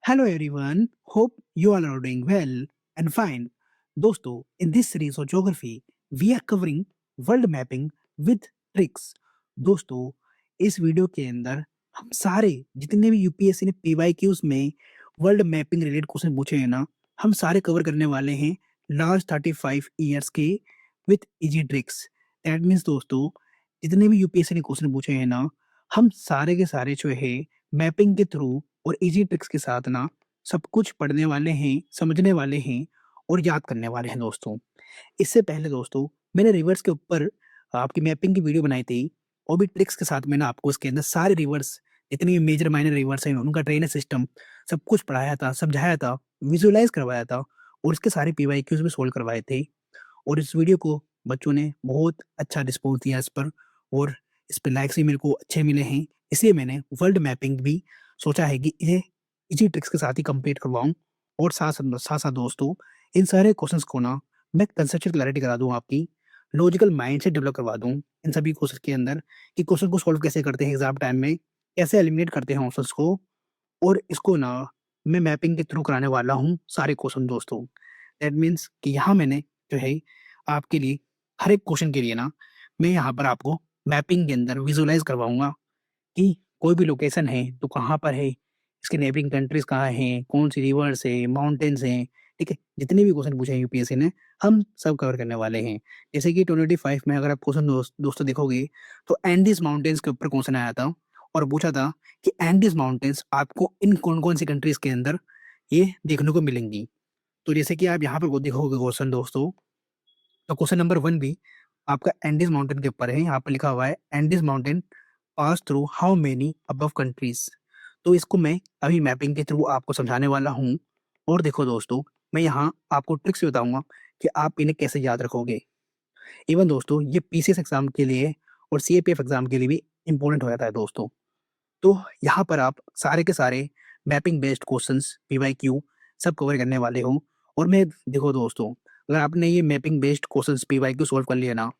Hello everyone, hope you all are doing well and fine. दोस्तों, in this series of geography, we are covering world mapping with tricks. दोस्तों, इस video के अंदर हम सारे जितने भी यूपीएससी ने पीवाईक्यूज में वर्ल्ड मैपिंग रिलेटेड क्वेश्चन पूछे हैं ना, हम सारे कवर करने वाले हैं लास्ट 35 ईयर्स के with easy tricks. That means दोस्तों, जितने भी यूपीएससी ने क्वेश्चन पूछे हैं ना, हम सारे के सारे जो है मैपिंग के थ्रू और इजी ट्रिक्स के साथ ना सब कुछ पढ़ने वाले हैं, समझने वाले हैं और याद करने वाले हैं दोस्तों। इससे पहले दोस्तों मैंने रिवर्स के ऊपर आपकी मैपिंग की वीडियो बनाई थी और भी ट्रिक्स के साथ मैंने आपको इसके अंदर सारे रिवर्स जितने भी मेजर माइनर रिवर्स हैं उनका ट्रेनर सिस्टम सब कुछ पढ़ाया था, समझाया था, विजुअलाइज़ करवाया था और इसके सारे पीवाईक्यूज़ भी सॉल्व करवाए थे। और इस वीडियो को बच्चों ने बहुत अच्छा रिस्पॉन्स दिया इस पर और इस पे लाइक्स भी मेरे को अच्छे मिले हैं। इसलिए मैंने वर्ल्ड मैपिंग भी सोचा है कि इन्हें इजी ट्रिक्स के साथ ही कंप्लीट करवाऊँ और साथ-साथ दोस्तों इन सारे क्वेश्चंस को ना मैं कंसेप्चुअल क्लैरिटी करा दूँ आपकी, लॉजिकल माइंडसेट डेवलप करवा दूँ इन सभी क्वेश्चन के अंदर कि क्वेश्चन को सॉल्व कैसे करते हैं एग्ज़ाम टाइम में, कैसे एलिमिनेट करते हैं ऑप्शंस को और इसको ना मैं मैपिंग के थ्रू कराने वाला हूँ सारे क्वेश्चन दोस्तों। दैट मीन्स कि यहाँ मैंने जो है आपके लिए हर एक क्वेश्चन के लिए ना मैं यहाँ पर आपको मैपिंग के अंदर विजुअलाइज़ करवाऊँगा कि कोई भी लोकेशन है तो कहाँ पर है, इसके नेबरिंग कंट्रीज़ कहाँ हैं, कौन-सी रिवर्स है, माउंटेन्स हैं, ठीक है? जितने भी क्वेश्चन पूछे हैं यूपीएससी ने, हम सब कवर करने वाले हैं। जैसे कि 2025 में अगर आप क्वेश्चन दोस्तों देखोगे, तो एंडीज़ माउंटेन्स के ऊपर क्वेश्चन आया था और पूछा था कि एंडीज़ माउंटेन्स आपको इन कौन-कौन सी कंट्रीज़ के अंदर ये देखने को मिलेंगी। तो जैसे कि आप यहाँ पर वो देखोगे क्वेश्चन दोस्तों, तो क्वेश्चन नंबर 1 भी आपका एंडीज़ माउंटेन के ऊपर है। यहाँ पर लिखा हुआ है Andes mountain pass through how many above countries. तो इसको मैं अभी मैपिंग के थ्रू आपको समझाने वाला हूँ और देखो दोस्तों, मैं यहाँ आपको ट्रिक्स भी बताऊँगा कि आप इन्हें कैसे याद रखोगे। इवन दोस्तों ये पीसीएस एग्ज़ाम के लिए और सीएपीएफ एग्ज़ाम के लिए भी इम्पोर्टेंट हो जाता है दोस्तों। तो यहाँ पर आप सारे के सारे मैपिंग बेस्ड क्वेश्चंस पीवाईक्यू सब कवर करने वाले हो और मैं देखो दोस्तों, अगर आपने ये mapping based questions PYQ solve कर लिया ना,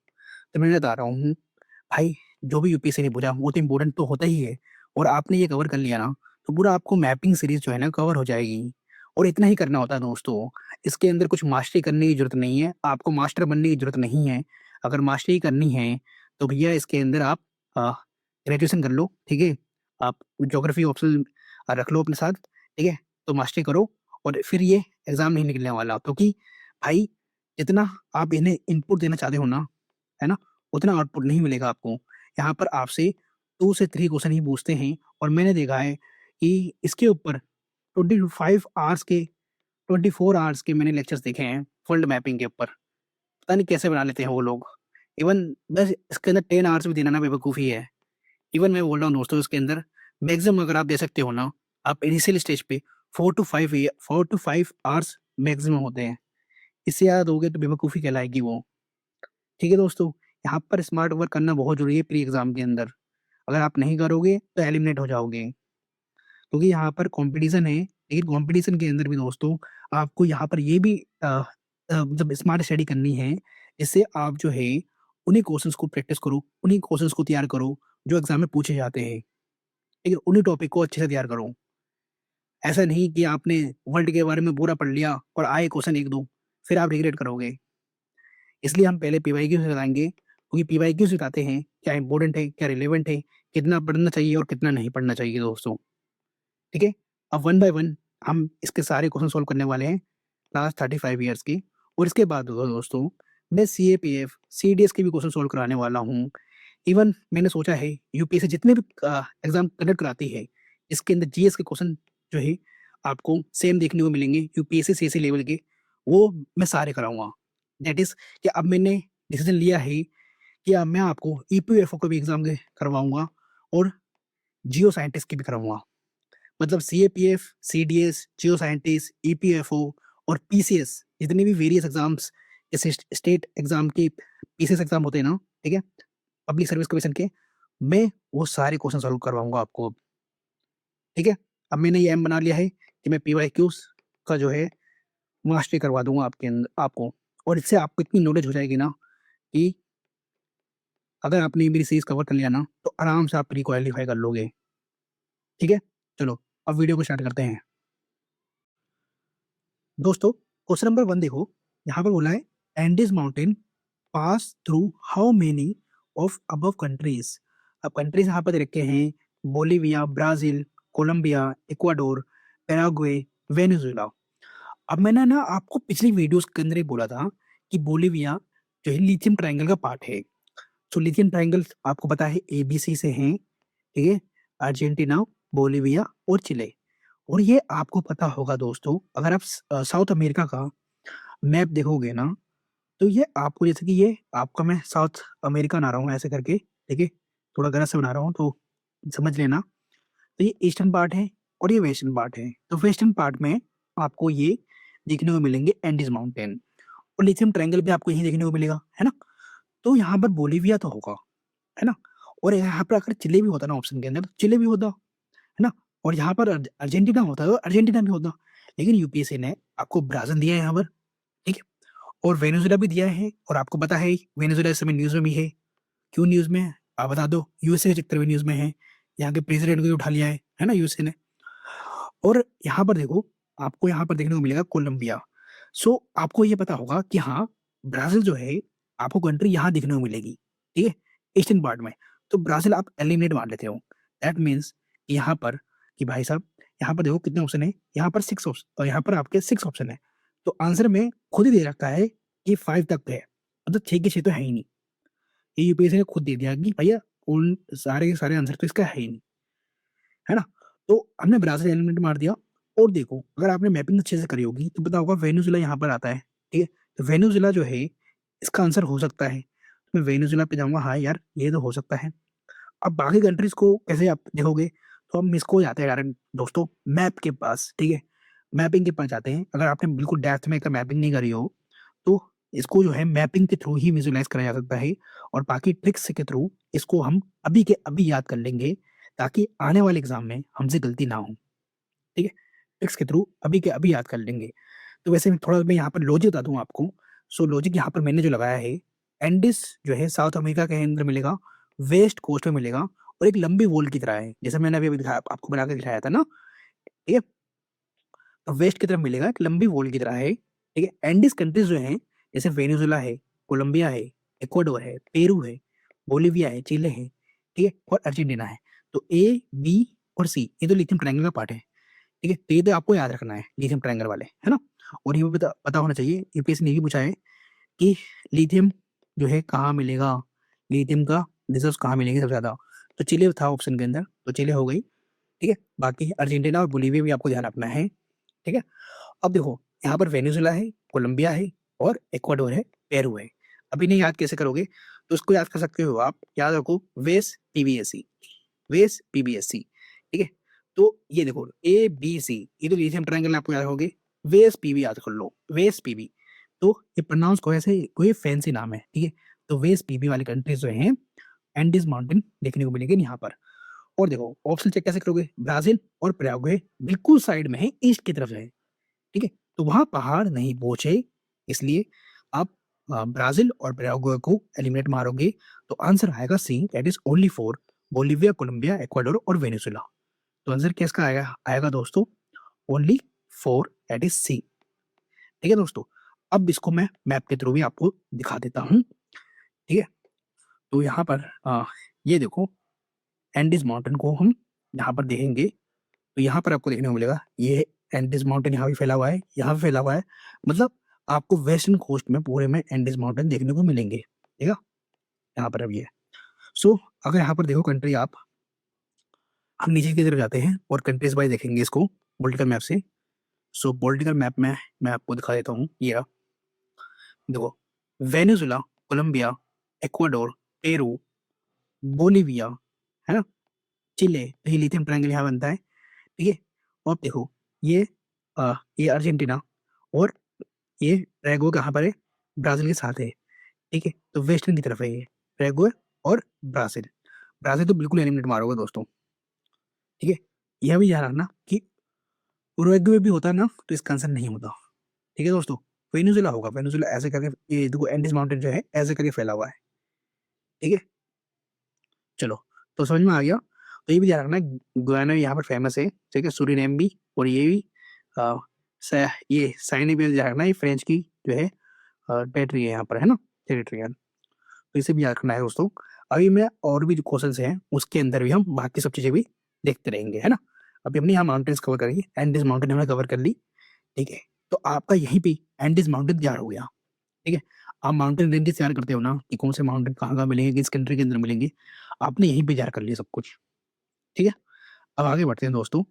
तो मैं बता रहा हूँ भाई, जो भी यूपीएससी ने पूछा वो तो इम्पोर्टेंट तो होता ही है और आपने ये कवर कर लिया ना, तो पूरा आपको मैपिंग सीरीज़ जो है ना कवर हो जाएगी। और इतना ही करना होता है दोस्तों, इसके अंदर कुछ मास्टरी करने की ज़रूरत नहीं है, आपको मास्टर बनने की ज़रूरत नहीं है। अगर मास्टरी करनी है, तो भैया इसके अंदर आप अ, ग्रेजुएशन कर लो, ठीक है? आप ज्योग्राफी ऑप्शनल रख लो अपने साथ, ठीक है? तो मास्टरी करो और फिर ये एग्ज़ाम नहीं निकलने वाला क्योंकि भाई जितना आप इन्हें इनपुट देना चाहते हो ना, है ना? उतना आउटपुट नहीं मिलेगा आपको। यहाँ पर आपसे 2 से 3 क्वेश्चन ही पूछते हैं और मैंने देखा है कि इसके ऊपर 25 आवर्स के 24 आवर्स के मैंने लेक्चर्स देखे हैं वर्ल्ड मैपिंग के ऊपर। पता नहीं कैसे बना लेते हैं वो लोग। इवन बस इसके अंदर 10 आवर्स भी देना ना बेवकूफ़ी है। इवन मैं बोल रहा हूँ दोस्तों इसके अंदर मैक्सिमम अगर आप दे सकते हो ना, आप इनिशियल स्टेज पे 4 टू 5 आवर्स मैक्सिमम होते हैं। इससे ज़्यादा दोगे तो बेवकूफ़ी कहलाएगी वो। ठीक है दोस्तों, यहाँ पर स्मार्ट वर्क करना बहुत ज़रूरी है प्री एग्ज़ाम के अंदर। अगर आप नहीं करोगे तो एलिमिनेट हो जाओगे। क्योंकि यहाँ पर कॉम्पिटिशन है, लेकिन कॉम्पिटिशन के अंदर भी दोस्तों आपको यहाँ पर ये भी मतलब स्मार्ट स्टडी करनी है, जिससे आप जो है उन्हीं क्वेश्चन्स को प्रैक्टिस करो, उन्हीं क्वेश्चन्स को तैयार करो जो एग्ज़ाम में पूछे जाते हैं। ठीक है? उन्हीं टॉपिक को अच्छे से तैयार करो। ऐसा नहीं कि आपने वर्ल्ड के बारे में पूरा पढ़ लिया और आए क्वेश्चन 1-2 फिर आप रिग्रेट करोगे। इसलिए हम पहले पीवाईक्यू से बताएँगे, क्योंकि पीवाईक्यू से बताते हैं क्या इम्पोर्टेंट है, क्या रिलेवेंट है, कितना पढ़ना चाहिए और कितना नहीं पढ़ना चाहिए दोस्तों। ठीक है? अब वन बाय वन हम इसके सारे क्वेश्चन सॉल्व करने वाले हैं लास्ट 35 ईयर्स की और इसके बाद दोस्तों मैं सीएपीएफ, सीडीएस के भी क्वेश्चन सॉल्व कराने वाला हूँ। इवन मैंने सोचा है यूपीएससी जितने भी एग्ज़ाम कंडक्ट कराती है, इसके अंदर जीएस के क्वेश्चन जो है आपको सेम देखने को मिलेंगे यूपीएससी सीएसई लेवल के, वो मैं सारे कराऊँगा। दैट इज़ कि अब मैंने डिसीज़न लिया है कि अब मैं आपको ईपीएफओ का भी एग्ज़ाम दे करवाऊँगा और जियो साइंटिस्ट की भी कराऊँगा। मतलब सीएपीएफ, सीडीएस, जियो साइंटिस्ट, ईपीएफओ और पीसीएस जितने भी वेरियस एग्ज़ाम्स जैसे स्टेट एग्ज़ाम के पीसीएस एग्ज़ाम होते हैं ना, ठीक है? पब्लिक सर्विस कमीशन के, मैं वो सारे क्वेश्चन सॉल्व करवाऊँगा आपको अब, ठीक है? अब मैंने ये एम बना लिया है कि मैं पीवाईक्यूज़ का जो है मास्टरी करवा दूँगा आपको और इससे आपको इतनी नॉलेज हो जाएगी ना कि अगर आपने ये मेरी सीरीज़ कवर कर लिया ना, तो आराम से आप प्री क्वालीफाई कर लोगे, ठीक है? चलो, अब वीडियो को स्टार्ट करते हैं। दोस्तों क्वेश्चन नंबर 1 देखो, यहाँ पर बोला है Andes mountain pass through how many of above countries. अब कंट्रीज यहाँ पर दे रखे हैं Bolivia, Brazil, Colombia, Ecuador, Paraguay, Venezuela. अब मैंने ना आपको पिछली वीडियोस के अंदर ही बोला था कि बोलिविया जो है लिथियम ट्रायंगल का पार्ट है। तो लिथियम ट्रायंगल आपको पता है एबीसी से हैं, ठीक है, अर्जेंटीना, बोलिविया और चिले। और ये आपको पता होगा दोस्तों, अगर आप साउथ अमेरिका का मैप देखोगे ना, तो ये आपको जैसे कि ये आपका मैं साउथ अमेरिका बना रहा हूँ ऐसे करके, ठीक है, थोड़ा गलत से बना रहा हूँ तो समझ लेना। तो ये ईस्टर्न पार्ट है और ये वेस्टर्न पार्ट है। तो वेस्टर्न पार्ट में आपको ये देखने को मिलेंगे एंडीज माउंटेन, और लिथियम ट्रायंगल भी आपको यहीं देखने को मिलेगा, है ना। तो यहाँ पर बोलिविया तो होगा, है ना, और यहाँ पर अगर चिले भी होता ना ऑप्शन के अंदर, तो चिले भी होता, है ना, और यहाँ पर अर्जेंटीना होता तो अर्जेंटीना भी होता। लेकिन यूपीएससी ने आपको ब्राजील दिया है यहाँ पर, ठीक है, और वेनेजुएला भी दिया है। और आपको पता है वेनेजुएला इस समय न्यूज़ में भी है। क्यों न्यूज़ में है? आप बता दो। यूएसए के चक्कर में न्यूज़ में है, यहाँ के प्रेसिडेंट को भी उठा लिया है ना यूएसए ने। और यहाँ पर देखो, आपको यहाँ पर देखने को मिलेगा कोलंबिया। सो आपको ये पता होगा कि हाँ, ब्राज़ील जो है आपको कंट्री यहाँ देखने को मिलेगी, ठीक है? ईस्टर्न पार्ट में। तो ब्राज़ील आप एलिमिनेट मार लेते हो। दैट मीन्स यहाँ पर कि भाई साहब, यहाँ पर देखो कितने ऑप्शन है, यहाँ पर 6 यहाँ पर आपके 6 ऑप्शन है। तो आंसर में खुद ही दे रखा है कि 5 तक है। मतलब 6 के 6 तो है ही नहीं। ये यूपीएससी ने खुद दे दिया कि भैया उन सारे के सारे आंसर तो इसका है ही नहीं, है ना? तो हमने ब्राज़ील एलिमिनेट मार दिया। और देखो, अगर आपने मैपिंग अच्छे से करी होगी तो पता होगा वेनेजुएला यहाँ पर आता है, ठीक है? तो वेनेजुएला जो है इसका आंसर हो सकता है। मैं वेनेजुएला पे जाऊँगा, हाँ यार, ये तो हो सकता है। अब बाकी कंट्रीज़ को कैसे आप देखोगे, तो हम इसको जाते हैं डायरेक्ट दोस्तों मैप के पास, ठीक है? मैपिंग के पास जाते हैं। अगर आपने बिल्कुल डेप्थ में एकदम मैपिंग नहीं करी हो, तो इसको जो है मैपिंग के थ्रू ही विजुअलाइज़ करा जा सकता है, और बाकी ट्रिक्स के थ्रू इसको हम अभी के अभी याद कर लेंगे, ताकि आने वाले एग्ज़ाम में हमसे गलती ना हो, ठीक है? ट्रिक्स के थ्रू अभी के अभी याद कर लेंगे। तो वैसे मैं थोड़ा मैं यहाँ पर लॉजिक बता दूँ आपको। सो लॉजिक यहाँ पर मैंने जो लगाया है, एंडीज़ जो है साउथ अमेरिका के अंदर मिलेगा, वेस्ट कोस्ट में मिलेगा, और एक लंबी वॉल की तरह है, जैसे मैंने अभी-अभी दिखाया आपको बना के दिखाया था ना, ठीक है? तो वेस्ट की तरफ मिलेगा, एक लंबी वॉल की तरह है, ठीक है? एंडीज़ कंट्रीज़ जो हैं, जैसे वेनेजुएला है, कोलंबिया है, इक्वाडोर है, पेरू है, बोलिविया है, चिले है, ठीक है? और अर्जेंटीना है। तो ए, बी और सी ये तो लिथियम ट्रायंगल का पार्ट है, ठीक है? तो ये तो आपको याद रखना है, लिथियम ट्रायंगल वाले, है ना? और ये भी पता पता होना चाहिए, यूपीएससी ने ये भी पूछा है कि लिथियम जो है कहाँ मिलेगा? लिथियम का रिसोर्स कहाँ मिलेंगे सबसे ज़्यादा? तो चिले था ऑप्शन के अंदर, तो चिले हो गई, ठीक है? बाकी अर्जेंटीना और बोलिविया भी आपको ध्यान रखना है, ठीक है? अब देखो, यहाँ पर वेनेजुएला है, कोलंबिया है और इक्वाडोर है, पेरू है। अब इन्हें याद कैसे करोगे? तो इसको याद कर सकते हो आप, याद रखो वेस पीबीएसई, वेस पीबीएसई, ठीक है? तो ये देखो ए, बी, सी ये तो लिथियम ट्रायंगल आपको याद रखोगे, वेस पीबी याद कर लो, वेस पीबी। तो ये प्रोनाउंस को ऐसे कोई फैंसी नाम है, ठीक है? तो वेस पीबी वाली कंट्रीज़ जो हैं, एंडीज़ माउंटेन देखने को मिलेंगे यहाँ पर। और देखो ऑप्शन चेक कैसे करोगे? ब्राज़ील और पैराग्वे बिल्कुल साइड में है, ईस्ट की तरफ है। ठीक है? तो वहाँ पहाड़ नहीं पहुँचे, इसलिए आप ब्राज़ील और पैराग्वे को एलिमिनेट मारोगे, तो आंसर आएगा C, that is only 4 Bolivia, Colombia, Ecuador और वेनेजुएला। तो आंसर किसका आएगा आएगा दोस्तों? Only 4 that is C. ठीक है दोस्तों? अब इसको मैं मैप के थ्रू भी आपको दिखा देता हूँ, ठीक है? तो यहाँ पर ये देखो एंडीज़ माउंटेन को हम यहाँ पर देखेंगे, तो यहाँ पर आपको देखने को मिलेगा, ये एंडीज़ माउंटेन यहाँ भी फैला हुआ है, यहाँ भी फैला हुआ है। मतलब आपको वेस्टर्न कोस्ट में पूरे में एंडीज़ माउंटेन देखने को मिलेंगे, ठीक है? यहाँ पर अब ये है। सो अगर यहाँ पर देखो कंट्री आप, हम नीचे की तरफ जाते हैं और कंट्रीज़ वाइज़ देखेंगे इसको पॉलिटिकल मैप से। सो पॉलिटिकल मैप में मैं आपको दिखा देता हूँ, ये रहा। देखो Venezuela, Colombia, Ecuador, Peru, Bolivia, है ना? चिले, तो ये लिथियम ट्रायंगल यहाँ बनता है, ठीक है? और अब देखो ये ये अर्जेंटीना और ये पैराग्वे कहाँ पर है? ब्राज़ील के साथ है, ठीक है? तो वेस्टर्न की तरफ है ये, पैराग्वे और ब्राज़ील। ब्राज़ील तो बिल्कुल एलिमिनेट मारोगे दोस्तों, ठीक है? यह भी ध्यान रखना कि उरुग्वे भी होता ना, तो इसका आंसर नहीं होता, ठीक है दोस्तों? वेनेजुएला होगा, वेनेजुएला ऐसे करके ये देखो एंडीज़ माउंटेन जो है, ऐसे करके फैला हुआ है, ठीक है? चलो, तो समझ में आ गया? तो ये भी ध्यान रखना, गुयाना यहाँ पर फेमस है, ठीक है? सूरीनेम भी, और ये भी अ, ये साइनी भी याद रखना, ये फ्रेंच की जो है टेरिटरी है यहाँ पर, है ना, टेरिटरी है। तो इसे भी याद रखना है दोस्तों। अभी मैं और भी जो क्वेश्चंस हैं उसके अंदर भी हम बाकी सब चीजें भी देखते रहेंगे, है ना। अभी हमने यहाँ माउंटेन्स कवर करी, एंडीज माउंटेन हमने कवर कर ली, ठीक है। तो आपका यहीं पे एंडीज माउंटेन तैयार हो गया, ठीक है। आप माउंटेन रेंजेस तैयार करते हो ना कि कौन से माउंटेन कहाँ कहाँ मिलेंगे, किस कंट्री के अंदर मिलेंगे, आपने यहीं पे तैयार कर लिया सब कुछ, ठीक है। अब आगे बढ़ते हैं दोस्तों।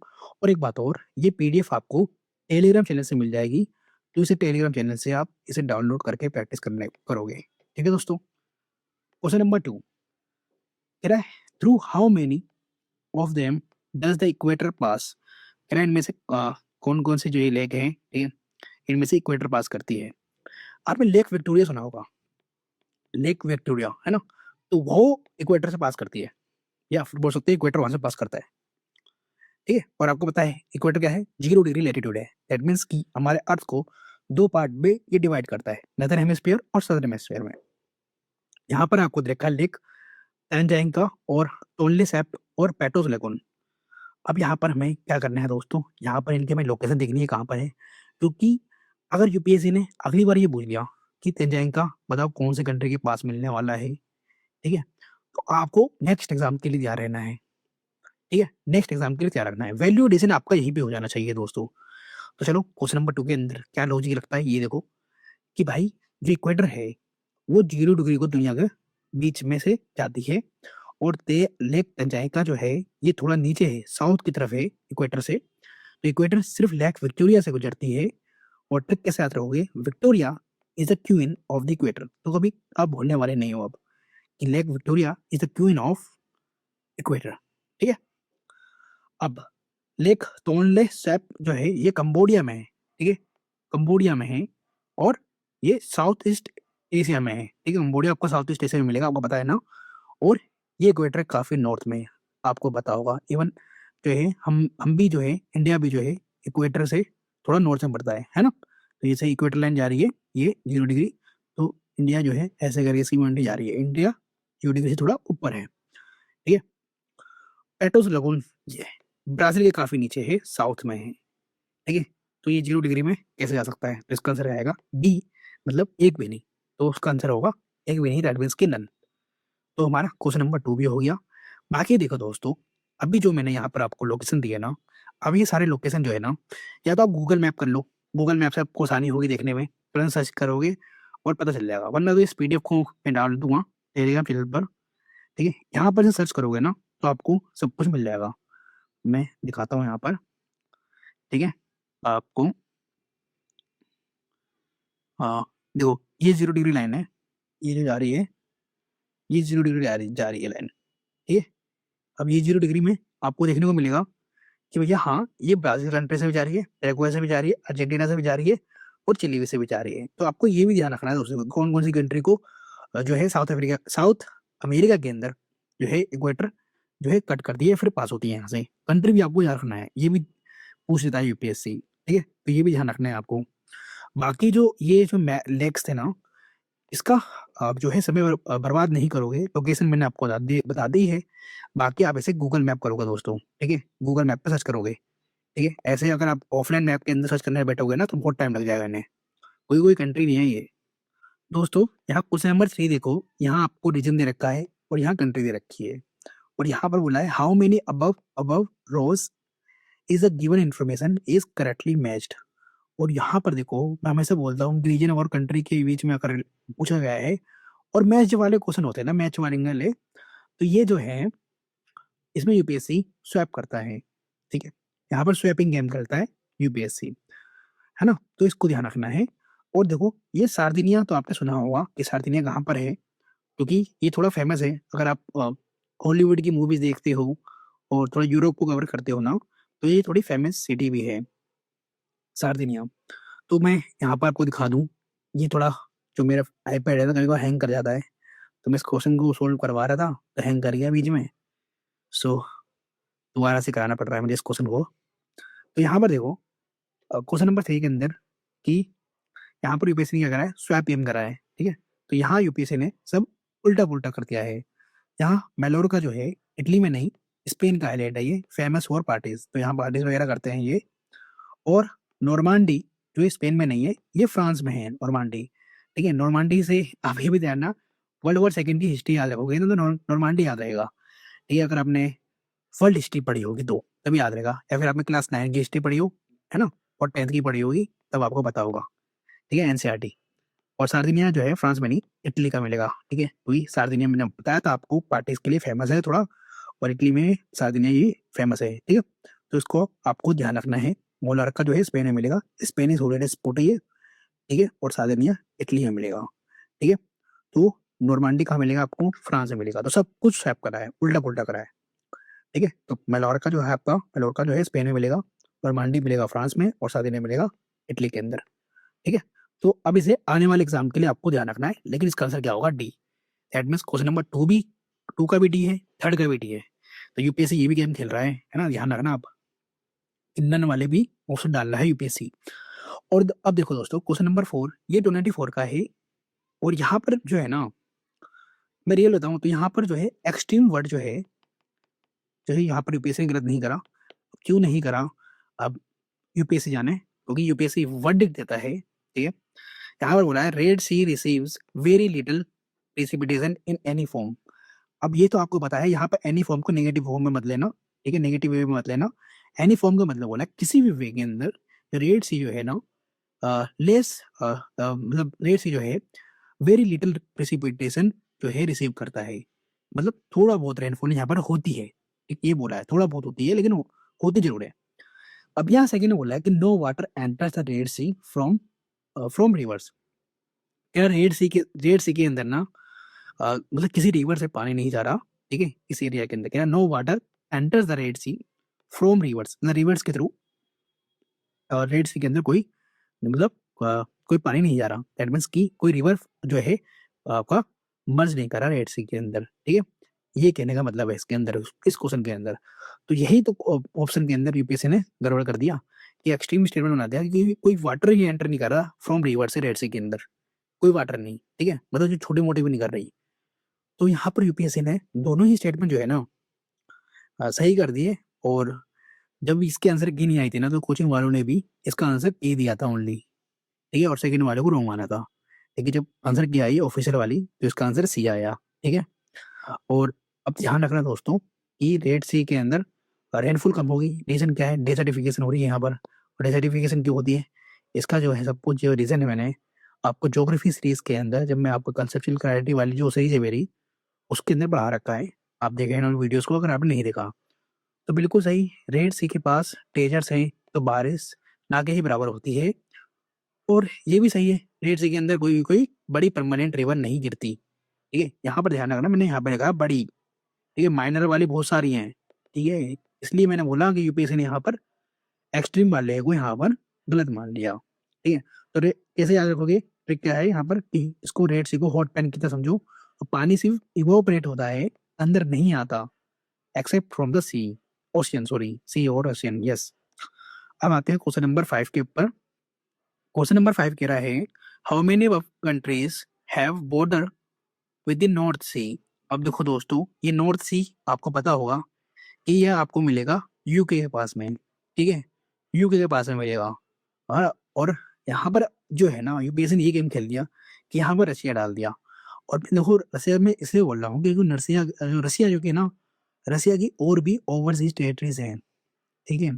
और एक बात और, ये पीडीएफ आपको टेलीग्राम चैनल से मिल जाएगी, तो इसे टेलीग्राम चैनल से आप इसे डाउनलोड करके प्रैक्टिस करने करोगे, ठीक है दोस्तों। क्वेश्चन नंबर 2 कह रहा है, through how many of them does the equator pass. कह रहा है इनमें से कौन कौन से जो ये लेक हैं, ठीक है, इनमें से इक्वेटर पास करती है। आपने लेक विक्टोरिया सुना होगा, लेक विक्टोरिया, है ना, तो वो इक्वेटर से पास करती है, या फिर बोल सकते हैं इक्वेटर वहां से पास करता है, ठीक है। और आपको पता है इक्वेटर क्या है, 0 डिग्री लैटिट्यूड है। दैट मीन्स कि हमारे अर्थ को दो पार्ट में ये डिवाइड करता है, नॉर्दर्न हेमिस्फीयर और सदर्न हेमिस्फीयर में। यहाँ पर आपको देखा लेक तंजांगा और टोनले सैप और पेटोस लेगून। अब यहाँ पर हमें क्या करना है दोस्तों, यहाँ पर इनकी हमें लोकेशन देखनी है कहाँ पर है, क्योंकि अगर यूपीएससी ने अगली बार ये पूछ लिया कि तंजांगा बताओ कौन से कंट्री के पास मिलने वाला है, ठीक है, तो आपको नेक्स्ट एग्जाम के लिए तैयार रहना है, ठीक है, नेक्स्ट एग्जाम के लिए तैयार रखना है। वैल्यू एडिशन आपका यहीं पे हो जाना चाहिए दोस्तों। तो चलो क्वेश्चन नंबर 2 के अंदर क्या लॉजिक लगता है, ये देखो कि भाई जो इक्वेटर है वो 0 डिग्री को दुनिया के बीच में से जाती है, और ते लेक तंजानिका जो है ये थोड़ा नीचे है, साउथ की तरफ है इक्वेटर से। तो इक्वेटर सिर्फ लेक विक्टोरिया से गुजरती है, और ट्रिक के साथ रहोगे, Victoria is the queen of the equator. तो कभी आप भूलने वाले नहीं हो अब कि lake Victoria is the queen of equator, ठीक है। अब लेक तोनले सैप जो है ये कंबोडिया में है, ठीक है, कंबोडिया में है, और ये साउथ ईस्ट एशिया में है, ठीक है। कंबोडिया आपको साउथ ईस्ट एशिया में मिलेगा, आपको पता है ना। और ये इक्वेटर काफी नॉर्थ में है, आपको पता होगा। इवन जो है हम भी जो है, इंडिया भी जो है इक्वेटर से थोड़ा नॉर्थ में पड़ता है ना। तो जैसे इक्वेटर लाइन जा रही है ये 0 डिग्री, तो इंडिया जो है ऐसे करके इसकी मंडी जा रही है, इंडिया 0 डिग्री से थोड़ा ऊपर है, ठीक है। पेटोस लगून ये ब्राजील के काफी नीचे है, साउथ में है, ठीक है। तो ये 0 डिग्री में कैसे जा सकता है, तो इसका आंसर आएगा डी, मतलब एक भी नहीं। तो उसका आंसर होगा एक भी नहीं, दैट मीन्स कि नन। तो हमारा क्वेश्चन नंबर 2 भी हो गया। बाकी देखो दोस्तों, अभी जो मैंने यहाँ पर आपको लोकेशन दिया ना, अब ये सारे लोकेशन जो है ना, या तो आप गूगल मैप कर लो, गूगल मैप से आपको आसानी होगी देखने में, तुरंत सर्च करोगे और पता चल जाएगा, वरना तो इस पीडीएफ को मैं डाल दूंगा टेलीग्राम चैनल पर, ठीक है। यहाँ पर से सर्च करोगे ना तो आपको सब कुछ मिल जाएगा। मैं दिखाता हूँ यहाँ पर, ठीक है, आपको। हाँ देखो, ये 0 डिग्री लाइन है, ये जो जा रही है, ये 0 डिग्री जा रही है लाइन, ठीक है। अब ये 0 डिग्री में आपको देखने को मिलेगा कि भैया हाँ ये ब्राजील कंट्री से भी जा रही है, पैराग्वे से भी जा रही है, अर्जेंटीना से भी जा रही है, और चिली से भी जा रही है। तो आपको ये भी ध्यान रखना है दोस्तों, कौन कौन सी कंट्री को जो है साउथ अमेरिका के अंदर जो है इक्वेटर जो है कट करती है, फिर पास होती है यहाँ से। कंट्री भी आपको ध्यान रखना है, ये भी पूछ लेता है यूपीएससी, ठीक है, तो ये भी ध्यान रखना है आपको। बाकी जो ये जो लेक्स थे ना, इसका आप जो है समय बर्बाद नहीं करोगे, लोकेशन मैंने आपको बता दी है। बाकी आप ऐसे गूगल मैप करोगे दोस्तों, ठीक है, गूगल मैप पे सर्च करोगे, ठीक है। ऐसे अगर आप ऑफलाइन मैप के अंदर सर्च करने बैठोगे ना तो बहुत टाइम लग जाएगा इन्हें, कोई कोई कंट्री नहीं है ये दोस्तों। यहाँ क्वेश्चन नंबर 3 देखो, यहाँ आपको रीजन दे रखा है और यहाँ कंट्री दे रखी है, और यहाँ पर बोला है how many above above rows is a given information is correctly matched. और यहाँ पर देखो, मैं हमेशा बोलता हूँ रीजन और कंट्री के बीच में अगर पूछा गया है और मैच वाले क्वेश्चन होते हैं ना, मैच वाले, तो ये जो है इसमें यूपीएससी स्वैप करता है, ठीक है। यहाँ पर स्वैपिंग गेम करता है यूपीएससी, है ना, तो इसको ध्यान रखना है। और देखो ये सार्दिनिया, तो आपने सुना होगा कि सार्दिनिया कहाँ पर है, क्योंकि ये थोड़ा फेमस है। अगर आप हॉलीवुड की मूवीज देखते हो और थोड़ा यूरोप को कवर करते हो ना, तो ये थोड़ी फेमस सिटी भी है सार्दिनिया। तो मैं यहाँ पर आपको दिखा दूँ, ये थोड़ा जो मेरा आईपैड है ना कभी कभी हैंग कर जाता है, तो मैं इस क्वेश्चन को सोल्व करवा रहा था तो हैंग कर गया बीच में। सो दोबारा से कराना पड़ रहा है मुझे इस क्वेश्चन को। तो यहाँ पर देखो क्वेश्चन नंबर 3 के अंदर कि यहाँ पर यूपीएससी ने क्या करा है, स्वैप गेम करा है, ठीक है। तो यहाँ यूपीएससी ने सब उल्टा पुल्टा कर दिया है। यहाँ मेलोर का जो है इटली में नहीं, स्पेन का हाईलाइट है, ये फेमस फॉर पार्टीज, तो यहाँ पार्टीज वगैरह करते हैं ये। और नॉर्मांडी जो स्पेन में नहीं है, ये फ्रांस में है नॉर्मांडी। ठीक है, नॉर्मांडी से आप ये भी ध्यान ना, वर्ल्ड वॉर सेकंड की हिस्ट्री याद रखोगे ना तो नॉर्मांडी याद रहेगा। ठीक है, अगर आपने वर्ल्ड हिस्ट्री पढ़ी होगी तो तभी याद रहेगा, या फिर आपने क्लास 9 की हिस्ट्री पढ़ी हो, है ना, और 10th की पढ़ी होगी तब आपको पता होगा। ठीक है, एनसीईआरटी। और सार्दिनिया जो है फ्रांस में नहीं, इटली का मिलेगा। ठीक है, वही सार्दिनिया मैंने बताया था आपको, पार्टीज के लिए फेमस है थोड़ा, और इटली में सार्दिनिया ये फेमस है। ठीक है, तो इसको आपको ध्यान रखना है। मोलार्का जो है स्पेन में मिलेगा, स्पेनिश हॉलीडे स्पॉट है ये। ठीक है, और सार्दिनिया इटली में मिलेगा। ठीक है, तो नॉर्मांडी कहाँ मिलेगा आपको, फ्रांस में मिलेगा। तो सब कुछ स्वैप करा है, उल्टा पुल्टा करा है। ठीक है, तो मेलोर्का जो है आपका, मेलोर्का जो है स्पेन में मिलेगा, नॉर्मांडी मिलेगा फ्रांस में, और सार्दिनिया मिलेगा इटली के अंदर। ठीक है, तो अब इसे आने वाले एग्जाम के लिए आपको ध्यान रखना है, लेकिन इसका आंसर क्या होगा, D. That means question number 2 भी, 2 का भी डी है, 3rd का भी डी है। तो यूपीएससी ये भी गेम खेल रहा है ना, ध्यान रखना आप, इंधन वाले भी ऑप्शन डाल रहा है यूपीएससी। और अब देखो दोस्तों, क्वेश्चन नंबर 4 ये 294 का है, और यहाँ पर जो है ना, मैं रियल बताऊं तो यहाँ पर जो है एक्सट्रीम वर्ड जो है यहाँ पर यूपीएससी ने गलत नहीं करा। क्यों नहीं करा, अब यूपीएससी जाने, क्योंकि यूपीएससी वर्ड देता है। ठीक है, यहाँ पर बोला है Red Sea receives very little precipitation in any form. अब ये तो आपको पता है, यहाँ पर एनी फॉर्म को नेगेटिव फॉर्म में मत लेना। ठीक है, नेगेटिव वे में मत लेना। एनी फॉर्म का मतलब बोला है किसी भी वे के अंदर रेड सी जो है ना, लेस मतलब रेड सी जो है वेरी लिटिल प्रेसिपिटेशन जो है रिसीव करता है, मतलब थोड़ा बहुत रेनफॉल यहाँ पर होती है। ठीक, ये बोला है थोड़ा बहुत होती है, लेकिन होती जरूर है। अब यहाँ सेकंड बोला है कि no water enters the Red Sea from from rivers. यार रेड सी के अंदर ना, मतलब किसी रिवर से पानी नहीं जा रहा। ठीक है, इस एरिया के अंदर क्या, no water enters the Red Sea from rivers, मतलब रिवर्स के थ्रू रेड सी के अंदर कोई, मतलब कोई पानी नहीं जा रहा। दैट मीन्स की कोई रिवर जो है आपका मर्ज नहीं कर रहा रेड सी के अंदर। ठीक है, ये कहने का मतलब है इसके अंदर, इस क्वेश्चन के अंदर। तो यही तो ऑप्शन के अंदर यूपीएससी ने गड़बड़ कर दिया, कि एक्सट्रीम स्टेटमेंट बना दिया कि कोई वाटर ही एंटर नहीं कर रहा फ्रॉम रिवर से रेड सी के अंदर, कोई वाटर नहीं। ठीक है, मतलब जो छोटे मोटे भी नहीं कर रही। तो यहाँ पर यूपीएससी ने दोनों ही स्टेटमेंट जो है ना सही कर दिए। और जब इसके आंसर की नहीं आई थी ना, तो कोचिंग वालों ने भी इसका आंसर ए दिया था ओनली। ठीक है, और सेकंड वाले को रॉन्ग माना था। लेकिन जब आंसर की आई ऑफिशियल वाली, तो इसका आंसर सी आया। ठीक है, और अब ध्यान रखना दोस्तों कि रेड सी के अंदर रेनफॉल कम होगी। रीजन क्या है, डेसर्टिफिकेशन हो रही है यहाँ पर। और डेसर्टिफिकेशन क्यों होती है, इसका जो है सब कुछ जो रीजन है, मैंने आपको ज्योग्राफी सीरीज के अंदर, जब मैं आपको कंसेप्चुअल क्लैरिटी वाली जो सीरीज है मेरी, उसके अंदर बढ़ा रखा है। आप देखें उन वीडियोस को, अगर आपने नहीं देखा तो बिल्कुल सही। रेड सी के पास डेजर्ट्स हैं, तो बारिश ना के ही बराबर होती है। और ये भी सही है, रेड सी के अंदर कोई कोई बड़ी परमानेंट रिवर नहीं गिरती। ठीक है, यहाँ पर ध्यान रखना, मैंने यहाँ पर लिखा बड़ी। ठीक है, माइनर वाली बहुत सारी हैं। ठीक है, इसलिए मैंने बोला कि यूपीएससी ने यहाँ पर एक्सट्रीम वाले को यहाँ पर गलत मान लिया। ठीक है, तो कैसे याद रखोगे, ट्रिक क्या है यहाँ पर कि इसको रेड सी को हॉट पैन की तरह समझो। और पानी सिर्फ इवोपरेट होता है, अंदर नहीं आता, except from the sea, ocean, sorry sea और ओशियन। यस, अब आते हैं क्वेश्चन नंबर 5 के ऊपर। क्वेश्चन नंबर 5 कह रहा है how many countries have border with the North Sea. अब देखो दोस्तों, ये नॉर्थ सी आपको पता होगा कि यह आपको मिलेगा यूके के पास में। ठीक है, यूके के पास में मिलेगा। और यहाँ पर जो है ना, यूपीएससी ने ये गेम खेल दिया कि यहाँ पर रशिया डाल दिया। और देखो रशिया में इसलिए बोल रहा हूँ क्योंकि रशिया जो कि ना, रशिया की और भी ओवरसीज टेरिटरीज हैं। ठीक है,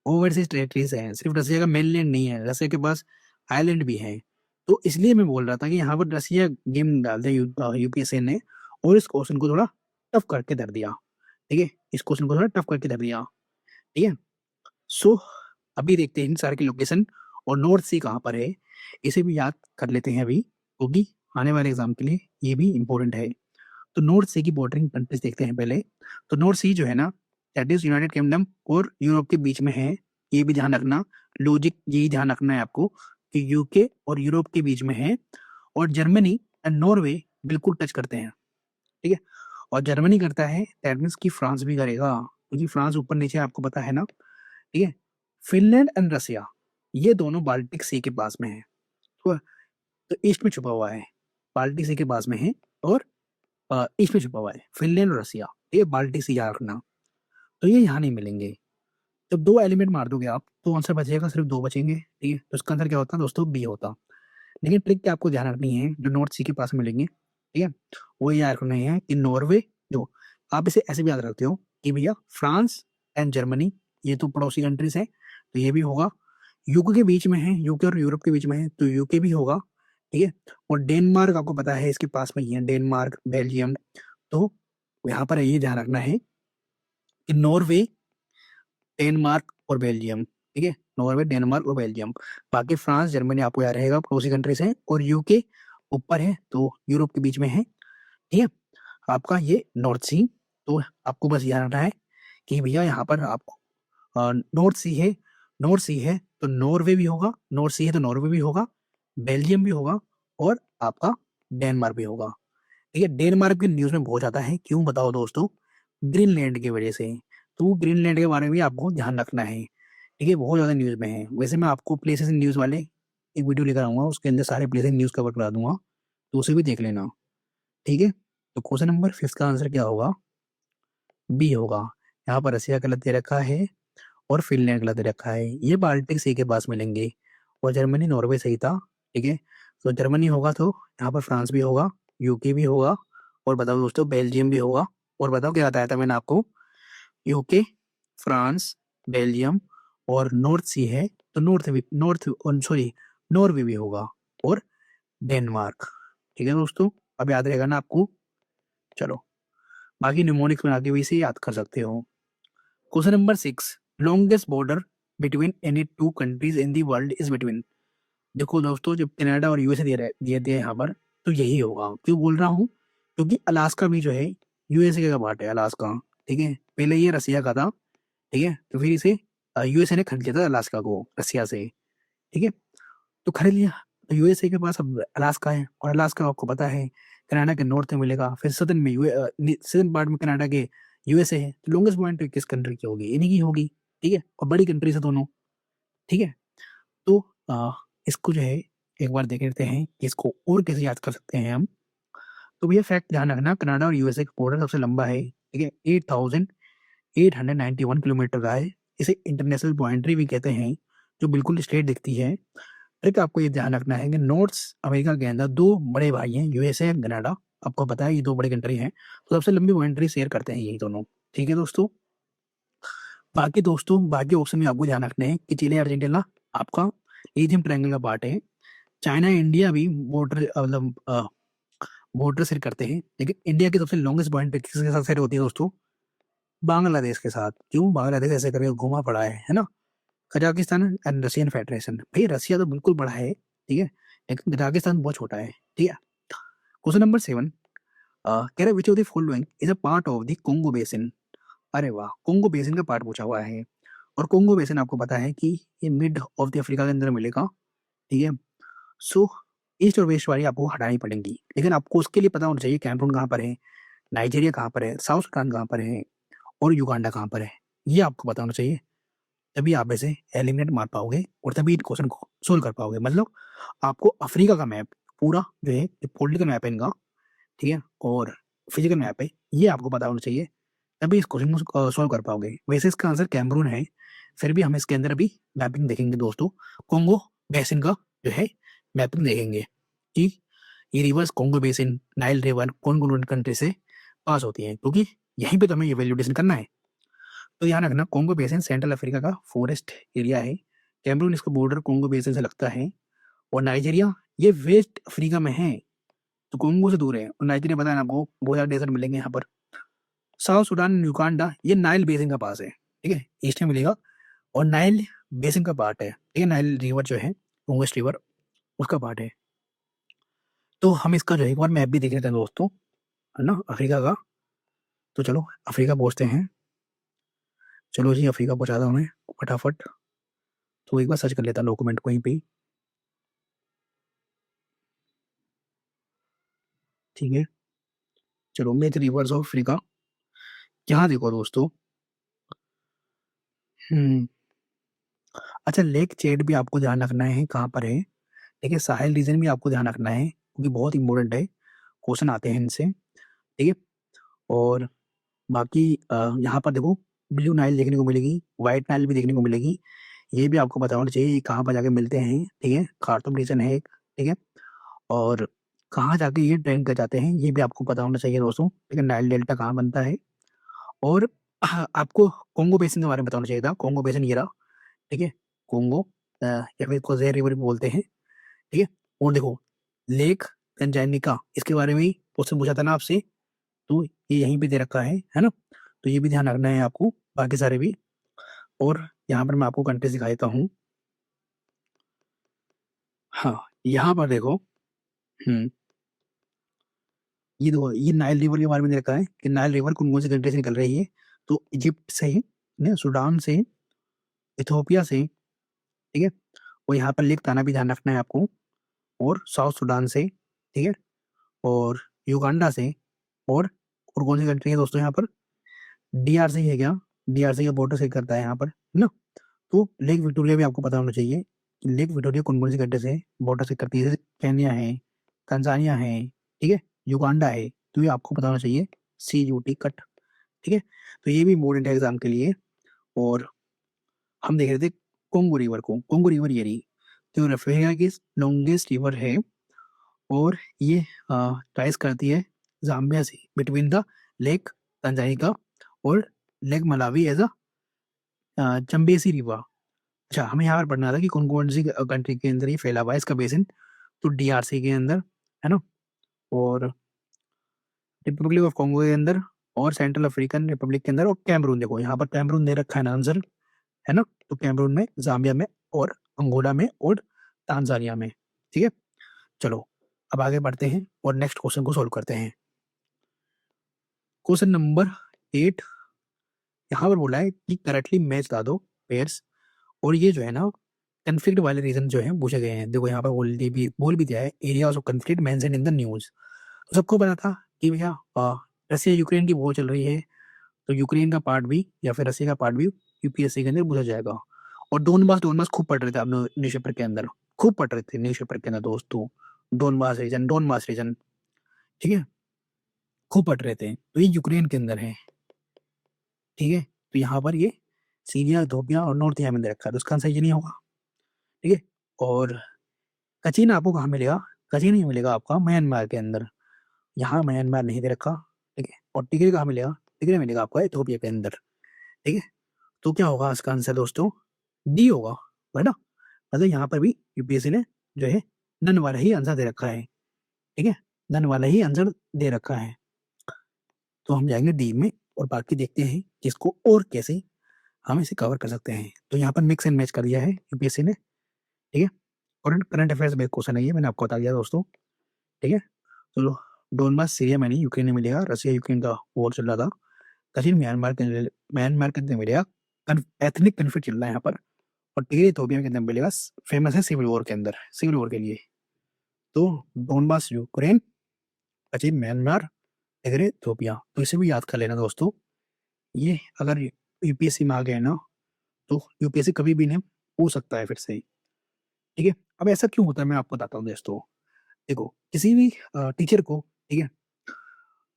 ओवरसीज टेरिटरीज हैं, सिर्फ रशिया का मेनलैंड नहीं है, रशिया के पास आइलैंड भी है। तो इसलिए मैं बोल रहा था कि यहाँ पर रशिया गेम डाल दिया यूपीएससी ने, और इस क्वेश्चन को थोड़ा टफ करके धर दिया। ठीक है, इस क्वेश्चन को थोड़ा टफ करके धर दिया। ठीक है, सो अभी देखते हैं इन सारे की लोकेशन, और नॉर्थ सी कहाँ पर है, इसे भी याद कर लेते हैं अभी, क्योंकि आने वाले एग्जाम के लिए ये भी इंपॉर्टेंट है। तो नॉर्थ सी की बॉर्डरिंग कंट्रीज देखते हैं पहले। तो नॉर्थ सी जो है ना, दैट इज यूनाइटेड किंगडम और यूरोप के बीच में है। ये भी ध्यान रखना, लॉजिक यही ध्यान रखना है आपको कि यूके और यूरोप के बीच में है। और जर्मनी एंड नॉर्वे बिल्कुल टच करते हैं। ठीक है, और जर्मनी करता है, दैट मीन्स कि फ्रांस भी करेगा, क्योंकि फ्रांस ऊपर नीचे आपको पता है ना। ठीक है, फिनलैंड एंड रसिया ये दोनों बाल्टिक सी के पास में है। तो ईस्ट में छुपा हुआ है, बाल्टिक सी के पास में है, और ईस्ट में छुपा हुआ है फिनलैंड और रसिया। ये बाल्टिक सी याद रखना, तो ये यहाँ नहीं मिलेंगे। जब 2 एलिमेंट मार दोगे आप, तो आंसर बचेगा सिर्फ 2 बचेंगे, ठीक है? तो इसका आंसर क्या होता दोस्तों? बी होता। लेकिन ट्रिक क्या आपको ध्यान रखनी है, जो नॉर्थ सी के पास मिलेंगे, ठीक है? वो ये याद रखना है कि नॉर्वे जो आप इसे ऐसे भी याद रखते हो कि भैया फ्रांस एंड जर्मनी ये तो पड़ोसी कंट्रीज़ हैं, तो ये भी होगा। यूके के बीच में है, यूके और यूरोप के बीच में है, तो यूके भी होगा, ठीक है? और डेनमार्क आपको पता है इसके पास में ही है, डेनमार्क, बेल्जियम। तो यहाँ पर ये ध्यान रखना है कि नॉर्वे, डेनमार्क और बेल्जियम, ठीक है? नॉर्वे, डेनमार्क और बेल्जियम। बाकी फ्रांस, जर्मनी आपको याद रहेगा पड़ोसी कंट्रीज हैं, और यूके ऊपर है, तो यूरोप के बीच में है, ठीक है? आपका ये नॉर्थ सी। तो आपको बस याद रखना है कि भैया यहाँ पर आपको नॉर्थ सी है, नॉर्थ सी है तो नॉर्वे भी होगा, नॉर्थ सी है तो नॉर्वे भी होगा, बेल्जियम भी होगा, और आपका डेनमार्क भी होगा, ठीक है? डेनमार्क की न्यूज़ में बहुत ज़्यादा है, क्यों बताओ दोस्तों? ग्रीनलैंड की वजह से। तो ग्रीनलैंड के बारे में भी आपको ध्यान रखना है, ठीक है? बहुत ज़्यादा न्यूज़ में है। वैसे मैं आपको प्लेसेस इन न्यूज़ वाले एक वीडियो लेकर आऊँगा, उसके अंदर सारे प्लेसेस न्यूज़ कवर करा दूँगा, तो उसे भी देख लेना, ठीक है? तो क्वेश्चन नंबर 5 का आंसर क्या होगा? बी होगा। यहाँ पर रसिया गलत दे रखा है और फ़िनलैंड गलत दे रखा है। ये बाल्टिक सी के पास मिलेंगे, और जर्मनी, नॉर्वे सही था, ठीक है? तो जर्मनी होगा तो यहाँ पर फ्रांस भी होगा, यूके भी होगा, और बताओ दोस्तों बेल्जियम भी होगा। और बताओ क्या बताया था मैंने आपको? यूके, फ्रांस, बेल्जियम और नॉर्थ सी है, तो नॉर्वे भी होगा, और डेनमार्क, ठीक है दोस्तों? अब याद रहेगा ना आपको? चलो, बाकी न्यूमोनिक्स बना के भी इसे याद कर सकते हो। Question number 6, longest border between any 2 countries in the world is between. देखो दोस्तों, जब कनाडा और यूएसए दिए दिए यहाँ पर, तो यही होगा। क्यों बोल रहा हूँ? क्योंकि अलास्का भी जो है यूएसए का पार्ट है, अलास्का, ठीक है? पहले ये रसिया का था, ठीक है? तो फिर इसे यूएसए ने खरीद लिया था अलास्का को रसिया से, ठीक है? तो खरीद लिया, तो यूएसए के पास अब अलास्का है, और अलास्का आपको पता है कनाडा के नॉर्थ में मिलेगा, फिर सदर्न पार्ट में कनाडा के यूएसए है। तो लॉन्गेस्ट पॉइंट किस कंट्री की होगी? इन्हीं की होगी, ठीक है? और बड़ी कंट्रीज है दोनों, ठीक है? तो इसको जो है एक बार देख लेते हैं कि इसको और कैसे याद कर सकते हैं हम। तो भैया फैक्ट ध्यान रखना, कनाडा और यूएसए का बॉर्डर सबसे लंबा है, ठीक है? 8,891 किलोमीटर का है। इसे इंटरनेशनल बाउंड्री भी कहते हैं, जो बिल्कुल स्ट्रेट दिखती है। ट्रिक आपको ये ध्यान रखना है कि नॉर्थ अमेरिका के अंदर 2 बड़े भाई हैं, यूएसए एंड कनाडा। आपको पता है ये 2 बड़ी कंट्री हैं, तो सबसे लंबी बाउंड्री शेयर करते हैं यही दोनों, ठीक है दोस्तों? बाकी दोस्तों, बाकी ऑप्शन में आपको ध्यान रखना है कि चिली, अर्जेंटीना आपका ईजिप्ट ट्रायंगल का पार्ट है। चाइना, इंडिया भी बॉर्डर शेयर करते हैं, लेकिन इंडिया की सबसे लॉन्गेस्ट बाउंड्री किसके साथ शेयर होती है दोस्तों? बांग्लादेश के साथ। क्यों? बांग्लादेश ऐसे करके घुमा पड़ा है ना? Kazakhstan and Russian federation. भई रसिया तो बिल्कुल बड़ा है, ठीक है? लेकिन कजाकिस्तान बहुत छोटा है, ठीक है? क्वेश्चन नंबर 7, कह रहा है which of the following is a part of the Congo basin. अरे वाह! कोंगो बेसिन का पार्ट पूछा हुआ है, और कोंगो बेसिन आपको पता है कि ये मिड ऑफ द अफ्रीका के अंदर मिलेगा, ठीक है? सो ईस्ट और वेस्ट वाली आपको हटानी पड़ेंगी, लेकिन आपको उसके लिए पता होना चाहिए कैमरून कहाँ पर है, नाइजीरिया कहाँ पर है, साउथ सुडान कहाँ पर है, और युगांडा कहाँ पर है। ये आपको पता होना चाहिए, तभी आप इसे एलिमिनेट मार पाओगे, और तभी क्वेश्चन को सोल्व कर पाओगे। मतलब आपको अफ्रीका का मैप पूरा जो है, पॉलिटिकल मैप है इनका, ठीक है? और फिजिकल मैप है, ये आपको पता होना चाहिए, तभी इस क्वेश्चन को सोल्व कर पाओगे। वैसे इसका आंसर कैमरून है, फिर भी हम इसके अंदर अभी मैपिंग देखेंगे दोस्तों। कॉन्गो बेसिन का जो है मैपिंग देखेंगे कि ये reverse Congo basin, Nile river कौन-कौन कंट्री से पास होती है, क्योंकि यहीं पे तो हमें ये वैलिडेशन करना है। तो ध्यान रखना, कॉन्गो बेसिन सेंट्रल अफ्रीका का फॉरेस्ट एरिया है। कैमरून इसका बॉर्डर कॉन्गो बेसिन से लगता है, और नाइजीरिया ये वेस्ट अफ्रीका में है, तो कॉन्गो से दूर है, और नाइजीरिया पता है ना आपको, बहुत ज़्यादा डेजर्ट मिलेंगे यहाँ पर। साउथ सुडान, युगांडा ये नाइल बेसिन का पास है, ठीक है? ईस्ट में मिलेगा, और नाइल बेसिन का पार्ट है, ठीक है? नाइल रिवर जो है, लॉन्गेस्ट रिवर, उसका पार्ट है। तो हम इसका जो है एक बार मैप भी देख लेते हैं दोस्तों, है ना, अफ्रीका का। तो चलो अफ्रीका पहुँचते हैं। चलो जी, अफ्रीका पहुँचाता हूँ मैं फटाफट। तो एक बार सर्च कर लेता हूँ डॉक्यूमेंट कहीं पे ही, ठीक है? चलो मेजर रिवर्स ऑफ अफ्रीका, यहाँ देखो दोस्तों। हुँ, अच्छा लेक चैड भी आपको ध्यान रखना है कहाँ पर है, ठीक है? साहेल रीजन भी आपको ध्यान रखना है, क्योंकि बहुत इम्पोर्टेंट है, क्वेश्चन आते हैं इनसे, ठीक है? और बाकी यहाँ पर देखो, ब्लू नाइल देखने को मिलेगी, व्हाइट नाइल भी देखने को मिलेगी। ये भी आपको पता होना चाहिए ये कहाँ पर जाके मिलते हैं, ठीक है। खार्तूम रीजन है एक, ठीक है। और कहाँ जाके ये ट्रेंड कर जाते हैं ये भी आपको पता होना चाहिए दोस्तों, ठीक है। नाइल डेल्टा कहाँ बनता है। और आपको कोंगो बेसिन के बारे में बताना चाहिए था। कोंगो बेसिन ये रहा, ठीक है। कोंगो या फिर कोजेर रिवर भी बोलते हैं, ठीक है। और देखो लेक तंजानिका, इसके बारे में ही क्वेश्चन पूछा था ना आपसे, तो ये यहीं पे दे रखा है ना। तो ये भी ध्यान रखना है आपको, बाकी सारे भी। और यहाँ पर मैं आपको कंट्रीज दिखा देता हूँ। हाँ, यहाँ पर देखो, हम्म, ये देखो ये नाइल रिवर के बारे में दे रखा है कि नाइल रिवर कौन कौन सी कंट्री से निकल रही है। तो इजिप्ट से, ने सूडान से, इथोपिया से, ठीक है। और यहाँ पर लेक ताना भी ध्यान रखना है आपको। और साउथ सूडान से, ठीक है। और युगांडा से। और कौन सी कंट्री है दोस्तों यहाँ पर, डीआरसी है क्या, डीआरसी का बॉर्डर से करता है यहाँ पर, है ना। तो लेक विक्टोरिया भी आपको पता होना चाहिए कि लेक विक्टोरिया कौन कौन सी कंट्री से बॉर्डर से करती है। जैसे केन्या है, तंजानिया है, ठीक है, युगांडा है। तो ये आपको पता होना चाहिए, CUT कट, ठीक है। तो ये भी इम्पोर्टेंट है एग्जाम के लिए। और हम देख रहे थे कोंगो रिवर को, कोंगो रिवर ये रही, तो अफ्रीका की लॉन्गेस्ट रिवर है। और ये राइज करती है जाम्बिया से, बिटवीन द लेक तंजानिका और lake Malawi as a Chambeshi river. अच्छा, हमें यहाँ पर पढ़ना था कि कौन कौन सी कंट्री के अंदर ये फैला हुआ है इसका बेसिन। तो DRC के अंदर, है ना। और रिपब्लिक ऑफ कॉन्गो के अंदर, और सेंट्रल अफ्रीकन रिपब्लिक के अंदर, और कैमरून। देखो यहाँ पर कैमरून दे रखा है ना आंसर, है ना। तो कैमरून में, जाम्बिया में, और अंगोला में, और तांजानिया में, ठीक है। चलो अब आगे बढ़ते हैं और नेक्स्ट क्वेश्चन को सोल्व करते हैं। क्वेश्चन नंबर 8, यहाँ पर बोला है कि करेक्टली मैच ला दो पेयर्स। और ये जो है ना कन्फ्लिक्ट वाले रीजन जो है पूछे गए हैं। देखो यहाँ पर बोल भी दिया है, areas of conflict mention in the news. तो सबको पता था कि भैया रसिया यूक्रेन की वॉर चल रही है, तो यूक्रेन का पार्ट भी या फिर रसिया का पार्ट भी UPSC के अंदर पूछा जाएगा। और डोनबास खूब पढ़ रहे थे आप न्यूज़पेपर के अंदर, खूब पढ़ रहे थे न्यूज़पेपर के अंदर दोस्तों। डोनबास रीजन, ठीक है, खूब पढ़ रहे थे। तो ये यूक्रेन के अंदर है, ठीक है। तो यहाँ पर ये सीरिया, इथोपिया और नॉर्थ यमन दे रखा है, तो इसका आंसर ये नहीं होगा, ठीक है। और कचीन आपको कहाँ मिलेगा, कचीन ही मिलेगा आपका म्यांमार के अंदर। यहाँ म्यांमार नहीं दे रखा, ठीक है। और टिग्रे कहाँ मिलेगा, टिग्रे मिलेगा आपको इथोपिया के अंदर, ठीक है। तो क्या होगा इसका आंसर दोस्तों, डी होगा, है ना। मतलब यहाँ पर भी UPSC ने जो है नन वाला ही आंसर दे रखा है, ठीक है। नन वाला ही आंसर दे रखा है। तो हम जाएंगे डी में और बाकी देखते हैं किसको और कैसे हम इसे कवर कर सकते हैं। तो यहाँ पर मिक्स एंड मैच कर दिया है UPSC ने, ठीक है। Current current affairs based question है ये, मैंने आपको बता दिया दोस्तों, ठीक है। तो डोनबास सीरिया में नहीं, यूक्रेन में मिलेगा। रसिया यूक्रेन का वॉर चल रहा था। कश्मीर म्यांमार के अंदर मिलेगा। एथनिक कन्फ्लिक्ट चल रहा है यहाँ पर। और टिग्रे इथोपिया के अंदर मिलेगा, फेमस है सिविल वॉर के अंदर, सिविल वॉर के लिए। तो Donbas Ukraine, Kashmir Myanmar, Tigray Ethiopia. तो इसे भी याद कर लेना दोस्तों। ये अगर UPSC में आ गए ना, तो UPSC कभी भी नहीं पूछ सकता है फिर से, ठीक है। अब ऐसा क्यों होता है मैं आपको बताता हूँ दोस्तों। देखो किसी भी टीचर को, ठीक है,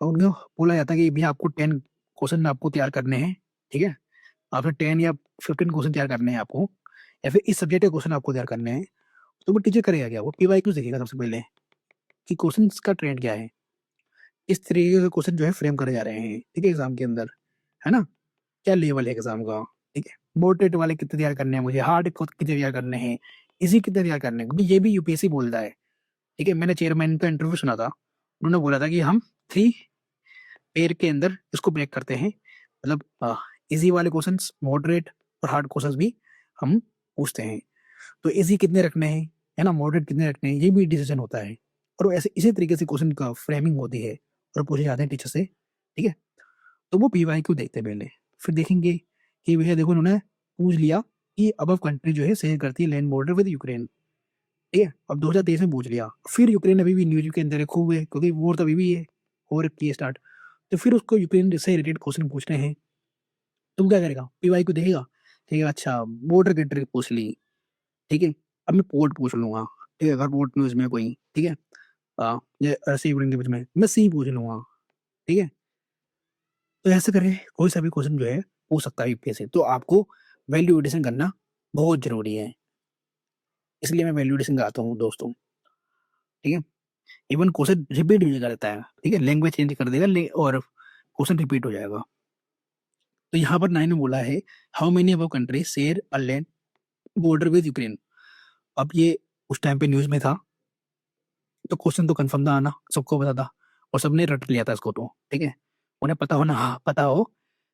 उनको बोला जाता है कि भैया आपको 10 क्वेश्चन आपको तैयार करने हैं, ठीक है। आपने 10 या 15 क्वेश्चन तैयार करने हैं आपको, या फिर इस सब्जेक्ट के क्वेश्चन आपको तैयार करने हैं। तो वो टीचर करेगा क्या, वो PYQ देखेगा सबसे पहले कि क्वेश्चन का ट्रेंड क्या है, इस तरीके के क्वेश्चन जो है फ्रेम करे जा रहे हैं, ठीक है, एग्जाम के अंदर, है ना। क्या लेवल है एग्जाम का, ठीक है। मॉडरेट वाले कितने तैयार करने हैं मुझे, हार्ड कितने तैयार करने हैं, इजी कितने तैयार करने हैं, क्योंकि ये भी UPSC बोलता है, ठीक है। मैंने चेयरमैन का इंटरव्यू सुना था, उन्होंने बोला था कि हम 3 पेयर के अंदर इसको ब्रेक करते हैं। मतलब इजी वाले क्वेश्चंस, मॉडरेट और हार्ड क्वेश्चंस भी हम पूछते हैं। तो इजी कितने रखने हैं, है ना, मॉडरेट कितने रखने हैं, ये भी डिसीजन होता है। और ऐसे इसी तरीके से क्वेश्चन का फ्रेमिंग होती है और पूछे जाते हैं टीचर से, ठीक है। तो वो PYQ देखते हैं पहले, फिर देखेंगे कि भैया देखो उन्होंने पूछ लिया कि अबव कंट्री जो है शेयर करती है लैंड बॉर्डर विद यूक्रेन, ठीक है। अब 2023 में पूछ लिया, फिर यूक्रेन अभी भी न्यूज के अंदर है खूब है, क्योंकि वॉर तो अभी भी है, हो रखी है स्टार्ट। तो फिर उसको यूक्रेन से रिलेटेड क्वेश्चन पूछने हैं, तुम क्या करेगा, PYQ देखेगा, ठीक है। अच्छा बॉर्डर कंट्री पूछ ली, ठीक है। अब मैं पोर्ट पूछ लूंगा, ठीक है, अगर पोर्ट न्यूज में कोई, ठीक है, ये रसिया यूक्रेन के बीच में मैं सी पूछ लूंगा, ठीक है। तो ऐसे करें कोई सा भी क्वेश्चन जो है हो सकता है यूपीएससी, तो आपको वैल्यू एडिशन करना बहुत जरूरी है, इसलिए मैं वैल्यू एडिशन कराता हूँ दोस्तों। ठीक है, इवन क्वेश्चन रिपीट भी नहीं करता है, ठीक है, लैंग्वेज चेंज कर देगा और क्वेश्चन रिपीट हो जाएगा। तो यहाँ पर 9 में बोला है how many above countries share a land border with Ukraine. अब ये उस टाइम पे न्यूज में था, तो क्वेश्चन तो कंफर्म था आना, सबको पता था और सबने रट लिया था इसको, तो ठीक है, उन्हें पता हो ना, हाँ पता हो,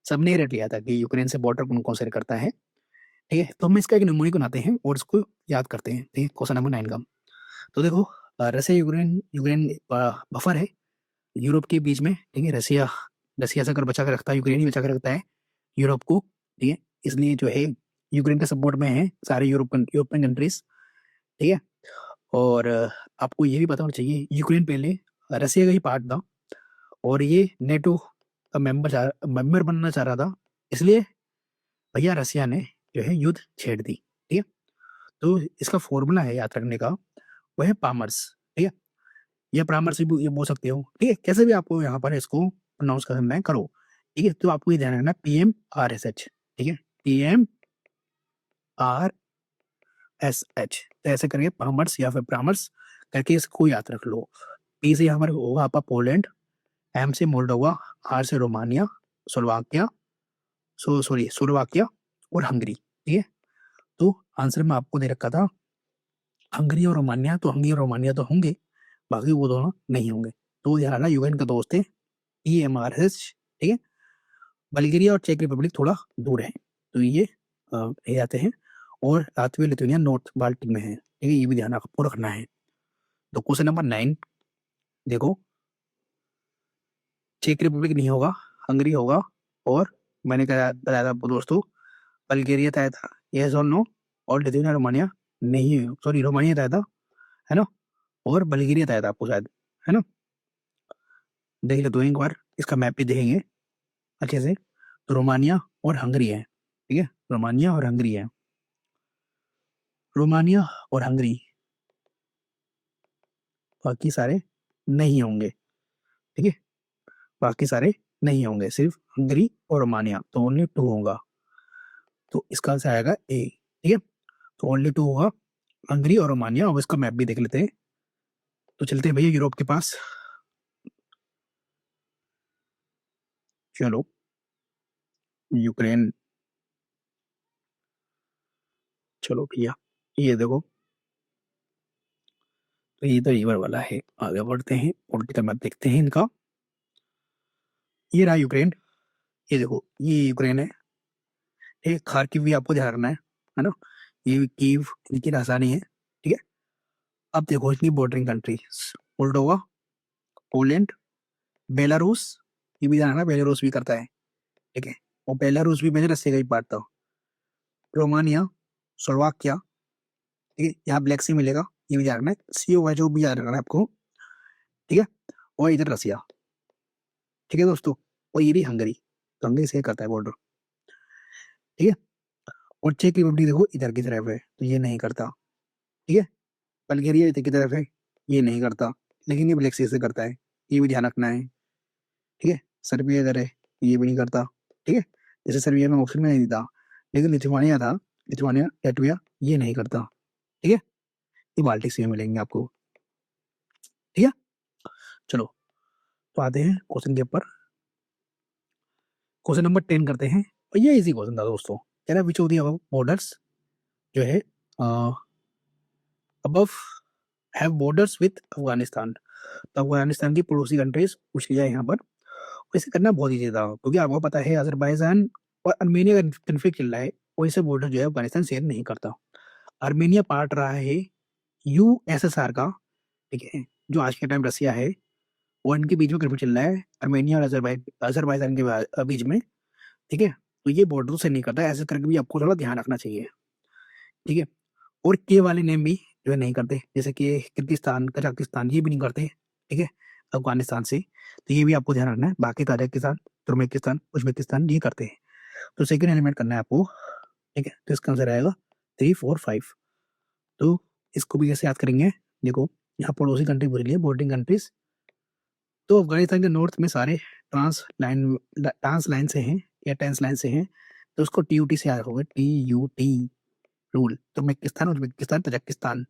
सबने रट लिया था कि यूक्रेन से बॉर्डर कौन कौन शेयर करता है। ठीक है, तो हम इसका एक नमूने बनाते हैं और इसको याद करते हैं। ठीक है, क्वेश्चन नंबर 9 का, तो देखो रसिया यूक्रेन यूक्रेन बफर है यूरोप के बीच में। ठीक है, रसिया रसिया से अगर बचा कर रखता है, यूक्रेन ही बचा कर रखता है यूरोप को। ठीक है, इसलिए जो है यूक्रेन के सपोर्ट में है सारे यूरोपियन कंट्रीज। ठीक है, और आपको ये भी पता होना चाहिए यूक्रेन पहले रसिया का ही पार्ट था और ये नेटो का मेंबर बनना चाह रहा था, इसलिए भैया रसिया ने जो है युद्ध छेड़ दी। ठीक है, तो इसका फॉर्मूला है याद रखने का, वो है पामर्स। ठीक है, या परामर्श भी ये बोल सकते हो। ठीक है, कैसे भी आपको यहाँ पर इसको प्रोनाउंस करना है करो। ठीक है, तो आपको ये ध्यान रखना PMRSH। ठीक है, PMRSH, तो ऐसे करके परामर्श या फिर परामर्श करके इसको याद रख लो। P से यहाँ पर होगा आपका पोलैंड, M से मोल्डोवा, R से रोमानिया, स्लोवाकिया और हंगरी। ठीक है, तो आंसर में आपको दे रखा था हंगरी और रोमानिया, तो हंगरी और रोमानिया तो होंगे, बाकी वो दोनों नहीं होंगे। तो ध्यान रखना यूक्रेन का दोस्त है EMRS। ठीक है, बल्गेरिया और चेक रिपब्लिक थोड़ा दूर है, तो ये आते हैं, और लातविया लिथुआनिया नॉर्थ बाल्टिक में है। ठीक है, ये भी ध्यान आपको रखना है। तो क्वेश्चन नंबर 9 देखो, चेक रिपब्लिक नहीं होगा, हंगरी होगा, और मैंने बताया था आपको दोस्तों बल्गेरिया तय था, यस और नो, और लिथुआनिया रोमानिया नहीं, सॉरी रोमानिया तय था, है ना, और बल्गेरिया तय था आपको शायद, है ना। देख लेते हैं एक बार, इसका मैप भी देखेंगे अच्छे से। तो रोमानिया और हंगरी है। ठीक है, रोमानिया और हंगरी है, रोमानिया और हंगरी, बाकी सारे नहीं होंगे। ठीक है, बाकी सारे नहीं होंगे, सिर्फ हंगरी और रोमानिया, तो ओनली 2 होगा, तो इसका आंसर आएगा ए। ठीक है, तो ओनली 2 होगा, हंगरी और रोमानिया। अब इसका मैप भी देख लेते हैं, तो चलते हैं भैया यूरोप के पास। चलो, यूक्रेन, चलो भैया ये देखो, तो ये तो रिवर वाला है, आगे बढ़ते हैं, पॉलिटिकल मैप देखते हैं इनका। ये रहा यूक्रेन, ये देखो ये यूक्रेन है, एक खार्किव भी आपको ध्यान रखना है ना, ये कीव इनकी राजधानी है। ठीक है, अब देखो इतनी bordering country, Moldova, Poland, Belarus, ये भी ध्यान रखना बेलारूस भी करता है। ठीक है, और बेलारूस भी मैंने रसिया का ही पार्ट था, रोमानिया, स्लोवाकिया। ठीक है, यहाँ ब्लैक सी मिलेगा, ये भी ध्यान रखना है, CO जो भी याद रखना है आपको। ठीक है, और इधर रसिया। ठीक है दोस्तों, और ये भी हंगरी, तो हंगरी से करता है बॉर्डर। ठीक है, और चेक रिपब्लिक देखो इधर की तरफ है, तो ये नहीं करता। ठीक है, बल्गेरिया इधर की तरफ है, ये नहीं करता, लेकिन ये ब्लैक सी से करता है, ये भी ध्यान रखना है। ठीक है, सर्बिया इधर है, ये भी नहीं करता। ठीक है, जैसे सर्बिया में ऑप्शन में नहीं था, लेकिन लिथुआनिया था, लिथुआनिया लैटविया, ये नहीं करता। ठीक है, ये बाल्टिक सी में मिलेंगे आपको। ठीक है, चलो तो आते हैं क्वेश्चन के ऊपर, क्वेश्चन नंबर 10 करते हैं, और ये इजी क्वेश्चन था दोस्तों। कह रहा विच ऑफ द अबव बॉर्डर्स जो है above have borders with Afghanistan, तो अफगानिस्तान की पड़ोसी कंट्रीज पूछ लिया यहाँ पर। इसे करना बहुत ईजी था, क्योंकि आपको पता है अजरबैजान और अर्मेनिया का कन्फ्लिक्ट चल रहा है, और इसे बॉर्डर जो है अफगानिस्तान शेयर नहीं करता। अर्मेनिया पार्ट रहा है USSR का। ठीक है, जो आज के टाइम रसिया है, और इनके बीच में कन्फ्लिक्ट चल रहा है, अर्मेनिया और अजरबैजान के बीच में। ठीक है, तो ये बॉर्डर से नहीं करता, ऐसे करके भी आपको थोड़ा ध्यान रखना चाहिए। ठीक है, और के वाले नेम भी जो है नहीं करते, जैसे कि किर्गिस्तान, कजाकिस्तान, ये भी नहीं करते। ठीक है, अफगानिस्तान से, तो ये भी आपको ध्यान रखना है। बाकी ताजिकिस्तान, तुर्कमेनिस्तान, उज्बेकिस्तान ये करते हैं, तो सेकंड एलिमेंट करना है आपको। ठीक है, तो इसका आंसर आएगा 3, 4, 5। तो इसको भी कैसे याद करेंगे, देखो यहाँ पड़ोसी कंट्री बोल रही है, बॉर्डरिंग कंट्रीज, तो अफगानिस्तान के नॉर्थ में सारे ट्रांस लाइन से हैं, या टेंस लाइन से हैं तो उसको TUT से याद रखोगे, TUT rule. Turkmenistan, Uzbekistan, Tajikistan.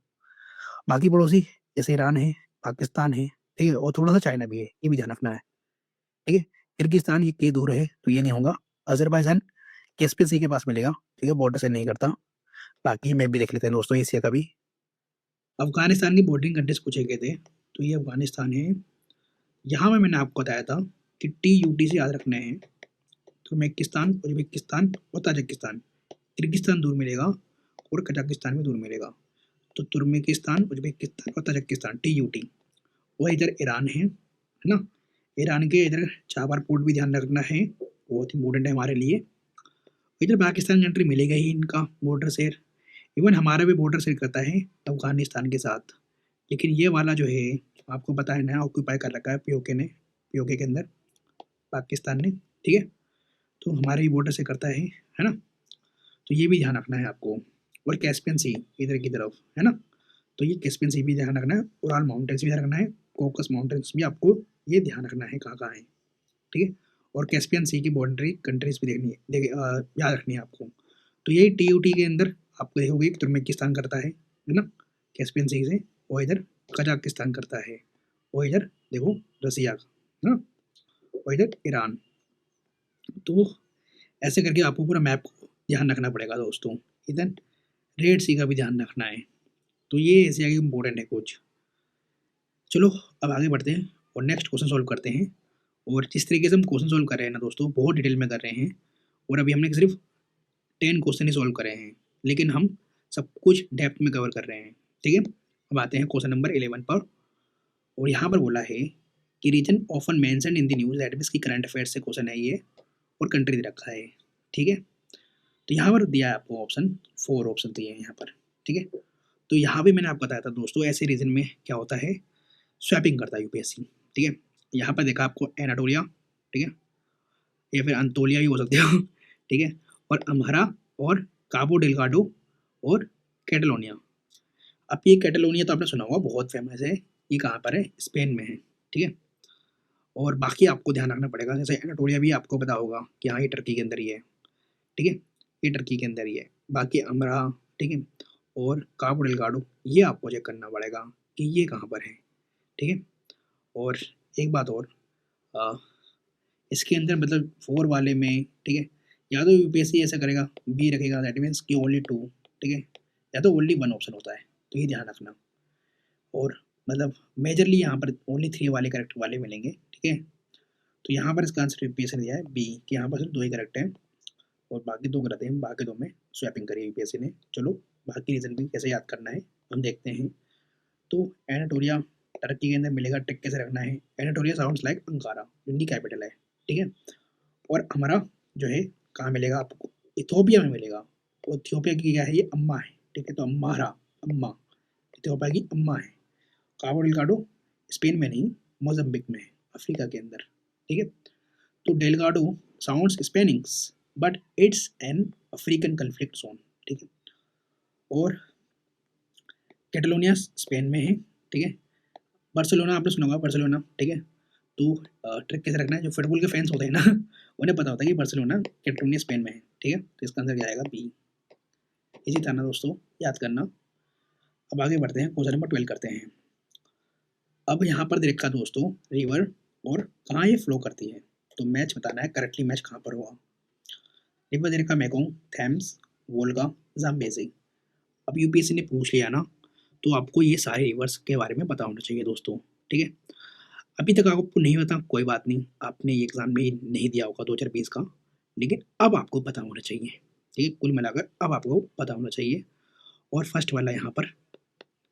बाकी पड़ोसी जैसे ईरान है, पाकिस्तान है, ठीक है? और थोड़ा-सा चाइना भी है, ये भी ध्यान रखना है, ठीक है? किर्गिस्तान ये दूर है तो ये नहीं होगा। अज़रबैजान कैस्पियन सी के पास मिलेगा, ठीक है? बॉर्डर से नहीं करता। बाकी मैप भी देख लेते हैं दोस्तों एशिया का भी। अफ़गानिस्तान की बॉर्डरिंग कंट्रीज़ पूछे गए थे, तो ये अफ़गानिस्तान है। यहाँ में मैंने आपको बताया था कि TUT से याद रखने हैं, तुर्कमेनिस्तान, उज़्बेकिस्तान और ताजिकिस्तान। किर्गिस्तान दूर मिलेगा और कजाकिस्तान भी दूर मिलेगा। तो तुर्कमेनिस्तान, उज़्बेकिस्तान और ताजिकिस्तान TUT। और इधर ईरान है ना? ईरान के इधर चाबार पोर्ट भी ध्यान रखना है, बहुत इंपॉर्टेंट है हमारे लिए। इधर पाकिस्तान कंट्री मिलेगा ही इनका बॉर्डर शेयर, इवन हमारा भी बॉर्डर शेयर करता है अफगानिस्तान के साथ। लेकिन ये वाला जो है आपको पता है नया ऑक्यूपाई कर रखा है POK ने, POK के अंदर पाकिस्तान ने, ठीक है? तो हमारे भी बॉर्डर से करता है ना? तो ये भी ध्यान रखना है आपको। और कैस्पियन सी इधर की तरफ है ना, तो ये कैस्पियन सी भी ध्यान रखना है, उराल माउंटेन्स भी ध्यान रखना है, कॉकस माउंटेन्स भी आपको ये ध्यान रखना है कहाँ कहाँ है, ठीक है? और कैस्पियन सी की बाउंड्री कंट्रीज भी देखनी है, याद रखनी है आपको। तो यही TUT के अंदर आपको देखोगे कि तुर्कमेनिस्तान करता है ना, कैस्पियन सी से, और इधर कजाकिस्तान करता है, और इधर देखो रसिया का ना, और इधर ईरान। तो ऐसे करके आपको पूरा मैप को ध्यान रखना पड़ेगा दोस्तों। इधर रेड सी का भी ध्यान रखना है। तो ये एशिया की इम्पोर्टेंट है कुछ। चलो अब आगे बढ़ते हैं और नेक्स्ट क्वेश्चन सॉल्व करते हैं। और जिस तरीके से हम क्वेश्चन सॉल्व कर रहे हैं ना दोस्तों, बहुत डिटेल में कर रहे हैं, और अभी हमने सिर्फ 10 क्वेश्चन ही सॉल्व करे हैं, लेकिन हम सब कुछ डेप्थ में कवर कर रहे हैं, ठीक है? अब आते हैं क्वेश्चन नंबर 11 पर। और यहाँ पर बोला है कि region often mentioned in the news, that means की करंट अफेयर्स से क्वेश्चन है ये, और कंट्री दे रखा है, ठीक है? तो यहाँ पर दिया है आपको ऑप्शन, 4 ऑप्शन दिए हैं यहाँ पर, ठीक है? तो यहाँ भी मैंने आपको बताया था दोस्तों, ऐसे रीजन में क्या होता है, स्वैपिंग करता है UPSC, ठीक है? यहाँ पर देखा आपको एनाटोलिया, ठीक है? या फिर अंतोलिया भी हो सकते हो, ठीक है? और अम्हारा और काबो डेलगाडो और कैटलोनिया। अब ये कैटलोनिया तो आपने सुना होगा, बहुत फेमस है। ये कहाँ पर है? स्पेन में है, ठीक है? और बाकी आपको ध्यान रखना पड़ेगा, जैसे एनाटोलिया भी आपको पता होगा कि हाँ ये टर्की के अंदर ही है, ठीक है? ये टर्की के अंदर ही है। बाकी अम्हारा, ठीक है, और काबो डेलगाडो ये आपको चेक करना पड़ेगा कि ये कहाँ पर है, ठीक है? और एक बात और, इसके अंदर मतलब 4 वाले में, ठीक है, या तो UPSC ऐसा करेगा, बी रखेगा, दैट मीन्स कि ओनली 2, ठीक है, या तो ओनली 1 ऑप्शन होता है, तो ये ध्यान रखना। और मतलब मेजरली यहाँ पर ओनली 3 वाले करेक्ट वाले मिलेंगे, ठीक है? तो यहाँ पर इसका आंसर UPSC ने दिया है बी, कि यहाँ पर सिर्फ 2 ही करेक्ट हैं और बाकी 2 गलत हैं, बाकी 2 में स्वैपिंग करी UPSC ने। चलो बाकी रीजन भी कैसे याद करना है हम देखते हैं। तो एनाटोलिया टर्की के अंदर मिलेगा, ट्रिक कैसे रखना है, एनाटोलिया साउंड्स लाइक अंकारा, जिनकी कैपिटल है, ठीक है? और हमारा जो है कहाँ मिलेगा आपको, इथियोपिया में मिलेगा। और इथियोपिया की क्या है, ये अम्मा है, ठीक है? तो अम्मारा, अम्मा इथियोपिया की अम्मा है। काबो डेलगाडो स्पेन में नहीं, मोजाम्बिक में है, अफ्रीका के अंदर, ठीक है? तो Delgado sounds Spanish but it's an African conflict zone, ठीक है? और कैटलोनिया स्पेन में है, ठीक है? बार्सिलोना आपने सुना होगा, बार्सिलोना, ठीक है? तो ट्रिक कैसे रखना है, जो फुटबॉल के फैंस होते हैं ना उन्हें पता होता है कि बार्सिलोना कैटलोनिया स्पेन में है, ठीक है? तो इसका आंसर क्या आएगा, बी। इसी था ना दोस्तों, याद करना। अब आगे बढ़ते हैं, क्वेश्चन नंबर 12 करते हैं। अब यहाँ पर देखा दोस्तों रिवर और कहाँ ये फ्लो करती है, तो मैच बताना है करेक्टली, मैच कहाँ पर हुआ। रिवर दे रखा मेकोंग, थेम्स, वोल्गा, जाम्बेजी। अब UPSC ने पूछ लिया ना, तो आपको ये सारे रिवर्स के बारे में पता होना चाहिए दोस्तों, ठीक है? अभी तक आपको नहीं पता, कोई बात नहीं, आपने ये एग्जाम में नहीं दिया होगा 2020 का, लेकिन अब आपको पता होना चाहिए, ठीक है? कुल मिलाकर अब आपको पता होना चाहिए। और फर्स्ट वाला यहाँ पर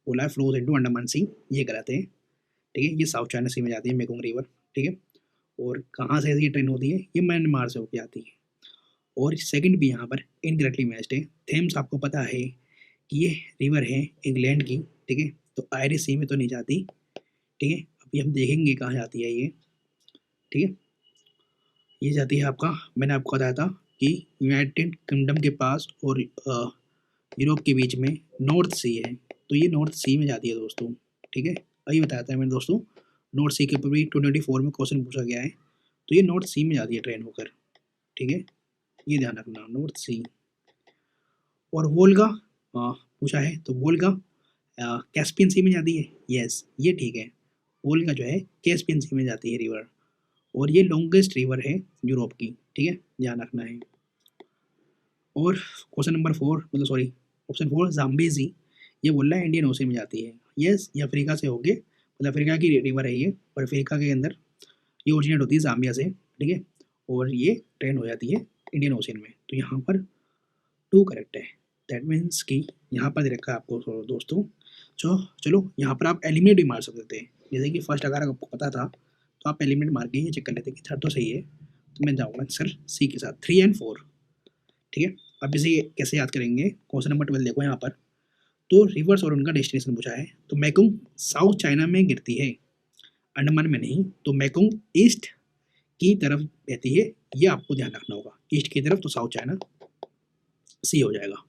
बोला है फ्लोज इनटू अंडमान सी, ये गलत है, ठीक है? ये साउथ चाइना सी में जाती है मेकोंग रिवर, ठीक है? और कहाँ से ये ट्रेन होती है, ये म्यांमार से होकर आती है। और सेकंड भी यहाँ पर इनकरेक्टली मैच्ड है। थेम्स आपको पता है कि ये रिवर है इंग्लैंड की, ठीक है? तो आयरिश सी में तो नहीं जाती, ठीक है? अभी हम देखेंगे कहाँ जाती है ये, ठीक है? ये जाती है आपका, मैंने आपको बताया था कि यूनाइटेड किंगडम के पास और यूरोप के बीच में नॉर्थ सी है, तो ये नॉर्थ सी में जाती है दोस्तों, ठीक है? अभी बताया था मैंने दोस्तों, नॉर्थ सी के ऊपर भी 2024 में क्वेश्चन पूछा गया है, तो ये नॉर्थ सी में जाती है ट्रेन होकर, ठीक है, ये ध्यान रखना, नॉर्थ सी। और वोल्गा पूछा है, तो वोल्गा कैस्पियन सी में जाती है, यस ये ठीक है, वोल्गा जो है कैस्पियन सी में जाती है रिवर, और ये लॉन्गेस्ट रिवर है यूरोप की, ठीक है, ध्यान रखना है। और क्वेश्चन नंबर 4, मतलब सॉरी ऑप्शन 4 जाम्बेजी, ये बोल रहा है इंडियन ओशन में जाती है, यस ये अफ्रीका से होके, मतलब अफ्रीका की रिवर है ये, और अफ्रीका के अंदर ये ओरिजिनेट होती है जाम्बिया से, ठीक है, और ये ट्रेन हो जाती है इंडियन ओशन में, तो यहाँ पर 2 करेक्ट है। दैट मीन्स कि यहाँ पर दे रखा है आपको दोस्तों, चलो यहाँ पर आप एलिमिनेट भी मार सकते थे, जैसे कि फर्स्ट अगर आपको पता था तो आप एलिमिनेट मार के ये चेक कर लेते कि थर्ड तो सही है, तो मैं जाऊँगा आंसर सी के साथ 3 एंड 4, ठीक है। अब इसे कैसे याद करेंगे, क्वेश्चन नंबर 12 देखो यहाँ पर, तो रिवर्स और उनका डेस्टिनेशन पूछा है, तो मैकुंग साउथ चाइना में गिरती है, अंडमान में नहीं, तो मैकुंग ईस्ट की तरफ बहती है, ये आपको ध्यान रखना होगा, ईस्ट की तरफ, तो साउथ चाइना सी हो जाएगा,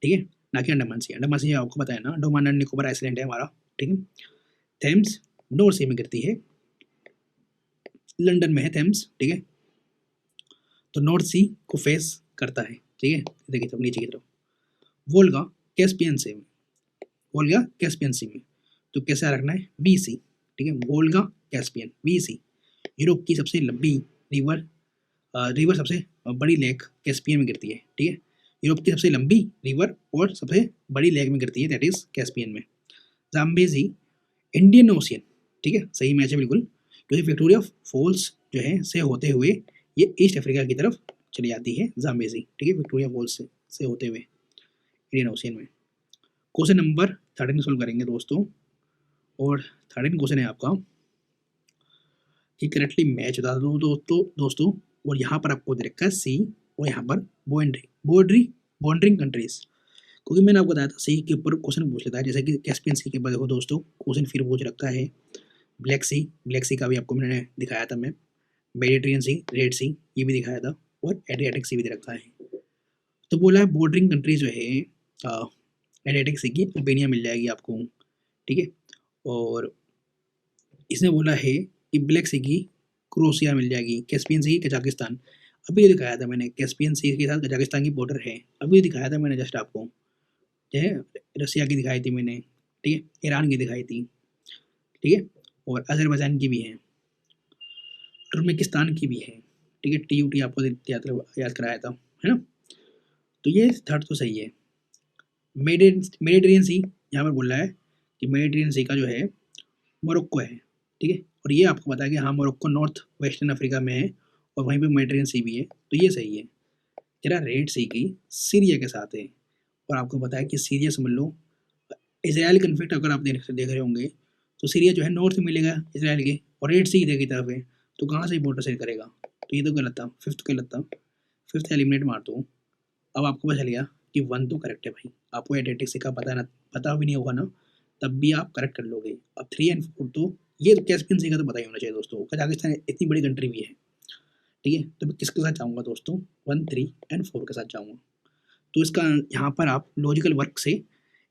ठीक है, ना कि अंडमान सी। अंडमान सी आपको पता है ना, अंडमान एंड निकोबार आइलैंड है हमारा, ठीक है। थेम्स नॉर्थ सी में गिरती है, लंदन में है थेम्स, ठीक है, तो नॉर्थ सी को फेस करता है, ठीक है, देखिए तब नीचे की तरफ। वोल्गा कैस्पियन सी में, वोल्गा कैस्पियन सी में, तो कैसे रखना है, बी सी, ठीक है, वोल्गा कैस्पियन बी सी। यूरोप की सबसे लंबी रिवर, रिवर सबसे बड़ी लेक कैस्पियन में गिरती है, ठीक है, यूरोप की सबसे लंबी रिवर और सबसे बड़ी लेक में गिरती है, दैट इज कैस्पियन में। जाम्बेजी इंडियन ओशियन, ठीक है, सही मैच है बिल्कुल, क्योंकि विक्टोरिया फॉल्स जो है से होते हुए ये ईस्ट अफ्रीका की तरफ चली जाती है जाम्बेजी, ठीक है, विक्टोरिया फॉल्स से होते हुए इंडियन ओशियन में। क्वेश्चन नंबर 13 सोल्व करेंगे दोस्तों, और 13 क्वेश्चन है आपका कि करेक्टली मैच बता दो दोस्तों, और यहाँ पर आपको दे रखा है सी, और यहाँ पर बॉर्डरिंग कंट्रीज, क्योंकि मैंने आपको बताया था सी के ऊपर क्वेश्चन पूछ लेता है, जैसे कि कैस्पियन सी के ऊपर देखो दोस्तों क्वेश्चन फिर पूछ रखा है, ब्लैक सी का भी आपको मैंने दिखाया था, मैं मेडिटेरियन सी, रेड सी ये भी दिखाया था, और एड्रियाटिक सी भी दे रखा है। तो बोला है बॉर्डरिंग कंट्री जो है एड्रियाटिक सी की अल्बानिया मिल जाएगी आपको, ठीक है, और इसने बोला है कि ब्लैक सी की क्रोशिया मिल जाएगी, कैस्पियन सी की कजाकिस्तान, अभी ये दिखाया था मैंने, कैस्पियन सी के साथ कजाकिस्तान की बॉर्डर है, अभी दिखाया था मैंने जस्ट आपको, जो है रसिया की दिखाई थी मैंने, ठीक है, ईरान की दिखाई थी, ठीक है, और अजरबैजान की भी है, तुर्कमेनिस्तान की भी है, ठीक है, टी आपको याद कराया था, है ना, तो ये थर्ड तो सही है। मेडिटेरियन सी यहाँ पर बोल रहा है कि मेडिटेरियन सी का जो है मोरक्को है, ठीक है, और ये आपको पता है कि हाँ मोरक्को नॉर्थ वेस्टर्न अफ्रीका में है, और वहीं पे मेडिटेरियन सी भी है, तो ये सही है। तेरा रेड सी की सीरिया के साथ है, और आपको पता है कि सीरिया समझ लो, इसराइल कन्फ्लिक्ट अगर आप देख रहे होंगे, तो सीरिया जो है नॉर्थ में मिलेगा इसराइल के, और रेड सी इधर की तरफ है, तो कहाँ से बॉर्डर शेयर करेगा, तो ये तो गलत था, फिफ्थ गलत था, फिफ्थ एलिमिनेट मार दो। अब आपको पता चल गया कि 1 तो करेक्ट है भाई, आपको एडिटिक सी का पता भी नहीं होगा ना, तब भी आप करेक्ट कर लोगे। अब 3 एंड 4 तो ये तो कैस्पियन सी का तो पता ही होना चाहिए दोस्तों, कजाकिस्तान इतनी बड़ी कंट्री भी है, ठीक है, तो मैं किसके साथ जाऊँगा दोस्तों, 1, 3 एंड 4 के साथ जाऊँगा। तो इसका यहाँ पर आप लॉजिकल वर्क से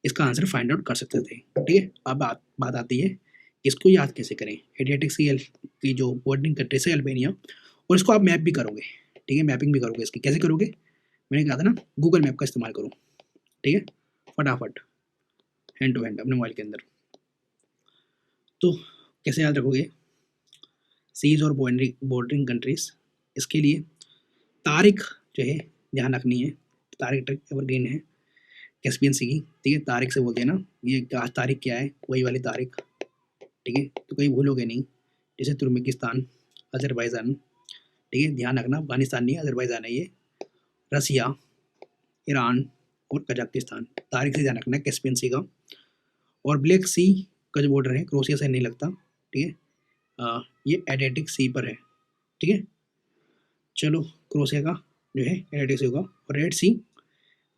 इसका आंसर फाइंड आउट कर सकते थे, ठीक है। अब बात आती है इसको याद कैसे करें, एडियाटिक सी की जो बॉर्डरिंग कंट्री से अल्बानिया, और इसको आप मैप भी करोगे, ठीक है, मैपिंग भी करोगे इसकी, कैसे करोगे, मैंने कहा था ना गूगल मैप का इस्तेमाल करो, ठीक है, फटाफट हैंड टू हैंड अपने मोबाइल के अंदर। तो कैसे याद रखोगे सीज और बॉर्डरिंग कंट्रीज, इसके लिए तारीख जो है ध्यान रखनी है, तारीख ट्रिक एवरग्रीन है कैस्पियन सी की, ठीक है, तारीख से बोलते हैं ना, ये आज तारीख क्या है, वही वाली तारीख, ठीक है, तो कहीं भूलोगे नहीं, जैसे तुर्कमेनिस्तान, अजरबैजान, ठीक है, ध्यान रखना अफगानिस्तान नहीं अजरबैजान है ये, रसिया, ईरान और कजाकिस्तान, तारीख से ध्यान रखना है कैस्पियन सी का। और ब्लैक सी का जो बॉर्डर है क्रोशिया से नहीं लगता, ठीक है, ये एडियाटिक सी पर है, ठीक है, चलो क्रोशिया का जो है एडियाटिक सी होगा, और रेड सी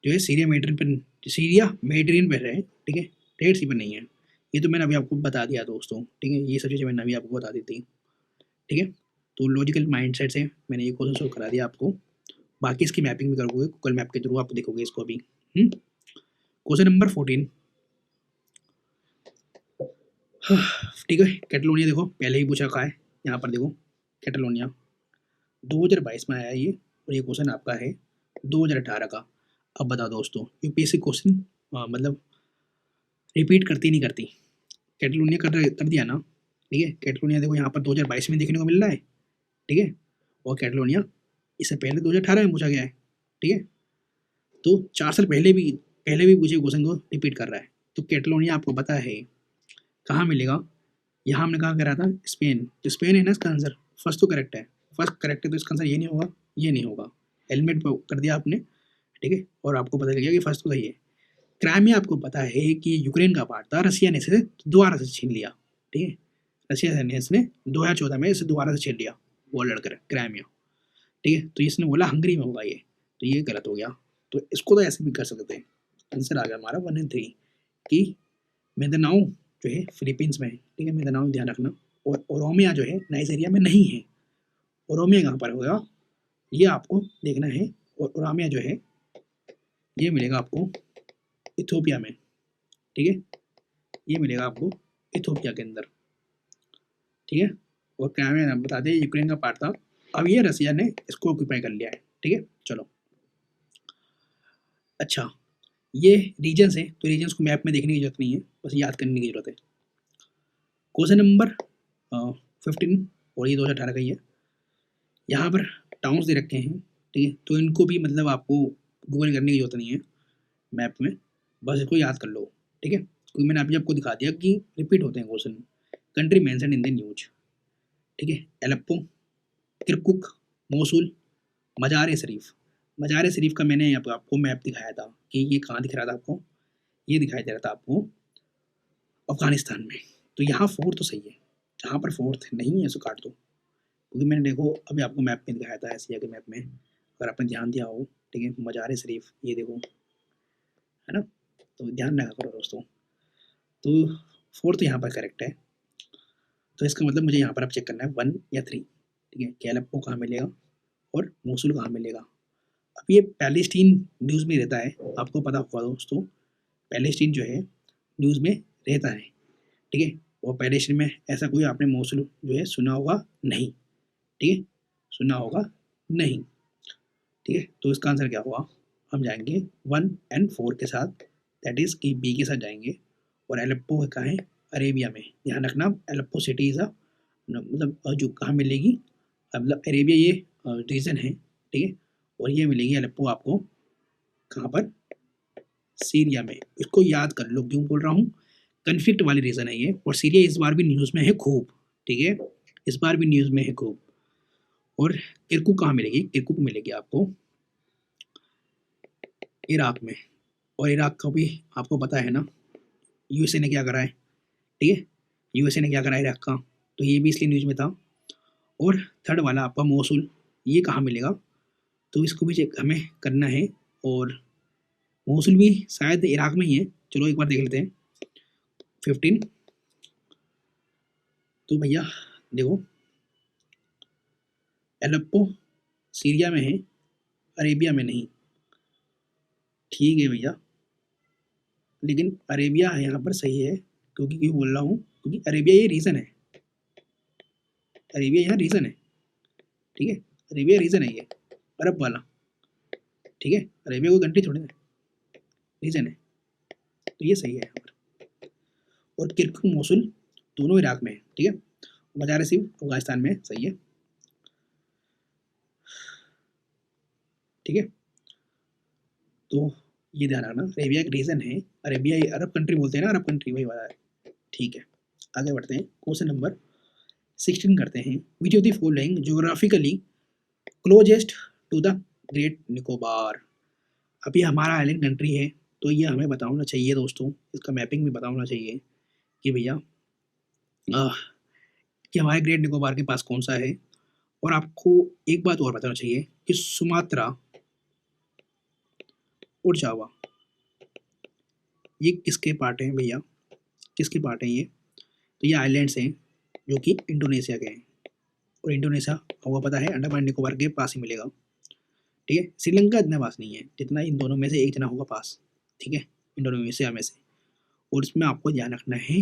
जो है सीरिया मेडिटेरियन पर है, ठीक है, रेड सी पर नहीं है, ये तो मैंने अभी आपको बता दिया दोस्तों, ठीक है, ये सब चीज़ें मैंने अभी आपको बता दी थी, ठीक है, तो लॉजिकल माइंडसेट से मैंने ये क्वेश्चन सोल्व करा दिया आपको, बाकी इसकी मैपिंग भी करोगे गूगल मैप के थ्रू, आप देखोगे इसको अभी। क्वेश्चन नंबर 14, ठीक है, कैटलोनिया देखो पहले ही पूछा रखा है, यहाँ पर देखो कैटलोनिया 2022 में आया ये, और ये क्वेश्चन आपका है 2018 का। अब बताओ दोस्तों, यूपीएससी क्वेश्चन मतलब रिपीट करती नहीं करती। कैटलोनिया कर दिया ना, ठीक है। कैटलोनिया देखो यहाँ पर 2022 में देखने को मिल रहा है, ठीक है। और कैटलोनिया इससे पहले 2018 में पूछा गया है, ठीक है। तो 4 साल पहले भी पूछे क्वेश्चन को रिपीट कर रहा है। तो कैटलोनिया आपको पता है कहाँ मिलेगा। यहाँ हमने कहा करा था स्पेन, तो स्पेन है ना इसका आंसर। फर्स्ट तो करेक्ट है, फर्स्ट करेक्ट है, तो इसका आंसर ये नहीं होगा, ये नहीं होगा। हेलमेट कर दिया आपने, ठीक है। और आपको पता लग गया कि फर्स्ट तो सही है। क्राइमिया आपको पता है कि यूक्रेन का पार्ट था, रसिया ने इसे दोबारा से छीन लिया, ठीक है। रसिया ने इसने 2014 में इसे दोबारा से छीन लिया, वो लड़कर क्राइमिया, ठीक है। तो इसने बोला हंगरी में होगा ये, तो ये गलत हो गया। तो इसको तो ऐसे भी कर सकते हैं। आंसर आ गया हमारा 1 and 3 कि मिंदानाओ जो है फिलीपींस में है, ठीक है। मिंदानाओ ध्यान रखना। और ओरोमिया जो है नाइजीरिया में नहीं है। ओरोमिया कहाँ पर होगा ये आपको देखना है। और ओरोमिया जो है ये मिलेगा आपको इथोपिया में, ठीक है। ये मिलेगा आपको इथोपिया के अंदर, ठीक है। और क्राइमिया नाम बता दें यूक्रेन का पार्ट था, अब ये रसिया ने इसको ऑक्यूपाई कर लिया है, ठीक है। चलो अच्छा, ये रीजन्स है, तो रीजन्स को मैप में देखने की जरूरत नहीं है, बस याद करने की जरूरत है। क्वेश्चन नंबर 15 और ये 2018 का ही है। यहाँ पर टाउन्स दे रखे हैं, ठीक है। तो इनको भी मतलब आपको गूगल करने की जरूरत नहीं है मैप में, बस इसको याद कर लो, ठीक है। क्योंकि मैंने अभी आपको दिखा दिया कि रिपीट होते हैं question. Country mention in the news, ठीक है। एलेप्पो, किरकुक, मोसुल, मजार शरीफ। मजार शरीफ का मैंने आपको मैप दिखाया था कि ये कहाँ दिख रहा था आपको, ये दिखाई दे रहा था आपको अफगानिस्तान में। तो यहाँ 4 तो सही है, जहाँ पर 4th नहीं है उसको काट दो, क्योंकि मैंने देखो अभी आपको मैप में दिखाया था एशिया के मैप में, अगर आपने ध्यान दिया हो, ठीक है। मजार शरीफ ये देखो, है ना। तो ध्यान रखा करो दोस्तों। तो 4th यहाँ पर करेक्ट है, तो इसका मतलब मुझे यहाँ पर अब चेक करना है 1 या 3, ठीक है। कि एलेप्पो कहाँ मिलेगा और मोसुल कहाँ मिलेगा। अब ये पैलेस्टीन न्यूज़ में रहता है, आपको पता होगा दोस्तों, पैलेस्टीन जो है न्यूज़ में रहता है, ठीक है। और पैलेस्टीन में ऐसा कोई आपने मोसुल जो है सुना होगा नहीं, ठीक है, सुना होगा नहीं, ठीक है। तो इसका आंसर क्या हुआ, हम जाएंगे 1 and 4 के साथ, दैट इज कि बी के साथ जाएंगे। और एलेप्पो कहाँ है, अरेबिया में। ध्यान रखना एलेप्पो सिटी इज़ मतलब जो कहाँ मिलेगी, मतलब अरेबिया ये रीजन है, ठीक है। और ये मिलेगी एलेप्पो आपको कहाँ पर, सीरिया में। इसको याद कर लो, क्यों बोल रहा हूँ, कन्फ्लिक्ट वाली रीजन है ये। और सीरिया इस बार भी न्यूज़ में है खूब, ठीक है, इस बार भी न्यूज़ में है खूब। और किरकुक कहाँ मिलेगी, किरकुक मिलेगी आपको इराक में। और इराक का भी आपको पता है ना यूएसए ने क्या करा है, ठीक है। यूएसए ने क्या करा है इराक का, तो ये भी इसलिए न्यूज़ में था। और थर्ड वाला आपका मोसुल, ये कहाँ मिलेगा, तो इसको भी चेक हमें करना है। और मोसुल भी शायद इराक में ही है, चलो एक बार देख लेते हैं। 15 तो भैया देखो एलेप्पो सीरिया में है, अरेबिया में नहीं, ठीक है भैया। लेकिन अरेबिया यहाँ पर सही है, क्योंकि क्यों बोल रहा हूँ, क्योंकि अरेबिया ये रीजन है, अरेबिया यहाँ रीजन है, ठीक है। अरेबिया रीजन है ये अरब वाला, ठीक है। अरेबिया कोई कंट्री थोड़ी ना, रीजन है, तो ये सही है यहाँ पर। और किरकुक मोसुल दोनों इराक में है, ठीक है। मजार सिर्फ अफगानिस्तान में सही है, ठीक है। तो ये ध्यान रखना अरेबिया एक रीजन है, अरेबिया ये अरब कंट्री बोलते हैं ना, अरब कंट्री वही वाला है, ठीक है। आगे बढ़ते हैं, क्वेश्चन नंबर 16 करते हैं। Which of the following geographically closest to the great Nicobar. अभी हमारा आइलैंड कंट्री है, तो ये हमें बताना चाहिए दोस्तों, इसका मैपिंग भी बताना चाहिए कि भैया कि हमारे ग्रेट निकोबार के पास कौन सा है। और आपको एक बात और बताना चाहिए कि सुमात्रा और जावा ये किसके पार्ट हैं भैया, किसके पार्ट हैं ये, तो ये आइलैंड्स हैं जो कि इंडोनेशिया के हैं। और इंडोनेशिया आपको पता है अंडमान निकोबार के पास ही मिलेगा, ठीक है। श्रीलंका इतना पास नहीं है जितना इन दोनों में से एक जना होगा पास, ठीक है, इंडोनेशिया में से। और इसमें आपको ध्यान रखना है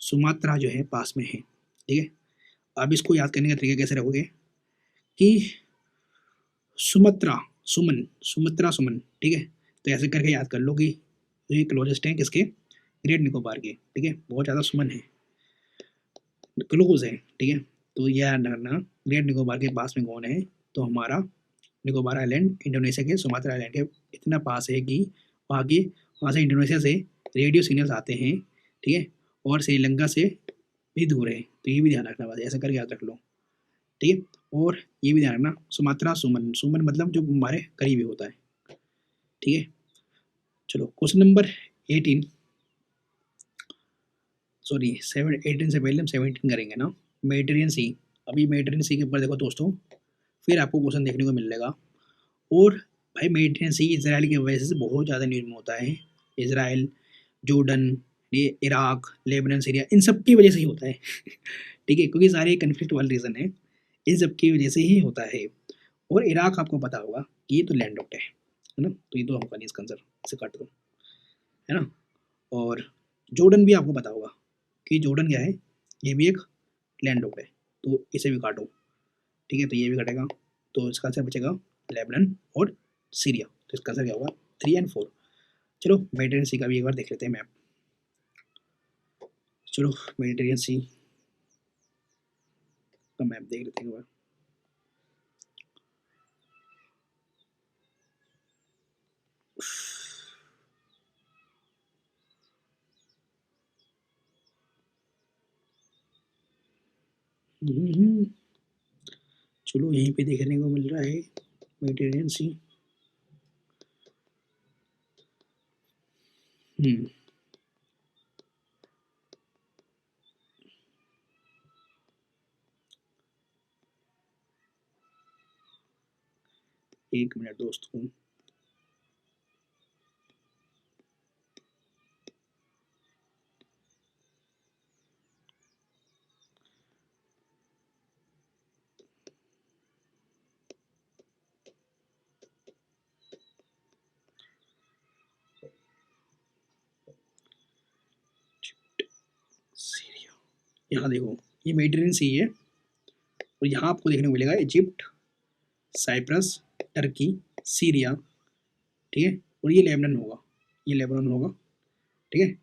सुमात्रा जो है पास में है, ठीक है। अब इसको याद करने का तरीका कैसे रखोगे कि सुमत्रा सुमन, सुमत्रा सुमन, ठीक है। तो ऐसे करके याद कर लो कि ये क्लोजेस्ट हैं किसके, ग्रेट निकोबार के, ठीक है। बहुत ज़्यादा सुमन है, क्लोज है, ठीक है। तो ये याद रखना, ग्रेट निकोबार के पास में कौन है, तो हमारा निकोबार आइलैंड इंडोनेशिया के सुमात्रा आइलैंड के इतना पास है कि वहाँ की, वहाँ से इंडोनेशिया से रेडियो सिग्नल्स आते हैं, ठीक है। और श्रीलंका से भी दूर है, तो ये भी ध्यान रखना, बस ऐसा करके याद रख लो, ठीक है। और ये भी ध्यान रखना, सुमात्रा सुमन, सुमन मतलब जो हमारे करीबी होता है, ठीक है। चलो क्वेश्चन नंबर 18, सॉरी 18 से पहले हम 17 करेंगे ना, मेडिटेरियन सी। अभी मेडिटेरियन सी के ऊपर देखो दोस्तों, फिर आपको क्वेश्चन देखने को मिलेगा। और भाई मेडिटेरियन सी इसराइल की वजह से बहुत ज़्यादा न्यूज़ में होता है। इसराइल, जॉर्डन, ये इराक, लेबनान, सीरिया, इन सब की वजह से ही होता है ठीक है, क्योंकि सारे कन्फ्लिक्ट वाले रीज़न है, इन सब की वजह से ही होता है। और इराक आपको पता होगा कि ये तो लैंड लॉक्ड है ना, तो ये तो होगा नहीं इसका आंसर, इसे काट दो, है ना। और जॉर्डन भी आपको पता होगा कि जॉर्डन क्या है, ये भी एक लैंड लॉक्ड है, तो इसे भी काटो, ठीक है। तो ये भी कटेगा, तो इसका आंसर बचेगा लेबनान और सीरिया। तो इसका आंसर क्या होगा, 3 और 4। चलो मेडिटेरियन सी का भी एक बार देख लेते हैं मैप। चलो मेडिटेरियन सी का मैप देख लेते हैं एक बार। चलो यहीं पे देखने को मिल रहा है मेडिटेरियन सी। एक मिनट दोस्तों, सीरिया, यहाँ देखो ये मेडिटेरियन सी है, और यहाँ आपको देखने को मिलेगा इजिप्ट, साइप्रस, टर्की, सीरिया, ठीक है। और ये लेबनान होगा, ये लेबनान होगा, ठीक है।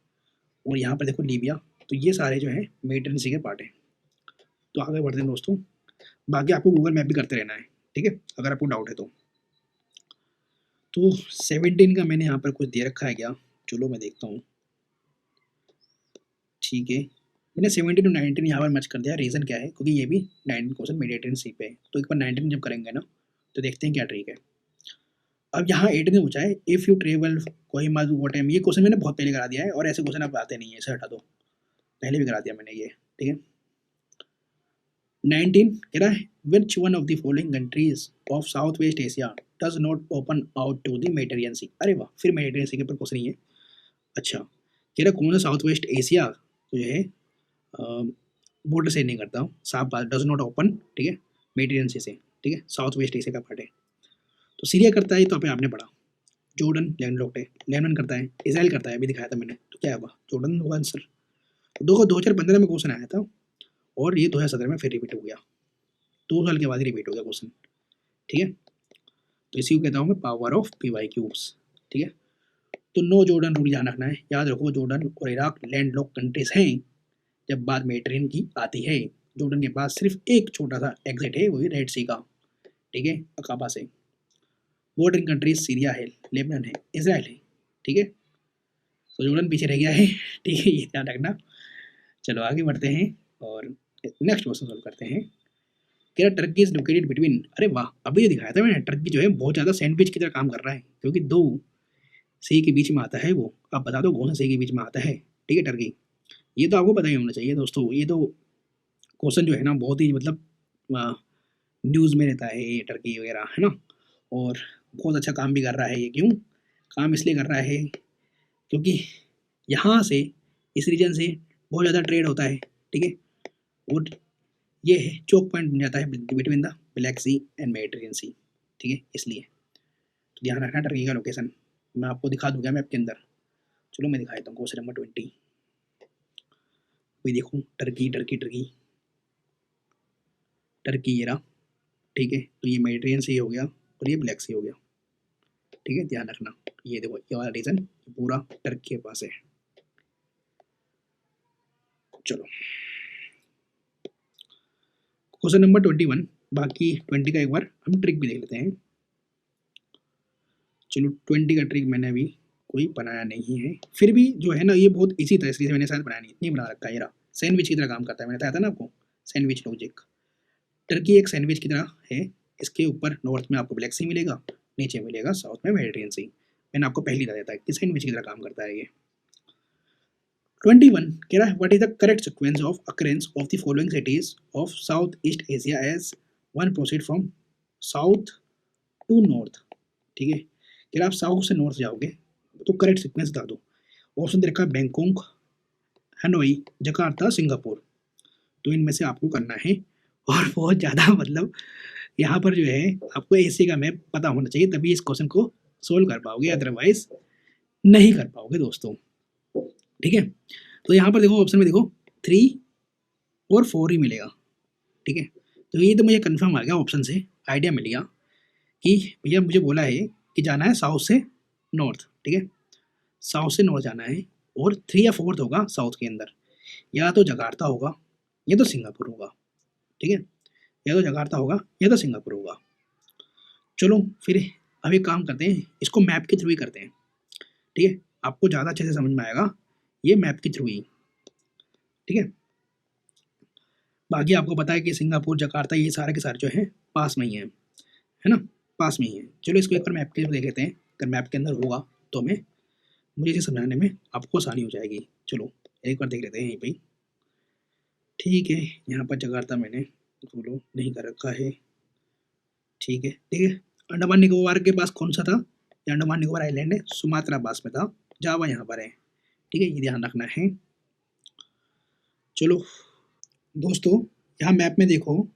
और यहाँ पर देखो लीबिया, तो ये सारे जो है मेडिटेरियन सी के पार्ट हैं। तो आगे बढ़ते हैं दोस्तों, बाकी आपको गूगल मैप भी करते रहना है, ठीक है, अगर आपको डाउट है तो 17 का मैंने यहाँ पर कुछ दे रखा है क्या, चलो मैं देखता हूँ, ठीक है। मैंने 17 और 19 यहाँ पर मैच कर दिया, रीज़न क्या है, क्योंकि ये भी 19 क्वेश्चन मेडिटेरियन सी पे है, तो एक बार 19 जब करेंगे ना, तो देखते हैं क्या ट्रिक है। अब यहाँ 8 ने पूछा है, if you travel Kohima to what, ये क्वेश्चन मैंने बहुत पहले करा दिया है, और ऐसे क्वेश्चन अब आते नहीं है, इसे हटा दो, पहले भी करा दिया मैंने ये, ठीक है। 19 कह रहा है, which one of the following countries of South West Asia does not open out to the Mediterranean Sea. अरे वाह, फिर मेडिटेरियन सी के ऊपर क्वेश्चन ही है। अच्छा, कह रहा कौन सा साउथ वेस्ट एशिया तो जो है बॉर्डर से नहीं करता, साफ बात, डज नॉट ओपन, ठीक है, मेडिटेरियन सी से, ठीक है, साउथ वेस्ट एशिया का पार्ट है। तो सीरिया करता है, तो आपने पढ़ा, जॉर्डन लैंडलॉक्ड है, लेबनान करता है, इसराइल करता है, अभी दिखाया था मैंने, तो क्या होगा, जॉर्डन होगा आंसर। तो 2015 में क्वेश्चन आया था, और ये 2017 में फिर रिपीट हो गया, 2 साल के बाद ही रिपीट हो गया क्वेश्चन, ठीक है। तो इसी को कहता हूँ मैं power of P Y cubes, ठीक है। तो नो जॉर्डन रूल ध्यान रखना है, याद रखो जॉर्डन और इराक लैंड लॉक कंट्रीज हैं, जब बात मेडिटेरियन की आती है। जॉर्डन के पास सिर्फ एक छोटा सा एग्जिट है, वही रेड सी का, ठीक है, अकाबा से। बॉर्डरिंग कंट्रीज सीरिया है, लेबनान है, इसराइल है, ठीक है। तो जॉर्डन पीछे रह गया है ठीक है, ये ध्यान रखना। चलो आगे बढ़ते हैं और नेक्स्ट क्वेश्चन सॉल्व करते हैं। क्या टर्की इज लोकेटेड बिटवीन, अरे वाह, अभी ये दिखाया था मैंने, टर्की जो है बहुत ज़्यादा सैंडविच की तरह काम कर रहा है, क्योंकि 2 सी के बीच में आता है वो। आप बता दो कौन सा सी के बीच में आता है, ठीक है, टर्की। ये तो आपको पता ही होना चाहिए दोस्तों, ये तो क्वेश्चन जो है ना बहुत ही मतलब न्यूज़ में रहता है ये टर्की वगैरह, है ना। और बहुत अच्छा काम भी कर रहा है ये, क्यों काम इसलिए कर रहा है, क्योंकि यहाँ से, इस रीजन से बहुत ज़्यादा ट्रेड होता है, ठीक है। और ये है चोक पॉइंट बन जाता है between the Black Sea and Mediterranean Sea, ठीक है, इसलिए। तो ध्यान रखना टर्की का लोकेशन, मैं आपको दिखा दूंगा मैप के अंदर। चलो मैं दिखा देता हूँ क्वेश्चन नंबर 20। वही देखो, टर्की टर्की टर्की टर्की, ये रहा, ठीक है। तो ये मेडिटेरियन सी हो गया, और ये ब्लैक सी हो गया। ठीक है, ध्यान रखना। ये देखो ये वाला रीजन पूरा टर्की के पास है। चलो क्वेश्चन नंबर 21, बाकी 20 का एक बार हम ट्रिक भी देख लेते हैं। चलो 20 का ट्रिक मैंने अभी कोई बनाया नहीं है, फिर भी जो है ना ये बहुत इजी था, इसलिए मैंने शायद बनाया नहीं, इतनी बना रखा है। ये रहा सैंडविच की तरह काम करता है, मैंने बताया था ना आपको, सैंडविच लॉजिक। टर्की एक सैंडविच की तरह है, इसके ऊपर नॉर्थ में आपको ब्लैक सी मिलेगा, नीचे मिलेगा साउथ में मेडिटेरियन सी। मैंने आपको पहले बताया था कि सैंडविच की तरह काम करता है ये। 21 कह रहा है what is the correct sequence of occurrence of the following cities of south east Asia as one proceed from south to north. ठीक है, कह रहा आप साउथ से नॉर्थ जाओगे तो करेक्ट सीक्वेंस बता दो। ऑप्शन दे रखा है बैंकॉक, हनोई, जकार्ता, सिंगापुर। तो इनमें से आपको करना है, और बहुत ज़्यादा मतलब यहाँ पर जो है आपको एशिया का मैप पता होना चाहिए, तभी इस क्वेश्चन को सोल्व कर पाओगे, अदरवाइज नहीं कर पाओगे दोस्तों। ठीक है, तो यहाँ पर देखो ऑप्शन में देखो 3 और 4 ही मिलेगा। ठीक है, तो ये तो मुझे कंफर्म आ गया, ऑप्शन से आइडिया मिल गया कि भैया मुझे बोला है कि जाना है साउथ से नॉर्थ। ठीक है, साउथ से नॉर्थ जाना है, और 3 या 4 होगा साउथ के अंदर, या तो जकार्ता होगा या तो सिंगापुर होगा। ठीक है, या तो जकार्ता होगा या तो सिंगापुर होगा। चलो फिर अब एक काम करते हैं, इसको मैप के थ्रू ही करते हैं। ठीक है, आपको ज़्यादा अच्छे से समझ में आएगा ये मैप के थ्रू ही। ठीक है, बाकी आपको पता है कि सिंगापुर, जकार्ता ये सारे के सारे जो है पास में ही है ना, पास में ही है। चलो इसको एक बार मैप के थ्रू देख लेते हैं, अगर मैप के अंदर होगा तो मुझे इसे समझाने में आपको आसानी हो जाएगी। चलो एक बार देख लेते हैं यहीं पे। ठीक है, यहाँ पर जकार्ता मैंने फॉलो नहीं कर रखा है। ठीक है, ठीक है, अंडमान निकोबार के पास कौन सा था, ये अंडमान निकोबार आइलैंड है, सुमात्रा पास में था, जावा यहाँ पर है। ठीक है, ये ध्यान रखना है। चलो दोस्तों, यहाँ मैप में देखो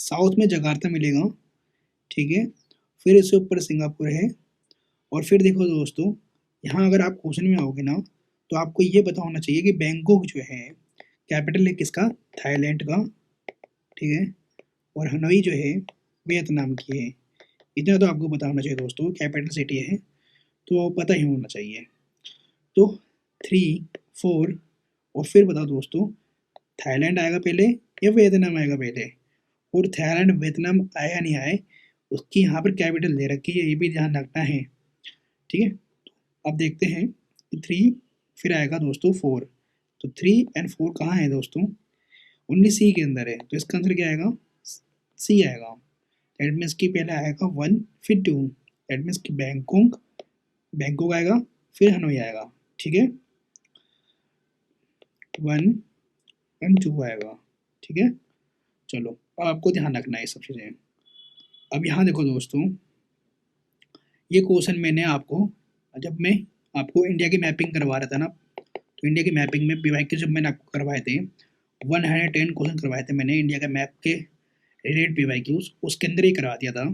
साउथ में जकार्ता मिलेगा। ठीक है, फिर इससे ऊपर सिंगापुर है, और फिर देखो दोस्तों यहाँ अगर आप क्वेश्चन में आओगे ना, तो आपको ये पता होना चाहिए कि बैंकॉक जो है कैपिटल है किसका, थाईलैंड का। ठीक है, और हनोई जो है वियतनाम की है। इतना तो आपको पता होना चाहिए दोस्तों, कैपिटल सिटी है तो पता ही होना चाहिए। तो 3, 4 और फिर बताओ दोस्तों, थाईलैंड आएगा पहले या वियतनाम आएगा पहले, और थाईलैंड वियतनाम आया नहीं आए उसकी यहाँ पर कैपिटल दे रखी है, ये भी ध्यान रखना है। ठीक है, अब देखते हैं 3 फिर आएगा दोस्तों 4, तो 3 एंड 4 कहाँ है दोस्तों, ओनली सी के अंदर है, तो इसका आंसर क्या आएगा, सी आएगा। दैट मीन्स कि पहले आएगा 1 फिर 2, दैट मीन्स कि बैंकॉक, बैंकॉक आएगा फिर हनोई आएगा। ठीक है, 1 एंड 2 आएगा। ठीक है, चलो अब आपको ध्यान रखना है सब चीज़ें। अब यहाँ देखो दोस्तों, ये क्वेश्चन मैंने आपको जब मैं आपको इंडिया की मैपिंग करवा रहा था ना, तो इंडिया की मैपिंग में पीवाईक्यू जब मैंने आपको करवाए थे 110 क्वेश्चन करवाए थे मैंने इंडिया के मैप के रिलेटेड पीवाईक्यूज, उसके अंदर ही करवा दिया था,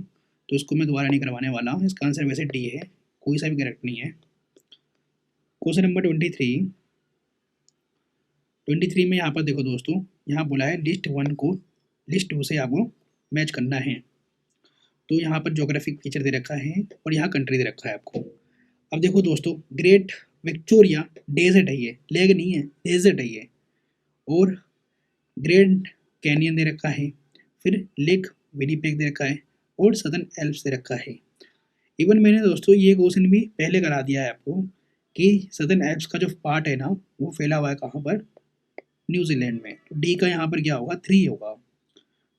तो इसको मैं दोबारा नहीं करवाने वाला। इसका आंसर वैसे डी है, कोई सा भी करेक्ट नहीं है। क्वेश्चन नंबर 23 में यहाँ पर देखो दोस्तों, यहाँ बोला है लिस्ट 1 को लिस्ट 2 से आपको मैच करना है। तो यहाँ पर ज्योग्राफिक फीचर दे रखा है और यहाँ कंट्री दे रखा है आपको। अब देखो दोस्तों, ग्रेट विक्टोरिया डेजर्ट है, ये लेक नहीं है, डेजर्ट है ये, और ग्रैंड कैनियन दे रखा है, फिर लेक विनीपेग दे रखा है, और सदर्न एल्प्स दे रखा है। इवन मैंने दोस्तों ये क्वेश्चन भी पहले करा दिया है आपको कि सदर्न एल्प्स का जो पार्ट है ना वो फैला हुआ है कहाँ पर, न्यूजीलैंड में। तो डी का यहाँ पर क्या होगा, 3 होगा,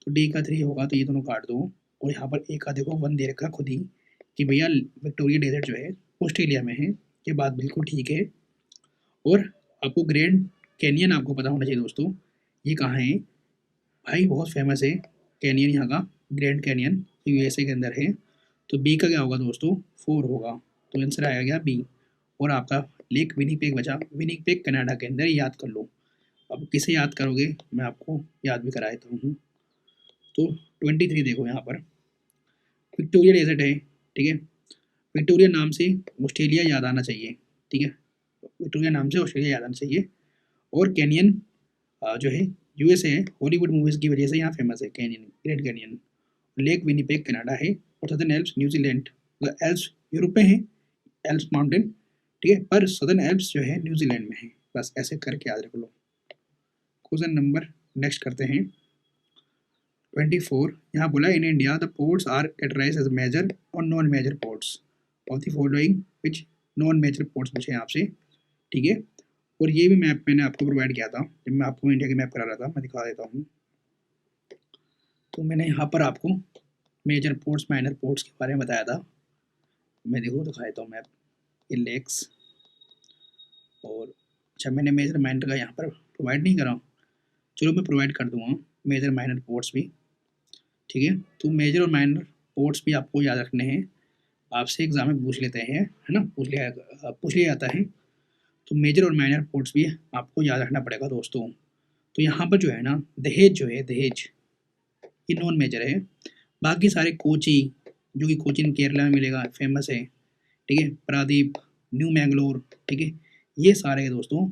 तो डी का 3 होगा, तो ये दोनों काट दो, और यहाँ पर ए का देखो 1 दे रखा खुद ही कि भैया विक्टोरिया डेजर्ट जो है ऑस्ट्रेलिया में है, ये बात बिल्कुल ठीक है। और आपको ग्रैंड कैनियन आपको पता होना चाहिए दोस्तों, ये कहाँ है भाई, बहुत फेमस है कैनियन यहाँ का, ग्रैंड कैनियन यूएसए के अंदर है। तो बी का क्या होगा दोस्तों, 4 होगा, तो आंसर आया गया बी। और आपका लेक विनीपेग बचा, विनीपेग कनाडा के अंदर, याद कर लो। अब किसे याद करोगे, मैं आपको याद भी करा देता हूँ। तो 23 देखो यहाँ पर विक्टोरिया डेजर्ट है। ठीक है, विक्टोरिया नाम से ऑस्ट्रेलिया याद आना चाहिए। ठीक है, विक्टोरिया नाम से ऑस्ट्रेलिया याद आना चाहिए। और कैनियन जो है यूएसए है, हॉलीवुड मूवीज़ की वजह से यहाँ फेमस है canyon, great canyon. Lake Winnipeg Canada है, और सदर्न एल्प्स न्यूजीलैंड। मतलब एल्प्स यूरोप में है, एल्प्स माउंटेन, ठीक है, पर सदर्न एल्प्स जो है न्यूजीलैंड में है। बस ऐसे करके याद रख लो। क्वेश्चन नंबर नेक्स्ट करते हैं 24। यहाँ बोला in India the ports are categorised as major और non major ports of the following which non major ports पूछे हैं आपसे, ठीक है। और ये भी मैप मैंने आपको प्रोवाइड किया था जब मैं आपको इंडिया की मैप करा रहा था, मैं दिखा देता हूँ। तो मैंने यहाँ पर आपको मेजर पोर्ट्स माइनर पोर्ट्स के बारे में बताया था। मैं देखो दिखा देता हूँ मैप, ये लेक्स और अच्छा मैंने मेजर माइनर का यहाँ पर प्रोवाइड नहीं करा, चलो मैं प्रोवाइड कर दूँगा मेजर माइनर पोर्ट्स भी, ठीक है। तो मेजर और माइनर पोर्ट्स भी आपको याद रखने हैं, आपसे एग्जाम में पूछ लेते हैं, है ना, पूछ लिया जाता है। तो मेजर और माइनर पोर्ट्स भी आपको याद रखना पड़ेगा दोस्तों। तो यहाँ पर जो है ना दहेज जो है, दहेज ये नॉन मेजर है। बाकी सारे कोची, जो कि कोचीन केरला में मिलेगा, फेमस है, ठीक है, प्रादीप, न्यू मैंगलोर, ठीक है, ये सारे दोस्तों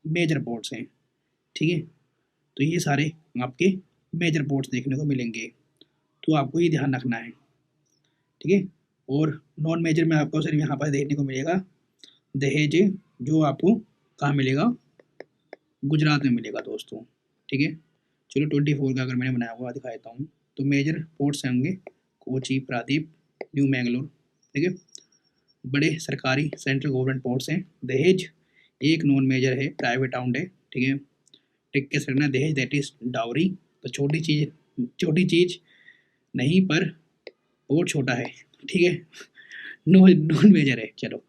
मेजर पोर्ट्स हैं, ठीक है। तो ये सारे आपके मेजर पोर्ट्स देखने को मिलेंगे, तो आपको ये ध्यान रखना है, ठीक है। और नॉन मेजर में आपको सिर्फ यहाँ पर देखने को मिलेगा दहेज, जो आपको कहाँ मिलेगा, गुजरात में मिलेगा दोस्तों, ठीक है। चलो 24 का अगर मैंने बनाया हुआ दिखा देता हूँ। तो मेजर पोर्ट्स होंगे कोची, प्रादीप, न्यू मैंगलोर, ठीक है, बड़े सरकारी सेंट्रल गवर्नमेंट पोर्ट्स हैं। दहेज एक नॉन मेजर है, प्राइवेट टाउन है, ठीक है। टिक के रखना दहेज दैट इज डाउरी, तो छोटी चीज़ नहीं पर बहुत छोटा है, ठीक है, नॉन मेजर है। चलो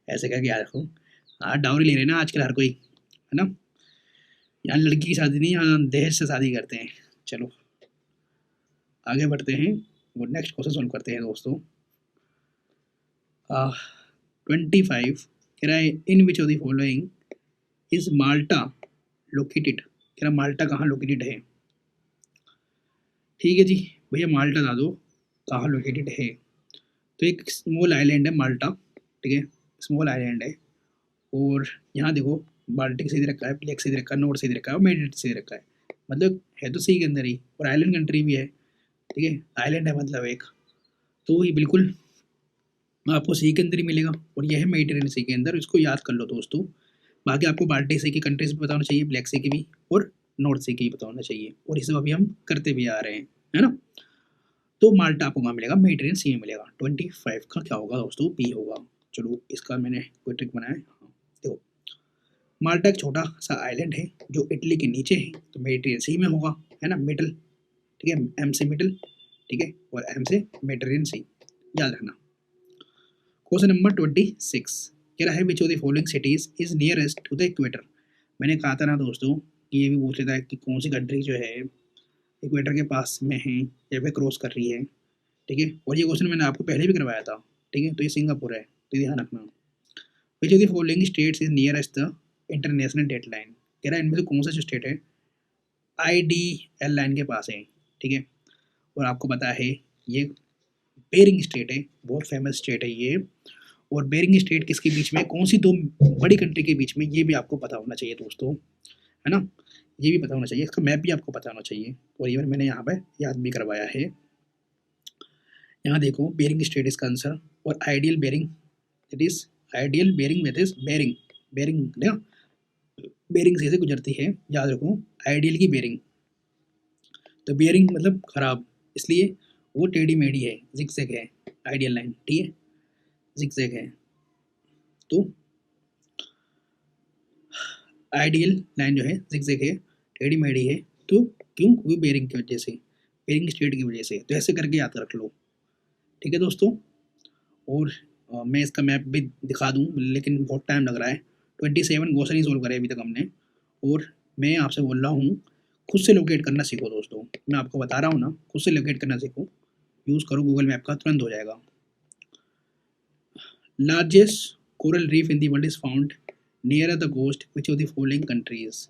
ऐसे करके याद रखो। हाँ डाउरी ले रहे हैं ना आजकल हर कोई, है ना, यहाँ लड़की की शादी नहीं, यहाँ दहेज से शादी करते हैं। चलो आगे बढ़ते हैं और नेक्स्ट क्वेश्चन सॉल्व करते हैं दोस्तों। 25 कह रहा है in which of the following is Malta located, कह रहा माल्टा कहाँ लोकेटेड है, ठीक है जी भैया माल्टा बता दो कहाँ लोकेटेड है। तो एक स्मॉल आइलैंड है माल्टा, ठीक है, स्मॉल आइलैंड है। और यहाँ देखो बाल्टिक से दे रखा है, ब्लैक से दे रखा है, नॉर्थ से दे रखा है और मेडिटेरेनियन से दे रखा है, मतलब है तो सी के अंदर ही, और आइलैंड कंट्री भी है, ठीक है, आइलैंड है मतलब एक, तो ये बिल्कुल आपको सी के अंदर ही मिलेगा। और यह है मेडिटेरेनियन सी के अंदर, इसको याद कर लो दोस्तों। बाकी आपको बाल्टिक सी की कंट्रीज भी पता होना चाहिए, ब्लैक सी की भी और नॉर्थ सी की भी पता होना चाहिए, और ये सब अभी हम करते भी आ रहे हैं, है ना। तो माल्टा आपको कहाँ मिलेगा, मेडिटेरेनियन सी में मिलेगा। 25 का क्या होगा दोस्तों, बी होगा। चलो इसका मैंने कोई ट्रिक बनाया है, देखो माल्टा एक छोटा सा आइलैंड है जो इटली के नीचे है, तो मेडिटेरियन सी में होगा, है ना, मिडल, ठीक है, एम से मिडल, ठीक है, और एम से मेडिटेरियन सी, याद रखना। क्वेश्चन नंबर 26 कह रहा है which of the following cities is nearest to the equator. मैंने कहा था ना दोस्तों कि ये भी पूछ लेता है कि कौन सी कंट्री जो है इक्वेटर के पास में है या फिर क्रॉस कर रही है, ठीक है। और ये क्वेश्चन मैंने आपको पहले भी करवाया था, ठीक है, तो ये सिंगापुर है, तो ध्यान रखना। Which of the following states is nearest the international date line, कह रहा है इनमें से कौन सा जो स्टेट है IDL लाइन के पास है, ठीक है। और आपको पता है ये बेरिंग स्टेट है, बहुत फेमस स्टेट है ये। और बेरिंग स्टेट किसके बीच में, कौन सी दो बड़ी कंट्री के बीच में, ये भी आपको पता होना चाहिए दोस्तों, है ना, ये भी पता होना चाहिए, इसका मैप भी आपको पता होना चाहिए। और इवन मैंने यहाँ पर याद भी करवाया है। यहाँ देखो बेरिंग स्टेट इसका आंसर, और ideal Bering it is ideal Bering with is Bering, Bering ना बेरिंग से गुजरती है, याद रखो आइडियल की बेरिंग। तो बेरिंग मतलब खराब, इसलिए वो टेढ़ी मेढ़ी है, जिगजैग है आइडियल लाइन, ठीक है, जिगजैग है। तो आइडियल लाइन जो है जिगजैग है, टेढ़ी मेढ़ी है, तो क्यों, क्योंकि बेरिंग की वजह से, बेरिंग स्टेट की वजह से। तो ऐसे करके याद रख लो, ठीक है दोस्तों। और मैं इसका मैप भी दिखा दूँ लेकिन बहुत टाइम लग रहा है। 27 क्वेश्चन ही सोल्व करे अभी तक हमने, और मैं आपसे बोल रहा हूँ खुद से लोकेट करना सीखो दोस्तों, मैं आपको बता रहा हूँ ना, खुद से लोकेट करना सीखो, यूज़ करो गूगल मैप का, तुरंत हो जाएगा। Largest coral reef in the world is found near the coast which of the following countries.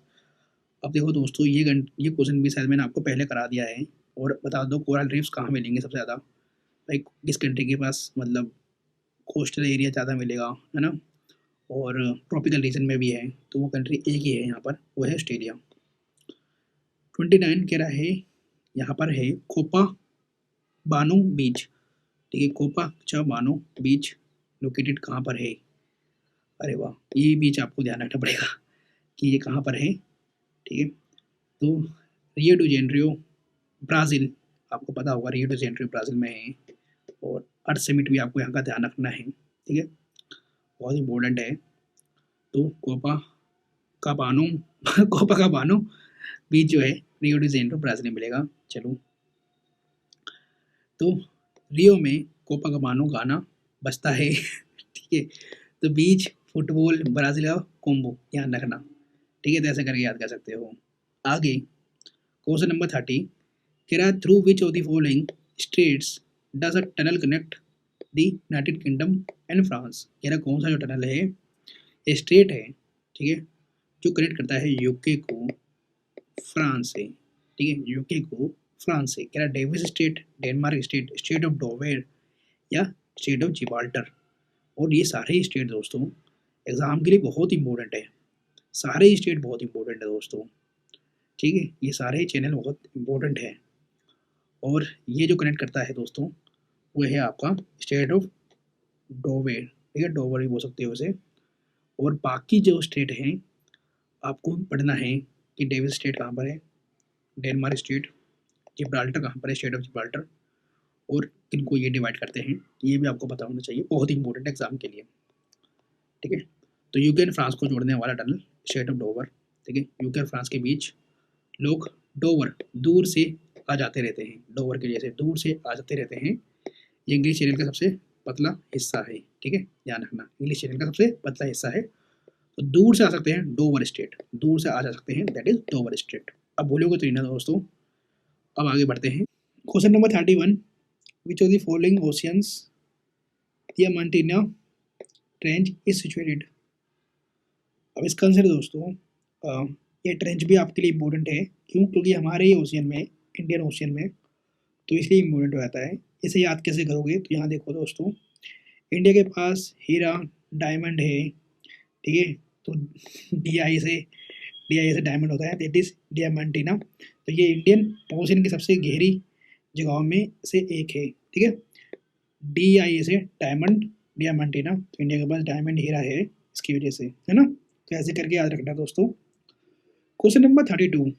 अब देखो दोस्तों ये क्वेश्चन भी शायद मैंने आपको पहले करा दिया है। और बता दो कोरल रीफ्स कहाँ मिलेंगे सबसे ज़्यादा, लाइक किस कंट्री के पास मतलब कोस्टल एरिया ज़्यादा मिलेगा, है ना, और ट्रॉपिकल रीजन में भी है, तो वो कंट्री एक ही है यहाँ पर, वो है ऑस्ट्रेलिया। 29 कह रहा है यहाँ पर है कोपा बानो बीच, ठीक है। कोपाचाबानो बीच लोकेटेड कहाँ पर है? अरे वाह, ये बीच आपको ध्यान रखना पड़ेगा कि ये कहाँ पर है। ठीक है, तो रियो डी जेनेरियो ब्राज़ील, आपको पता होगा रियो डी जेनेरियो ब्राज़ील में है। और अर्थ समिट भी आपको यहाँ का ध्यान रखना है। ठीक है, बहुत इंपॉर्टेंट है। तो कोपाकाबानो कोपाकाबानो बीच जो है रियो डी जेनेरियो ब्राज़ील में मिलेगा। चलो, तो रियो में कोपाकाबानो गाना बजता है। ठीक है, तो बीच फुटबॉल ब्राज़ील का कॉम्बो ध्यान रखना। ठीक है, तो ऐसे करके याद कर सकते हो। आगे क्वेश्चन नंबर 30, कह रहा है through which of the following states does a tunnel connect the United kingdom and France. कह रहा कौन सा जो टनल है, ये स्टेट है, ठीक है, जो कनेक्ट करता है यूके को फ्रांस से। ठीक है, यूके को फ्रांस से। कह रहा Davis strait, Denmark strait, strait of Dover या स्टेट ऑफ जिब्राल्टर। और ये सारे स्टेट दोस्तों एग्जाम के लिए बहुत इंपॉर्टेंट है। सारे स्टेट बहुत इंपॉर्टेंट है दोस्तों। ठीक है, ये सारे चैनल बहुत इंपॉर्टेंट है। और ये जो कनेक्ट करता है दोस्तों वो है आपका स्टेट ऑफ डोवेर। ठीक है, डोवर भी बोल सकते हो उसे। और बाकी जो स्टेट हैं आपको पढ़ना है कि डेविस स्टेट कहाँ पर है, डेनमार्क स्टेट, जिब्राल्टर कहाँ पर है, स्टेट ऑफ जिब्राल्टर, और किनको ये डिवाइड करते हैं, ये भी आपको पता होना चाहिए, बहुत इंपॉर्टेंट एग्जाम के लिए। ठीक है, तो यूके एंड फ्रांस को जोड़ने वाला टनल स्टेट ऑफ डोवर। ठीक है, यूके और फ्रांस के बीच लोग डोवर दूर से आ जाते रहते हैं, डोवर के जैसे दूर से आ जाते रहते हैं। ये इंग्लिश चैनल का सबसे पतला हिस्सा है। ठीक है, ध्यान रखना, इंग्लिश चैनल का सबसे पतला हिस्सा है। तो दूर से आ सकते हैं डोवर स्टेट, दूर से आ जा सकते हैं, दैट इज डोवर स्टेट। अब बोलोगे तो ना दोस्तों। अब आगे बढ़ते हैं। Question number 31, which of the following oceans Diamantina trench is situated. अब इसका आंसर दोस्तों ये ट्रेंच भी आपके लिए इम्पोर्टेंट है। क्यों? क्योंकि हमारे ही ओशियन में, इंडियन ओशियन में, तो इसलिए इम्पोर्टेंट हो जाता है। इसे याद कैसे करोगे? तो यहाँ देखो दोस्तों, इंडिया के पास हीरा डायमंड है। ठीक है, तो डी आई से डायमंड होता है, दैट इज डियामांटीना। तो ये इंडियन ओशियन की सबसे गहरी जगहों में से एक है। ठीक है, डी आई से डायमंड, डियामांटीना, तो इंडिया के पास डायमंड हीरा है इसकी वजह से, है ना। तो ऐसे करके याद रखना दोस्तों। क्वेश्चन नंबर 32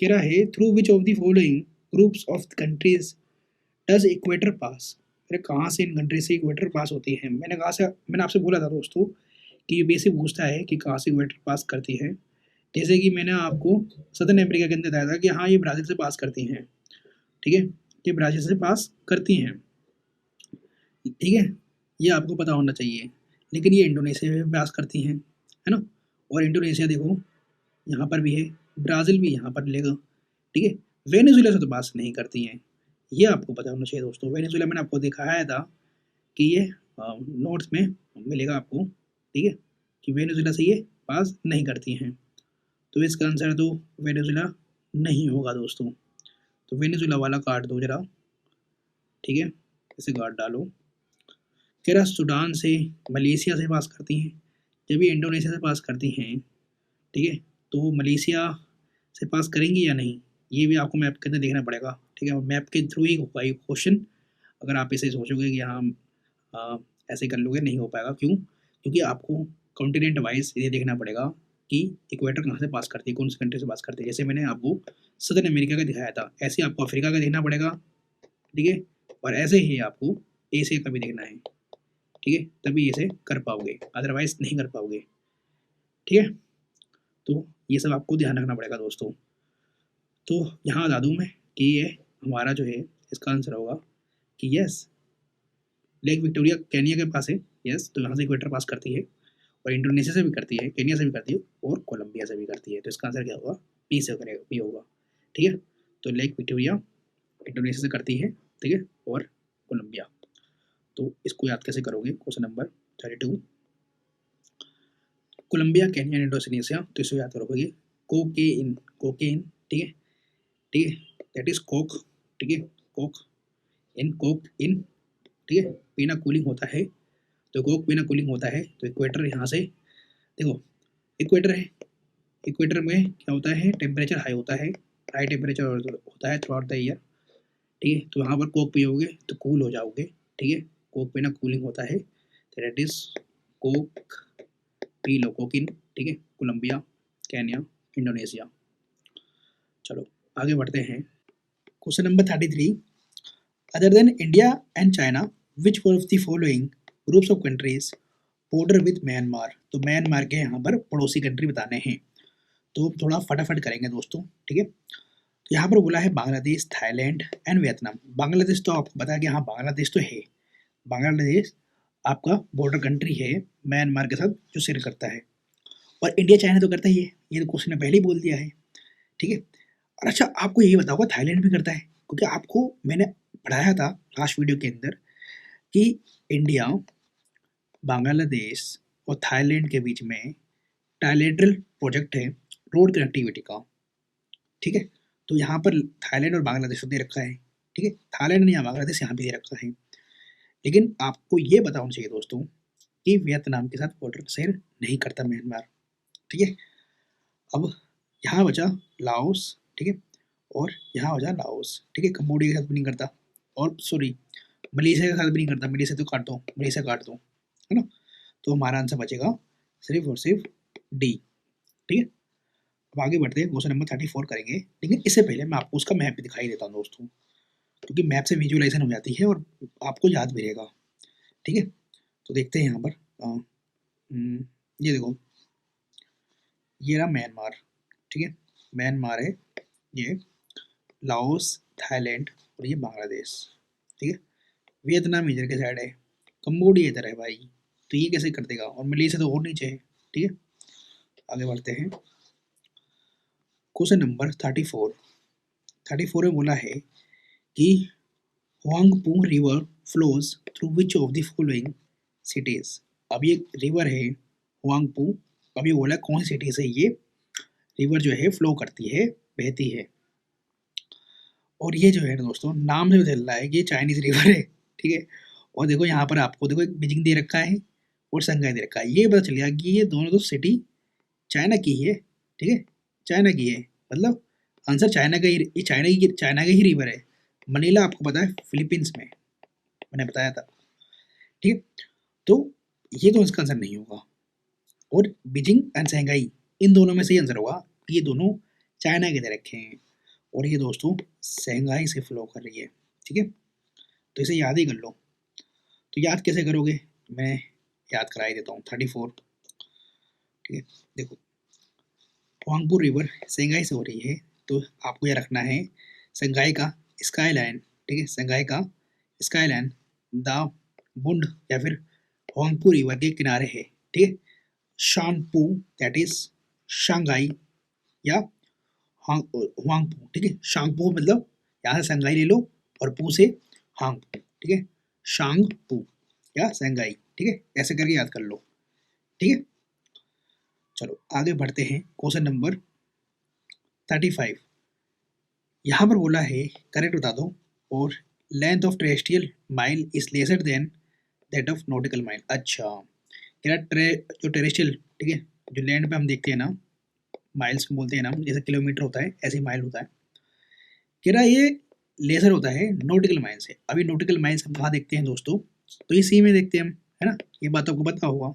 कह रहा है through which of the following groups of countries does equator pass. अरे कहाँ से इन कंट्री से इक्वेटर पास होती है? मैंने आपसे बोला था दोस्तों कि ये बेसिक पूछता है कि कहाँ से इक्वेटर पास करती है। जैसे कि मैंने आपको सदर्न अमेरिका के अंदर बताया था कि हाँ ये ब्राज़ील से पास करती हैं। ठीक है, ये ब्राज़ील से पास करती हैं। ठीक है, ये आपको पता होना चाहिए। लेकिन ये इंडोनेशिया में पास करती हैं, है ना। और इंडोनेशिया देखो यहाँ पर भी है, ब्राज़ील भी यहाँ पर मिलेगा। ठीक है, वेनेजुएला से तो पास नहीं करती हैं, ये आपको पता होना चाहिए दोस्तों। वेनेजुएला मैंने आपको दिखाया था कि ये नॉर्थ में मिलेगा आपको। ठीक है, कि वेनेजुएला से ये पास नहीं करती हैं। तो इसका आंसर तो वेनेजुएला नहीं होगा दोस्तों। तो वेनेजुएला वाला काट दो जरा। ठीक है, इसे काट डालो। कह रहा सूडान से, मलेशिया से पास करती हैं। जब ये इंडोनेशिया से पास करती हैं, ठीक है, तो वो मलेशिया से पास करेंगी या नहीं, ये भी आपको मैप के अंदर देखना पड़ेगा। ठीक है, मैप के थ्रू ही होगा ये क्वेश्चन। अगर आप इसे सोचोगे कि हाँ ऐसे कर लोगे, नहीं हो पाएगा। क्यों? क्योंकि आपको कॉन्टिनेंट वाइज ये देखना पड़ेगा कि इक्वेटर कहाँ से पास करती है, कौन सी कंट्री से पास करती है। जैसे मैंने आपको सदर्न अमेरिका का दिखाया था, ऐसे आपको अफ्रीका का देखना पड़ेगा। ठीक है, और ऐसे ही आपको एशिया का भी देखना है। ठीक है, तभी इसे कर पाओगे, अदरवाइज नहीं कर पाओगे। ठीक है, तो ये सब आपको ध्यान रखना पड़ेगा दोस्तों। तो यहाँ बता दूँ मैं कि ये हमारा जो है इसका आंसर होगा कि यस, लेक विक्टोरिया केनिया के पास है। यस, तो यहाँ से इक्वेटर पास करती है, और इंडोनेशिया से भी करती है, केनिया से भी करती है, और कोलंबिया से भी करती है। तो इसका आंसर क्या होगा? बी से करेगा, बी होगा। ठीक है, तो लेक विक्टोरिया इंडोनेशिया से करती है, ठीक है, और कोलंबिया। तो इसको याद कैसे करोगे? Question number 32, Colombia, Kenya, Indonesia. तो इसको याद करोगे कोकेन, कोकेन। ठीक है, ठीक है, दैट इज कोक। ठीक है, कोक इन। ठीक है, पीना कूलिंग होता है, तो कोक पीना कूलिंग होता है। तो इक्वेटर यहाँ से देखो, इक्वेटर है, इक्वेटर में क्या होता है? टेम्परेचर हाई होता है, हाई टेम्परेचर होता है थ्रू आउट द ईयर। ठीक है, तो वहाँ पर कोक पियोगे तो कूल हो जाओगे। ठीक है, कोक पे ना कूलिंग होता है, that is Coke, P low cocaine, ठीक है, कोलंबिया, केन्या, इंडोनेशिया। चलो आगे बढ़ते हैं। Question number 33, other than India and China which one of the following groups of countries border with Myanmar. तो म्यांमार के यहाँ पर पड़ोसी कंट्री बताने हैं, तो थोड़ा फटाफट करेंगे दोस्तों, ठीक है। तो यहाँ पर बोला है Bangladesh, Thailand and Vietnam. Bangladesh तो आपको पता है कि हाँ बांग्लादेश तो है, बांग्लादेश आपका बॉर्डर कंट्री है म्यांमार के साथ जो शेयर करता है, और इंडिया चाइना तो करता ही है, ये तो क्वेश्चन ने पहले ही बोल दिया है, ठीक है। और अच्छा आपको यही बताओ थाईलैंड भी करता है, क्योंकि आपको मैंने पढ़ाया था लास्ट वीडियो के अंदर कि इंडिया, बांग्लादेश और थाईलैंड के बीच में ट्राइलेटरल प्रोजेक्ट है रोड कनेक्टिविटी का, ठीक है। तो यहाँ पर थाईलैंड और बांग्लादेश दे रखा है, ठीक है, थाईलैंड ने या बांग्लादेश यहाँ भी दे रखा है, लेकिन आपको ये बताना चाहिए दोस्तों कि वियतनाम के साथ बॉर्डर शेयर नहीं करता म्यांमार, ठीक है। अब यहाँ बचा लाओस, ठीक है, और यहाँ बचा लाओस, ठीक है, कंबोडिया के साथ भी नहीं करता, और सॉरी मलेशिया के साथ भी नहीं करता, मलेशिया तो काट दो, मलेशिया काट दो, है ना। तो हमारा आंसर बचेगा सिर्फ और सिर्फ डी, ठीक है। अब आगे बढ़ते हैं, क्वेश्चन नंबर 34 करेंगे, लेकिन इससे पहले मैं आपको उसका मैप भी दिखाई देता हूँ दोस्तों, क्योंकि मैप से विजुअलाइजेशन हो जाती है और आपको याद भी रहेगा, ठीक है। तो देखते हैं यहाँ पर ये देखो, ये रहा म्यांमार, ठीक है, म्यांमार है ये, लाओस, थाईलैंड और ये बांग्लादेश, ठीक है। वियतनाम इधर के साइड है, कंबोडिया इधर है भाई, तो ये कैसे कर देगा, और मलेशिया तो और नीचे है, ठीक है। आगे बढ़ते हैं, क्वेश्चन नंबर 34 में बोला है कि Huangpu river flows through which of the following cities. अब ये रिवर है हुआंगपू, अब ये बोला कौन सी सिटी से ये रिवर जो है फ्लो करती है, बहती है, और ये जो है ना दोस्तों नाम से चल रहा है कि ये चाइनीज रिवर है, ठीक है। और देखो यहाँ पर आपको देखो एक बीजिंग दे रखा है और शंघाई दे रखा है, ये पता चल गया कि ये दोनों तो सिटी चाइना की है, ठीक है, चाइना की है, मतलब आंसर चाइना का ही, ये चाइना का ही रिवर है। मनीला आपको पता है फिलीपींस में, मैंने बताया था, ठीक है। तो ये तो इसका आंसर नहीं होगा, और बीजिंग एंड शंघाई इन दोनों में से ही आंसर होगा कि ये दोनों चाइना के दे रखे हैं, और ये दोस्तों शंघाई से फ्लो कर रही है, ठीक है। तो इसे याद ही कर लो। तो याद कैसे करोगे, मैं याद करा ही देता हूँ। 34, ठीक है, देखो हुआंगपू रिवर शंघाई से हो रही है, तो आपको यह रखना है शंघाई का स्काई लाइन, ठीक है, शंघाई का स्काई लाइन द बुंड या फिर हुआंगपू रिवर के किनारे है, ठीक है। शानपू दैट इज शंघाई या हुआंगपू, ठीक है, शांगपू मतलब यहाँ से शंघाई ले लो और पू से हांगपू, ठीक है, शांगपू या शंघाई, ठीक है, ऐसे करके याद कर लो, ठीक है। चलो आगे बढ़ते हैं, क्वेश्चन नंबर 35, यहाँ पर बोला है करेक्ट बता दो, और length of terrestrial mile is lesser than that of nautical mile. अच्छा क्या जो टेरेस्ट्रियल, ठीक है, जो लैंड पे हम देखते हैं ना, माइल्स बोलते हैं ना, जैसे किलोमीटर होता है ऐसे माइल होता है, कह रहा ये लेजर होता है नॉटिकल माइल से। अभी नॉटिकल माइल्स हम कहाँ देखते हैं दोस्तों, तो ये सी में देखते हैं हम, है ना, ये बात आपको पता होगा,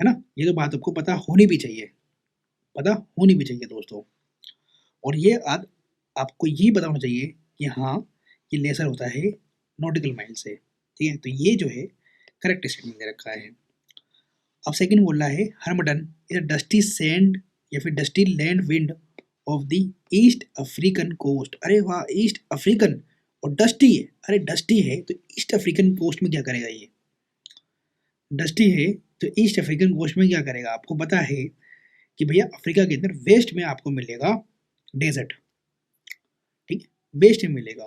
है ना, ये तो बात आपको पता होनी भी चाहिए, पता होनी भी चाहिए दोस्तों। और ये आपको ये पता होना चाहिए कि हाँ ये लेजर होता है नॉटिकल माइल से, ठीक है। तो ये जो है करेक्ट स्टेटमेंट दे रखा है। अब सेकंड बोल रहा है harmattan is a dusty sand या फिर dusty land wind of the east African coast. अरे वाह, ईस्ट अफ्रीकन और डस्टी है, अरे डस्टी है तो ईस्ट अफ्रीकन कोस्ट में क्या करेगा ये, डस्टी है तो ईस्ट अफ्रीकन कोस्ट में क्या करेगा। आपको पता है कि भैया अफ्रीका के अंदर वेस्ट में आपको मिलेगा डेजर्ट, ठीक है, वेस्ट में मिलेगा,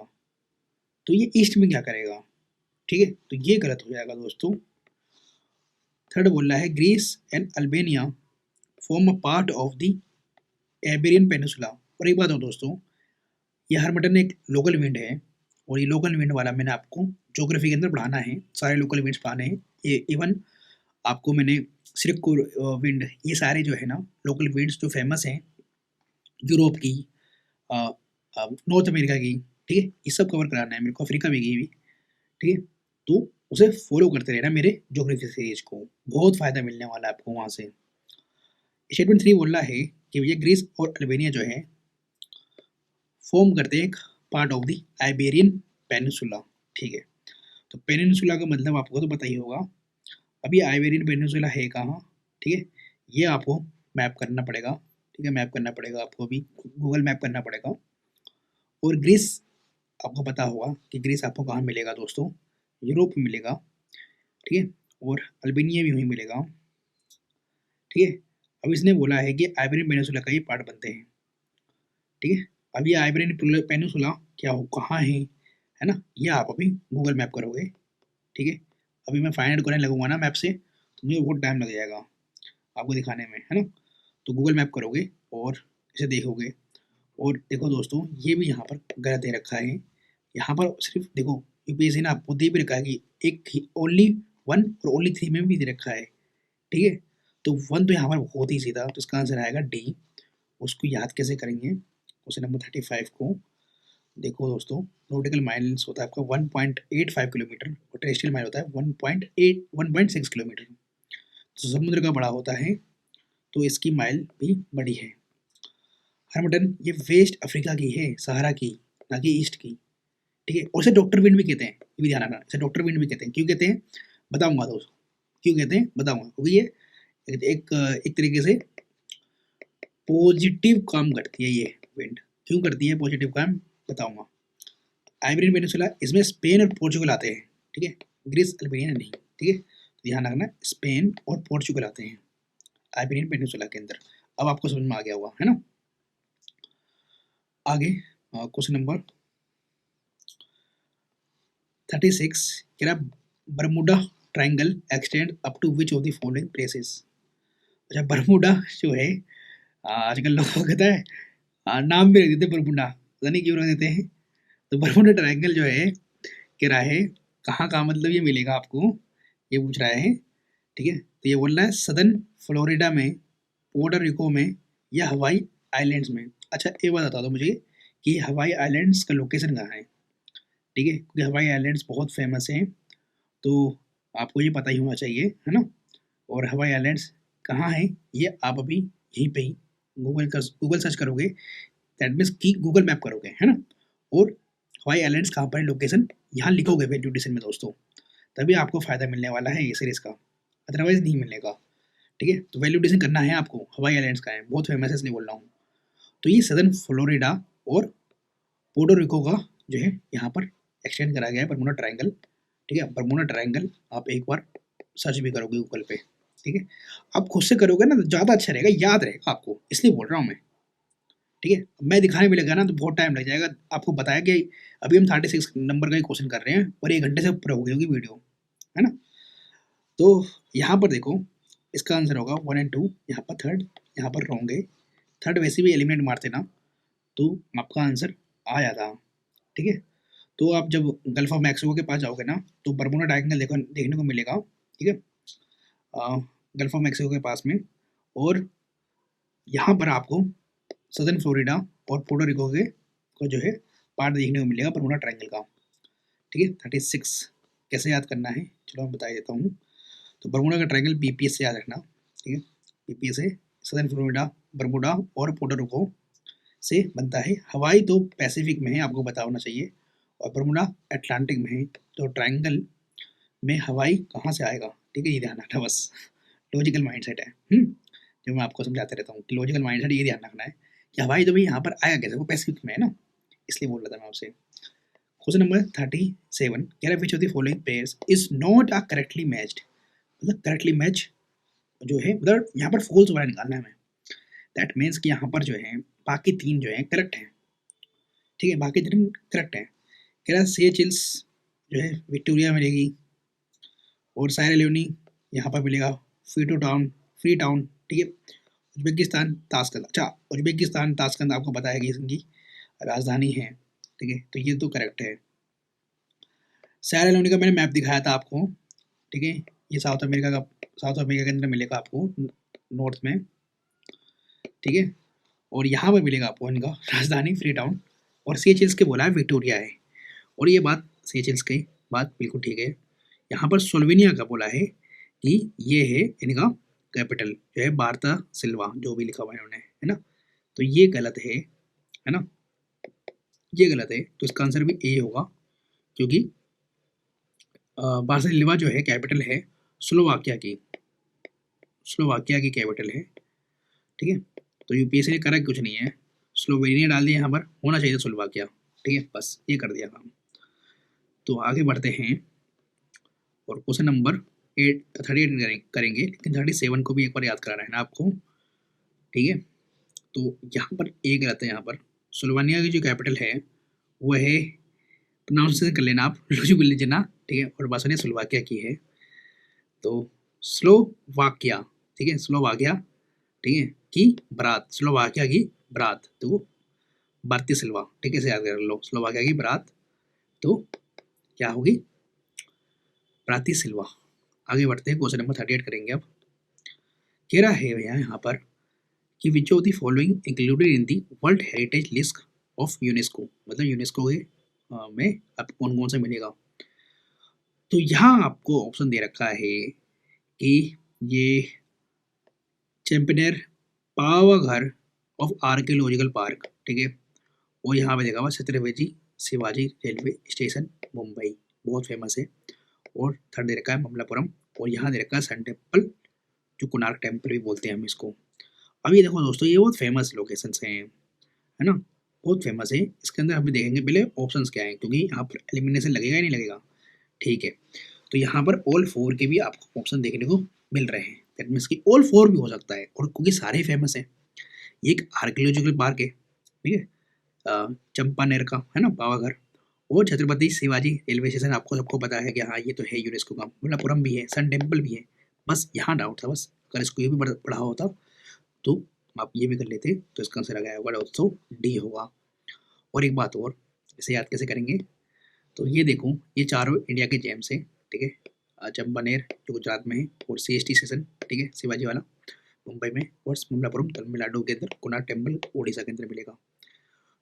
तो ये ईस्ट में क्या करेगा, ठीक है, तो ये गलत हो जाएगा दोस्तों। थर्ड बोल रहा है Greece and Albania form a part of the Iberian peninsula. और एक बात हो दोस्तों, ये हर्मटन एक लोकल विंड है, और ये लोकल विंड वाला मैंने आपको ज्योग्राफी के अंदर पढ़ाना है, सारे लोकल विंड्स पढ़ाने हैं, ये इवन आपको मैंने सिर्फ विंड, ये सारे जो है ना लोकल विंड्स जो फेमस हैं यूरोप की, नॉर्थ अमेरिका की, ठीक है, ये सब कवर कराना है मेरे को, अफ्रीका में की भी, ठीक है। तो उसे फॉलो करते रहना मेरे ज्योग्राफी सीरीज को, बहुत फ़ायदा मिलने वाला है आपको वहाँ से। स्टेटमेंट 3 बोल रहा है कि भैया ग्रीस और अल्बानिया जो है फॉर्म करते हैं एक part of the Iberian peninsula, ठीक है। तो पेनिनसुला का मतलब आपको तो पता ही होगा। अभी आइबेरियन पेनिनसुला है कहाँ, ठीक है, ये आपको मैप करना पड़ेगा, ठीक है, मैप करना पड़ेगा आपको, अभी गूगल मैप करना पड़ेगा। और ग्रीस आपको पता होगा कि ग्रीस आपको कहाँ मिलेगा दोस्तों, यूरोप में मिलेगा, ठीक है, और अल्बानिया भी वहीं मिलेगा, ठीक है। अब इसने बोला है कि आइबेरियन पेनिनसुला का ये पार्ट बनते हैं, ठीक है। अब ये आइबेरियन पेनिनसुला क्या हो, कहाँ है ना, ये आप अभी गूगल मैप करोगे, ठीक है। अभी मैं फाइंड आउट करने लगूंगा ना मैप से, तो मुझे बहुत टाइम लग जाएगा आपको दिखाने में, है ना। तो गूगल मैप करोगे और इसे देखोगे, और देखो दोस्तों ये भी यहाँ पर गलत दे रखा है। यहाँ पर सिर्फ देखो यूपीएससी ने आपको दे भी रखा है कि एक ही ओनली 1 और ओनली 3 में भी दे रखा है, ठीक है। तो 1 तो यहाँ पर बहुत ही सीधा, तो इसका आंसर आएगा डी। उसको याद कैसे करेंगे, क्वेश्चन नंबर 35 को देखो दोस्तों, नॉटिकल माइल्स होता है आपका 1.85 किलोमीटर और टेरेस्ट्रियल माइल होता है 1.6 किलोमीटर। तो समुद्र का बड़ा होता है तो इसकी माइल भी बड़ी है। हरमटन ये वेस्ट अफ्रीका की है, सहारा की, ना कि ईस्ट की, ठीक है। और इसे डॉक्टर विंड भी कहते हैं, ये भी ध्यान रखना, इसे डॉक्टर विंड भी कहते हैं। क्यों कहते हैं बताऊंगा दोस्तों, क्यों कहते हैं बताऊंगा, क्योंकि ये एक तरीके से पॉजिटिव काम करती है ये विंड। क्यों करती है पॉजिटिव काम बताऊंगा। आइबेरियन पेनिनसुला इसमें स्पेन और पोर्चुगल आते हैं, ठीक है, ग्रीस अल्बानिया नहीं, ठीक है। तो ध्यान रखना स्पेन और पोर्चुगल आते हैं आइबेरियन पेनिनसुला के अंदर। अब आपको समझ में आ गया होगा, है ना। आगे क्वेश्चन नंबर 36 कह रहा Bermuda triangle extend up to which of the following places. अच्छा बरमुडा जो है आजकल लोग को कहता है नाम भी रख देते हैं बरमुडा, पता नहीं क्यों रख देते हैं। तो बरमुडा ट्रायंगल जो है कह रहा है कहाँ कहाँ मतलब ये मिलेगा आपको, ये पूछ रहा है, ठीक है। तो ये बोल रहा है सदर्न फ्लोरिडा में, पोर्टो रिको में, या हवाई आइलैंड्स में। अच्छा एक बात बता दो मुझे कि हवाई आइलैंड्स का लोकेशन कहाँ है, ठीक है, क्योंकि हवाई आइलैंड्स बहुत फेमस हैं, तो आपको ये पता ही होना चाहिए, है ना। और हवाई आइलैंड्स कहाँ है ये आप अभी यहीं पे ही गूगल सर्च करोगे, दैट मीन्स कि गूगल मैप करोगे, है ना। और हवाई आइलैंड्स कहाँ पर है लोकेशन यहाँ लिखोगे वैल्यू एडिशन में दोस्तों, तभी आपको फ़ायदा मिलने वाला है ये सीरीज़ का, अदरवाइज़ नहीं मिलेगा, ठीक है। तो वैल्यू एडिशन करना है आपको, हवाई आइलैंड्स का है, बहुत फेमस है इसलिए बोल रहा हूँ। तो ये सदर्न फ्लोरिडा और पोर्टो रिको का जो है यहाँ पर एक्सटेंड करा गया है बरमूडा ट्रायंगल, ठीक है। बरमूडा ट्रायंगल आप एक बार सर्च भी करोगे गूगल पे, ठीक है। आप खुद से करोगे ना तो ज़्यादा अच्छा रहेगा, याद रहेगा आपको, इसलिए बोल रहा हूँ मैं, ठीक है। मैं दिखाने में लगा ना तो बहुत टाइम लग जाएगा। आपको बताया कि अभी हम 36 नंबर का ही क्वेश्चन कर रहे हैं और 1 घंटे से ऊपर हो गई होगी वीडियो, है ना। तो यहाँ पर देखो इसका आंसर होगा 1 और 2, यहाँ पर थर्ड, यहाँ पर रॉन्ग है। थर्ड वैसे भी एलिमिनेट मारते ना तो आपका आंसर आ जाता, ठीक है। तो आप जब गल्फ ऑफ मैक्सिको के पास जाओगे ना तो बरमूडा ट्रायंगल देखने को मिलेगा, ठीक है, गल्फ ऑफ मैक्सिको के पास में। और यहाँ पर आपको सदर्न फ्लोरिडा और पोर्टो रिको के को जो है पार्ट देखने को मिलेगा बरमूडा ट्रायंगल का, ठीक है। 36 कैसे याद करना है चलो मैं बता देता हूँ। तो बरमूडा का ट्रायंगल बीपीएस से याद रखना, ठीक है। बीपीएस से सदर्न फ्लोरिडा, बरमूडा और पोर्टो रिको से बनता है। हवाई तो पैसिफिक में है आपको पता होना चाहिए, और बरमूडा अटलांटिक में है। तो ट्रायंगल में हवाई कहाँ से आएगा, ठीक है, ये ध्यान रखना बस। लॉजिकल माइंडसेट है, जो मैं आपको समझाते रहता हूँ कि लॉजिकल माइंडसेट ये ध्यान रखना है कि हवाई तो भाई यहाँ पर आया कैसे, वो पैसिफिक में है ना, इसलिए बोल रहा था मैं आपसे। क्वेश्चन नंबर 37 कह रहा विच of the following pairs is not a correctly matched. मतलब करेक्टली मैच जो है मतलब यहाँ पर फॉल्स वाला निकालना है हमें, दैट मीन्स कि यहाँ पर जो है बाकी 3 जो है करेक्ट है, ठीक है, बाकी 3 करेक्ट है। कह रहा से चिल्स जो है विक्टोरिया मिलेगी, और सायरा लियोनी यहाँ पर मिलेगा, फ्री टाउन, ठीक है। उज्बेकिस्तान ताशकंद, अच्छा उज्बेकिस्तान ताशकंद आपको पता है कि इनकी राजधानी है, ठीक है, तो ये तो करेक्ट है। सायरा लियोनी का मैंने मैप दिखाया था आपको, ठीक है, ये साउथ अमेरिका के अंदर मिलेगा आपको नॉर्थ में, ठीक है। और यहाँ पर मिलेगा आपको इनका राजधानी फ्री टाउन, और सेचिल्स के बोला है विक्टोरिया है। और ये बात सेचिल्स की बात बिल्कुल ठीक है, यहाँ पर स्लोवेनिया का बोला है कि ये है इनका कैपिटल जो है बार्ता सिल्वा, जो भी लिखा हुआ है उन्होंने, है ना। तो ये गलत है ना, ये गलत है। तो इसका आंसर भी ए होगा, क्योंकि बार्ता सिल्वा जो है कैपिटल है स्लोवाकिया की कैपिटल है, ठीक है। तो यूपीएससी ने करा कुछ नहीं है, स्लोवेनिया डाल दिया यहाँ पर, होना चाहिए स्लोवाकिया, ठीक है, बस ये कर दिया काम। तो आगे बढ़ते हैं और क्वेश्चन नंबर 38 करेंगे, लेकिन 37 को भी एक बार याद कराना है ना आपको, ठीक है। तो यहाँ पर ए गलत है, यहाँ पर स्लोवेनिया की जो कैपिटल है वो है, प्रोनाउंसिएशन कर लेना आप, लुजुबिलिजना, ठीक है, और बात सुनिए स्लोवाकिया की है, तो स्लोवाकिया, ठीक है, स्लोवाकिया, ठीक है, की बरात, स्लोवाकिया की बरात, तो भारतीय सिल्वा, ठीक है, इसे याद कर लो, स्लोवाकिया की बरात तो क्या होगी, भारतीय सिल्वा। आगे बढ़ते हैं, क्वेश्चन नंबर 38 करेंगे अब। कह रहा है भैया यहाँ पर कि विच of the following included in the world heritage list of UNESCO, मतलब यूनेस्को के में अब कौन कौन सा मिलेगा। तो यहाँ आपको ऑप्शन दे रखा है कि ये चैंपियनर पावागढ़ ऑफ आर्कियोलॉजिकल पार्क, ठीक है, और यहाँ पे देखा हुआ छत्रपति शिवाजी रेलवे स्टेशन मुंबई, बहुत फेमस है। और थर्ड दे रखा है ममलापुरम, और यहाँ दे रखा है सन टेम्पल, जो कोणार्क टेम्पल भी बोलते हैं हम इसको। अब ये देखो दोस्तों, ये बहुत फेमस लोकेशंस हैं, है ना, बहुत फेमस है। इसके अंदर हम देखेंगे पहले ऑप्शंस क्या है, क्योंकि यहाँ पर एलिमिनेशन लगेगा या नहीं लगेगा, ठीक है। तो यहाँ पर ऑल 4 के भी आपको ऑप्शन देखने को मिल रहे हैं, दैट मीन्स कि ऑल 4 भी हो सकता है, और क्योंकि सारे फेमस हैं। ये एक आर्कियोलॉजिकल पार्क है, ठीक है, चंपानेर का, है ना, पावागढ़, और छत्रपति शिवाजी रेलवे स्टेशन आपको सबको पता है कि हाँ ये तो है यूनेस्को का, ममलापुरम भी है, सन टेम्पल भी है। बस यहाँ डाउट था, बस अगर इसको ये भी पढ़ा होता तो आप ये भी कर लेते, तो इसका आंसर आ गया होगा ऑल्सो डी होगा। और एक बात और, इसे याद कैसे करेंगे, तो ये देखो, ये चारों इंडिया के जेम्स हैं, ठीक है, चंपानेर जो गुजरात में है, और सीएसटी स्टेशन, ठीक है, शिवाजी वाला मुंबई में, और ममलापुरम तमिलनाडु के अंदर, कोणार्क टेम्पल उड़ीसा के अंदर मिलेगा।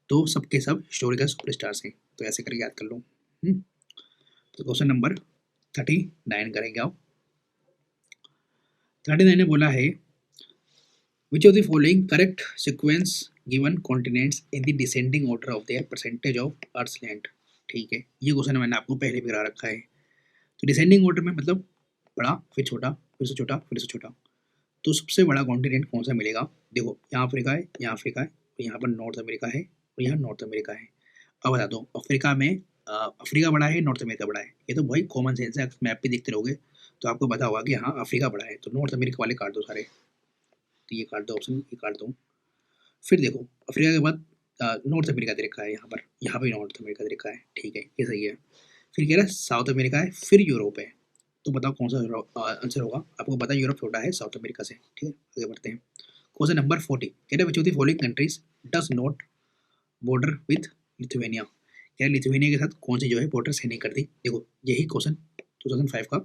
तो सबके सब हिस्टोरिकल सुपरस्टार्स हैं, तो ऐसे करके याद कर लो। तो क्वेश्चन नंबर 39 करेंगे आप। 39 ने बोला है which of the following correct sequence given continents in the descending order of their percentage of earth land, ठीक है। ये क्वेश्चन मैंने आपको पहले भी करा रखा है। तो डिसेंडिंग ऑर्डर में मतलब बड़ा, फिर छोटा, फिर से छोटा, फिर से छोटा। तो सबसे बड़ा कॉन्टिनेंट कौन सा मिलेगा, देखो यहाँ अफ्रीका है, यहाँ अफ्रीका है, और यहाँ पर नॉर्थ अमेरिका है, और यहाँ नॉर्थ अमेरिका है। अब बता दो, अफ्रीका में अफ्रीका बड़ा है, नॉर्थ अमेरिका बड़ा है, ये तो भाई कॉमन सेंस है, मैप पे देखते रहोगे तो आपको पता होगा कि हाँ अफ्रीका बड़ा है, तो नॉर्थ अमेरिका वाले काट दो सारे, तो ये काट दो ऑप्शन, ये काट दो। फिर देखो अफ्रीका के बाद नॉर्थ अमेरिका दे रखा है, यहाँ पे नॉर्थ अमेरिका दे रखा है, ठीक है, ये सही है। फिर कह रहा है साउथ अमेरिका है, फिर यूरोप है, तो बताओ कौन सा आंसर होगा। आपको पता है यूरोप छोटा है साउथ अमेरिका से, ठीक है। आगे बढ़ते हैं, क्वेश्चन नंबर 40 कह रहे हैं which of the following countries does not border with Lithuania, क्या लिथुआनिया के साथ कौन सी जो है बॉर्डर से नहीं करती। देखो यही क्वेश्चन 2005 का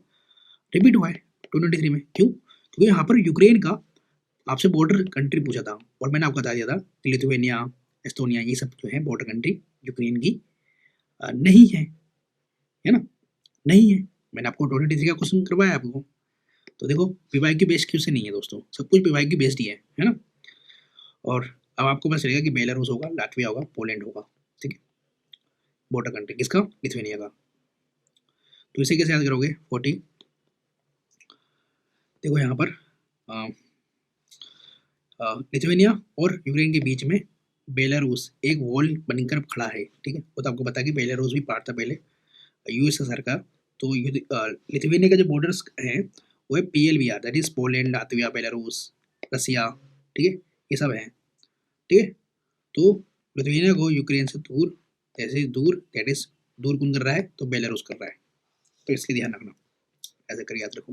रिपीट हुआ है 2023 में, क्यों, क्योंकि यहाँ पर यूक्रेन का आपसे बॉर्डर कंट्री पूछा था, और मैंने आपको बता दिया था कि लिथुआनिया, एस्टोनिया, ये सब जो है बॉर्डर कंट्री यूक्रेन की नहीं है ना, नहीं है। मैंने आपको 2023 का क्वेश्चन करवाया आपको। तो देखो पीवाईक्यू बेस्ड क्यों से नहीं है दोस्तों, सब कुछ पीवाईक्यू बेस्ड ही है ना। और अब आपको पता चलेगा कि बेलारूस होगा, लाटविया होगा, पोलैंड होगा, ठीक है, बॉर्डर कंट्री किसका, लिथुआनिया का। तो इसे कैसे याद करोगे 40, देखो यहाँ पर लिथुआनिया और यूक्रेन के बीच में बेलारूस एक वॉल बनकर खड़ा है, ठीक है। वो तो आपको पता है कि बेलारूस भी पार्ट था पहले यूएसएसआर का। तो लिथुआनिया का जो बॉर्डर्स हैं वो है PLBR, that is Poland, Latvia, Belarus, Russia, ठीक है, ये सब हैं, ठीक है। तो लिथुआनिया को यूक्रेन से दूर, जैसे दूर, दैट इज दूर कौन कर रहा है, तो बेलारूस कर रहा है, तो इसके ध्यान रखना, ऐसे कर याद रखो,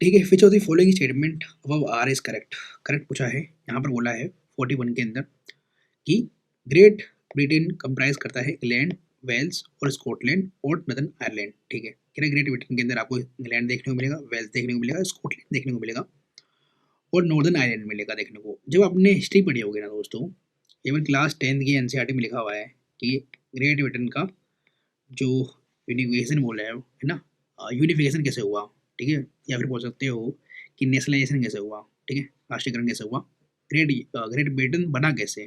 ठीक है। Which of the following statement above are is correct, correct पूछा है, यहाँ पर बोला है 41 के अंदर कि ग्रेट ब्रिटेन कंप्राइज करता है इंग्लैंड, वेल्स और स्कॉटलैंड और नदर्न आयरलैंड, ठीक है। कह रहे ग्रेट ब्रिटेन के अंदर आपको इंग्लैंड देखने को मिलेगा, वेल्स देखने को मिलेगा, स्कॉटलैंड देखने को मिलेगा, और नॉर्दर्न आयरलैंड मिलेगा देखने को। जब आपने हिस्ट्री पढ़ी होगी ना दोस्तों, इवन क्लास 10 की NCERT में लिखा हुआ है कि ग्रेट ब्रिटेन का जो यूनिफिकेशन बोल रहे हो, है ना? यूनिफिकेशन कैसे हुआ, ठीक है? या फिर बोल सकते हो कि नेशनलाइजेशन कैसे हुआ, ठीक है? राष्ट्रीयकरण कैसे हुआ? ग्रेट ब्रिटेन बना कैसे,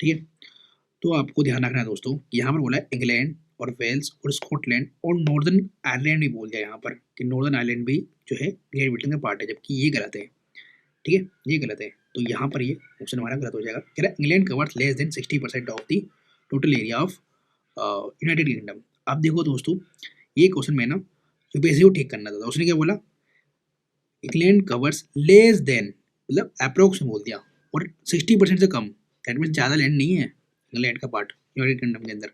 ठीक है? तो आपको ध्यान रखना है दोस्तों कि यहाँ पर बोला है इंग्लैंड और वेल्स और स्कॉटलैंड और नॉर्दर्न आयरलैंड भी बोल दिया यहाँ पर कि नॉर्दर्न आयरलैंड भी जो है ग्रेट ब्रिटेन का पार्ट है, जबकि ये गलत है, ठीक है? ये गलत है। तो यहाँ पर ये ऑप्शन हमारा गलत हो जाएगा। कह रहा है England covers less than 60% of the total area of United kingdom. अब देखो दोस्तों, ये क्वेश्चन में ना यूपीएससी को ठीक करना था, तो उसने क्या बोला, इंग्लैंड कवर्स लेस देन, मतलब अप्रोक्स बोल दिया, और 60% से कम, दैट मीन्स ज़्यादा लैंड नहीं है इंग्लैंड का पार्ट यूनाइटेड किंगडम के अंदर।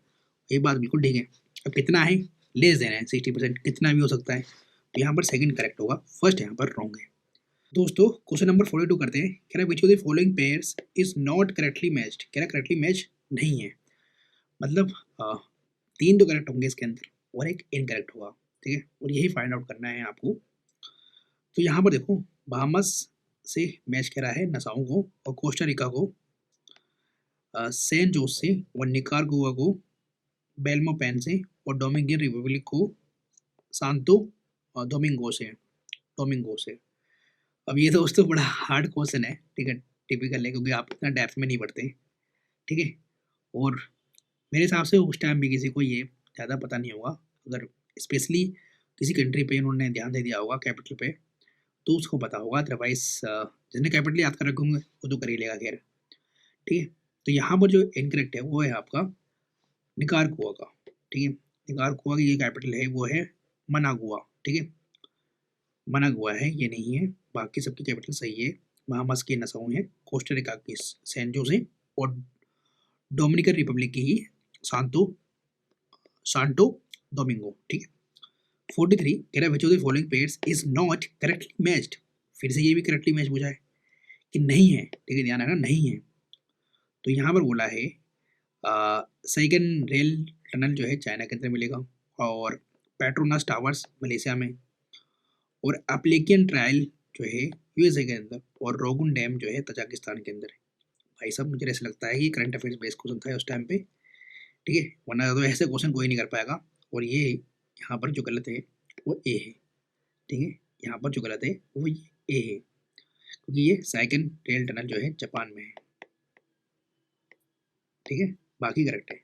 ये बात बिल्कुल ठीक है। अब कितना है, लेस देन है 60%, कितना भी हो सकता है, तो यहाँ पर सेकंड करेक्ट होगा, फर्स्ट यहाँ पर रॉन्ग है। दोस्तों क्वेश्चन नंबर 42 करते हैं। कह रहा है which of the following pairs is not correctly matched. कह रहा है करेक्टली मैच नहीं है, मतलब 3 तो करेक्ट होंगे इसके अंदर और एक इनकरेक्ट होगा, ठीक है? और यही फाइंड आउट करना है आपको। तो यहाँ पर देखो, बहामस से मैच करा है नसाओ को, और कोस्टा रिका को सेंट जोस से, और निकारागुआ को बेल्मोपेन से, और डोमिनिकन रिपब्लिक को सांतो डोमिंगो से। अब ये दोस्तों बड़ा हार्ड क्वेश्चन है, ठीक है? टिपिकल है, क्योंकि आप इतना डेप्थ में नहीं पढ़ते, ठीक है? और मेरे हिसाब से उस टाइम भी किसी को ये ज़्यादा पता नहीं होगा, अगर स्पेशली किसी कंट्री पे उन्होंने ध्यान दे दिया होगा कैपिटल पे, तो उसको पता होगा। अदरवाइज जिसने कैपिटल याद कर रखे होंगे वो तो कर ही लेगा, खैर, ठीक है? तो यहाँ पर जो इनकरेक्ट है वो है आपका निकारागुआ का, ठीक है? निकारागुआ की ये कैपिटल है वो है मनागुआ, ठीक है? मनागुआ है, ये नहीं है। बाकी सबकी कैपिटल सही है। बहामास की नसाउ है, कोस्टा रिका की सैन जोसे, और डोमिनिकन रिपब्लिक की ही सांतो सांटो डोमिंगो, ठीक है? 43 कह रहा है which of the following pairs is not correctly matched. फिर से ये भी करेक्टली मैच पूछा है कि नहीं है, ठीक है? ध्यान रखना, नहीं है। तो यहाँ पर बोला है सैगन रेल टनल जो है चाइना के अंदर मिलेगा, और पेट्रोनास टावर्स मलेशिया में, और एप्लेकियन ट्रायल जो है यूएसए के अंदर, और रोगुन डैम जो है तजाकिस्तान के अंदर। भाई साहब मुझे ऐसा लगता है कि करंट अफेयर्स बेस्ड क्वेश्चन था उस टाइम पे, ठीक है? वरना तो ऐसे क्वेश्चन कोई नहीं कर पाएगा। और ये यहाँ पर जो गलत है वो ए है, ठीक है? यहाँ पर जो गलत है वो ए है, क्योंकि ये सैगन रेल टनल जो है जापान में है, ठीक है? बाकी करेक्ट है।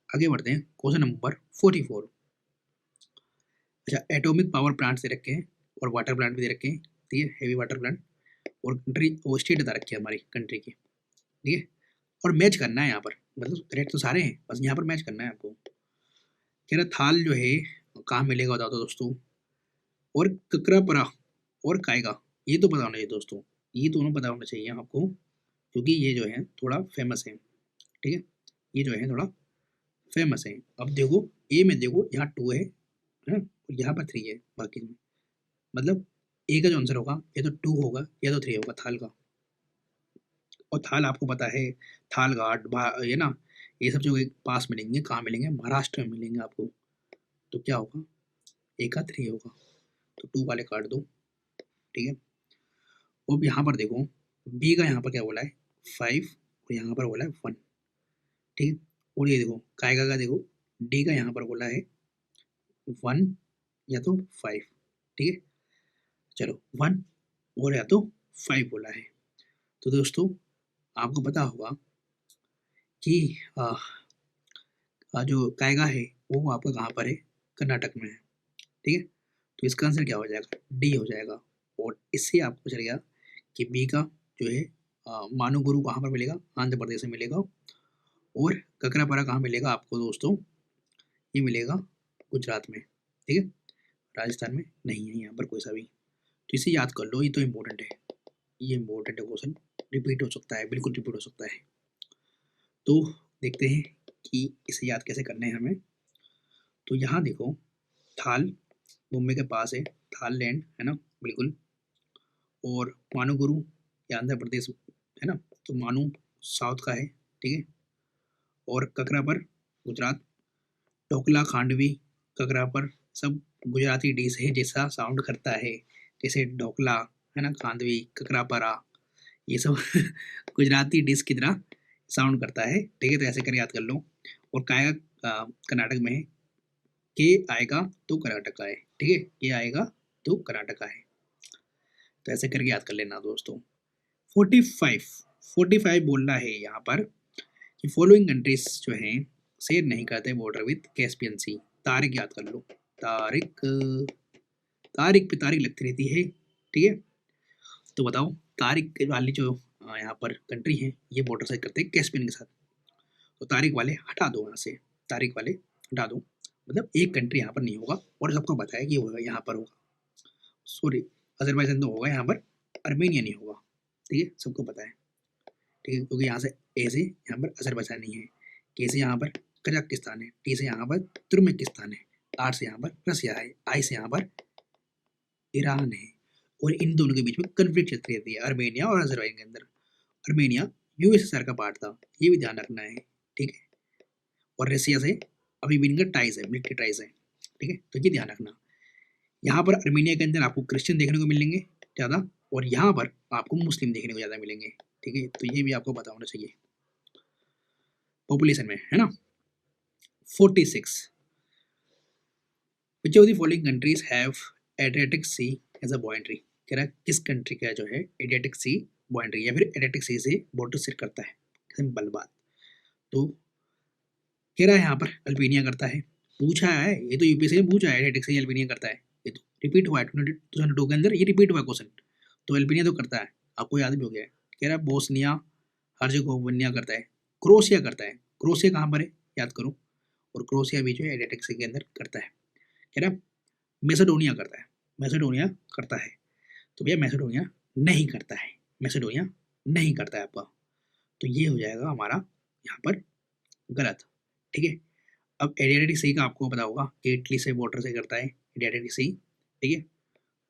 आगे बढ़ते हैं, क्वेश्चन नंबर 44। अच्छा, एटॉमिक पावर प्लांट दे रखे हैं और वाटर प्लांट भी दे रखे हैं, ठीक है? हेवी वाटर प्लांट, और कंट्री और स्टेट बता रखी है हमारी कंट्री की, ठीक है? और मैच करना है यहाँ पर, मतलब करेक्ट तो सारे हैं, बस यहाँ पर मैच करना है आपको। कह रहा थाल जो है कहाँ मिलेगा बताओ तो दोस्तों, और ककरापरा और कायगा, ये तो पता होना चाहिए दोस्तों, ये दोनों पता होना चाहिए आपको, क्योंकि ये जो है थोड़ा फेमस है, ठीक है? ये जो है थोड़ा फेमस है। अब देखो ए में देखो, यहाँ 2 है ना, और यहाँ पर 3 है बाकी में, मतलब ए का जो आंसर होगा या तो 2 होगा या तो 3 होगा थाल का। और थाल आपको पता है, थाल घाट ये ना, ये सब जो पास मिलेंगे, कहाँ मिलेंगे, महाराष्ट्र में मिलेंगे आपको। तो क्या होगा, ए का 3 होगा, तो 2 वाले काट दो, ठीक है? अब यहाँ पर देखो, बी का यहाँ पर क्या बोला है 5, और यहाँ पर बोला है 1, ठीक है? और ये देखो कायगा का देखो, डी का यहाँ पर बोला है 1 या तो 5, ठीक है? चलो 1 और या तो 5 बोला है। तो दोस्तों आपको पता होगा कि जो कायगा है वो आपका कहाँ पर है, कर्नाटक में है, ठीक है? तो इसका आंसर क्या हो जाएगा, डी हो जाएगा। और इससे आपको चल गया कि बी का जो है मानुगुरु कहाँ पर मिलेगा, आंध्र प्रदेश में मिलेगा, और ककरापरा कहाँ मिलेगा आपको दोस्तों, ये मिलेगा गुजरात में, ठीक है? राजस्थान में नहीं है यहाँ पर कोई सा भी। तो इसे याद कर लो, ये तो इम्पोर्टेंट है, ये इम्पोर्टेंट है क्वेश्चन, रिपीट हो सकता है, बिल्कुल रिपीट हो सकता है। तो देखते हैं कि इसे याद कैसे करना है हमें। तो यहाँ देखो, थाल मुंबई के पास है, थाल लैंड है ना, बिल्कुल। और मानुगुरु ये आंध्र प्रदेश है ना, तो मानु साउथ का है, ठीक है? और ककरापर गुजरात, ढोकला खांडवी ककरापर सब गुजराती डिश है, जैसा साउंड करता है, जैसे ढोकला है ना, खांडवी ककरापरा, ये सब गुजराती डिश की तरह साउंड करता है, ठीक है? तो ऐसे कर याद कर लो। और काया कर्नाटक में है, के आएगा तो कर्नाटका है, ठीक है, के आएगा तो कर्नाटका है। तो ऐसे करके याद कर लेना दोस्तों। 45 बोलना है यहाँ पर कि फॉलोइंग कंट्रीज जो हैं शेयर नहीं करते बॉर्डर विद कैस्पियन सी। तारीख याद कर लो, तारीख, तारीख पे तारीख लगती रहती है, ठीक है। तो बताओ तारीख वाली जो यहाँ पर कंट्री है ये बॉर्डर शेयर करते हैं कैस्पियन के साथ। तो तारीख वाले हटा दो यहाँ से, तारीख वाले हटा दो, मतलब एक कंट्री यहाँ पर नहीं होगा और सबको पता है कि होगा यहाँ पर होगा, सॉरी अजरबैजान तो होगा यहाँ पर, अर्मेनिया नहीं होगा, ठीक है, सबको पता है, ठीक है, क्योंकि यहाँ से ए से यहाँ पर अजरबैजान नहीं है, के से यहाँ पर कजाकिस्तान है, टी से यहाँ पर तुर्कमेनिस्तान है, आर से यहाँ पर रसिया है, आई से यहाँ पर ईरान है, और इन दोनों के बीच में कन्फ्लिक्ट चलती रहती है अर्मेनिया और अजरबैजान के अंदर। अर्मेनिया यूएसएसआर का पार्ट था, ये भी ध्यान रखना है, ठीक है, और रसिया से अभी भी इनका टाइज है, मिलिट्री टाइज है, ठीक है, तो ये ध्यान रखना। यहाँ पर अर्मेनिया के अंदर आपको क्रिश्चियन देखने को मिलेंगे ज़्यादा, और यहाँ पर आपको मुस्लिम देखने को ज़्यादा मिलेंगे, ठीक है, तो ये भी आपको पता होना चाहिए पॉपुलेशन में, है ना। 46 which of the following countries have Adriatic sea as a boundary. कह रहा है किस कंट्री का जो है एड्रियाटिक सी बाउंड्री या फिर एड्रियाटिक सी से बॉर्डर शेयर करता है, सिंपल बात। तो कह रहा है यहाँ पर अल्बेनिया करता है, पूछा है ये तो यूपीएससी ने पूछा है एड्रियाटिक सी अल्बेनिया करता है, ये तो रिपीट हुआ है 2022 के अंदर, ये रिपीट हुआ क्वेश्चन, तो अल्बेनिया तो करता है, आपको याद भी हो गया है। कह रहा है बोस्निया हर्जेगोविना करता है, क्रोशिया करता है, क्रोशिया कहाँ पर है याद करो, और क्रोशिया भी जो है एड्रियाटिक सी के अंदर करता है। कह रहा है मैसेडोनिया करता है, मैसेडोनिया करता है, तो भैया मैसेडोनिया नहीं करता है, मैसेडोनिया नहीं करता है आपका, तो ये हो जाएगा हमारा यहाँ पर गलत, ठीक है। अब एड्रियाटिक सी का आपको पता होगा कि इटली से बॉर्डर से करता है एड्रियाटिक सी, ठीक है,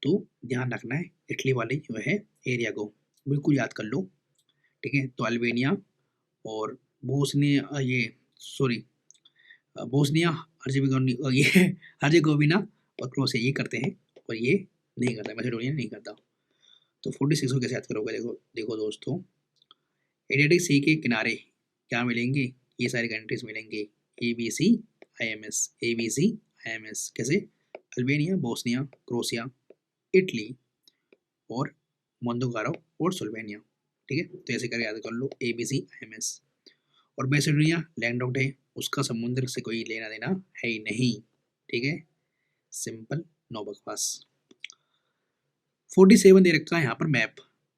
तो ध्यान रखना है इटली वाली जो है एरिया को बिल्कुल याद कर लो, ठीक है। तो अल्बेनिया और बोस्निया, ये सॉरी बोस्निया हर्जेगोविना, ये हर्जेगोविना और क्रोशिया ये करते हैं, और ये नहीं करता, मैसेडोनिया नहीं करता। तो 46 को कैसे याद करोगे, देखो देखो दोस्तों, एड्रियाटिक सी के किनारे क्या मिलेंगे, ये सारी कंट्रीज मिलेंगे, A B C I M S, A B C I M S, कैसे अल्बेनिया, बोस्निया, क्रोशिया, इटली और मोन्टेनेग्रो और स्लोवेनिया, ठीक है, तो ऐसे करके याद कर लो A B C I M S. और मैसेडोनिया लैंडलॉक्ड है, उसका समुद्र से कोई लेना देना है ही नहीं, ठीक है, सिंपल, नो बकवास। 47 दे रखा है यहाँ पर मैप,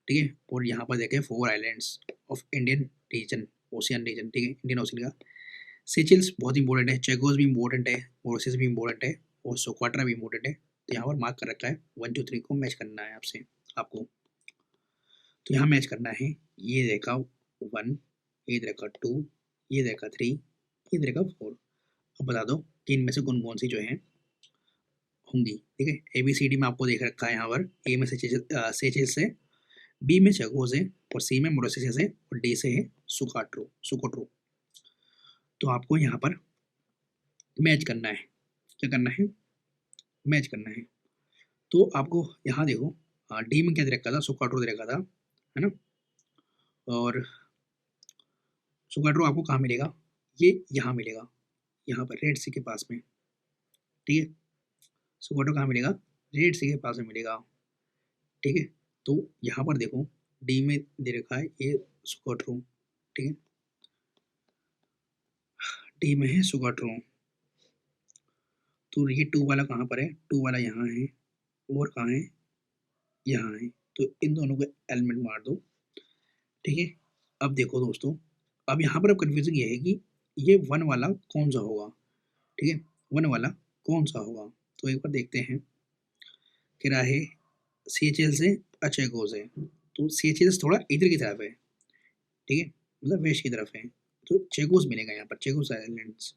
ठीक है, और यहाँ पर देखे 4 islands of Indian region, ocean region, ठीक है, इंडियन ओशियन का। सेचिल्स बहुत इंपॉर्टेंट है, चेगोस भी इंपॉर्टेंट है, मॉरिशस भी इंपॉर्टेंट है, और सोकोट्रा भी इंपॉर्टेंट है, तो यहाँ पर मार्क कर रखा है 1 2 3 को मैच करना है आपसे, आपको तो यहाँ मैच करना है, ये देखा 1, ये देखा 2, ये देखा 3, ये देखा 4। अब बता दो कि इनमें से कौन कौन सी जो है होंगी, ठीक है। ए बी सी डी में आपको देख रखा है यहाँ पर, ए में सेचिल्स है, बी में चेगोस है, और सी में मॉरिशस है, और डी से है सुकोट्रो। तो आपको यहाँ पर मैच करना है, क्या करना है, मैच करना है। तो आपको यहाँ देखो डी में क्या दे रखा था, सुकोट्रो दे रखा था, है ना, और सुकोट्रो आपको कहाँ मिलेगा, ये यहाँ मिलेगा, यहाँ पर रेड सी के पास में, ठीक है, सुकोट्रो कहाँ मिलेगा, रेड सी के पास में मिलेगा, ठीक है। तो यहाँ पर देखो डी में दे रखा है ये सुकोट्रो, ठीक है, डी में है सुकोट्रो, तो ये 2 वाला कहाँ पर है, 2 वाला यहाँ है, और कहाँ है, यहाँ है, तो इन दोनों को एलिमेंट मार दो, ठीक है। अब देखो दोस्तों, अब यहाँ पर अब कन्फ्यूजिंग ये है कि ये 1 वाला कौन सा होगा, ठीक है, 1 वाला कौन सा होगा, तो एक बार देखते हैं। कह रहा है सी एच एल से अचेगोस है, तो सी एच एल थोड़ा इधर की तरफ है, ठीक है, मतलब वेस्ट की तरफ है, तो चेगोस मिलेगा यहाँ पर, चेगोस आइलैंड्स,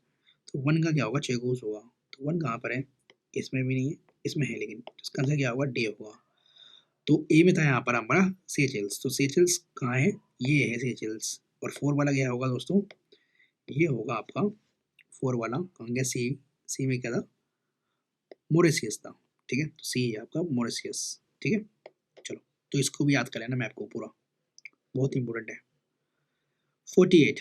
तो 1 का क्या होगा, चेगोस होगा, तो 1 कहाँ पर है, इसमें भी नहीं है, इसमें है, लेकिन इसका आंसर क्या होगा, डे होगा। तो ए में था यहाँ पर हमारा सेचेल्स, तो सेचेल्स कहाँ है, ये है सेचेल्स, और 4 वाला क्या होगा दोस्तों, ये होगा आपका 4 वाला कहाँ गया, सी में क्या था, मॉरिशियस था, ठीक है, तो सी है आपका मॉरिशियस, ठीक है। चलो तो इसको भी याद कर लेना मैप को पूरा, बहुत इंपॉर्टेंट है। 48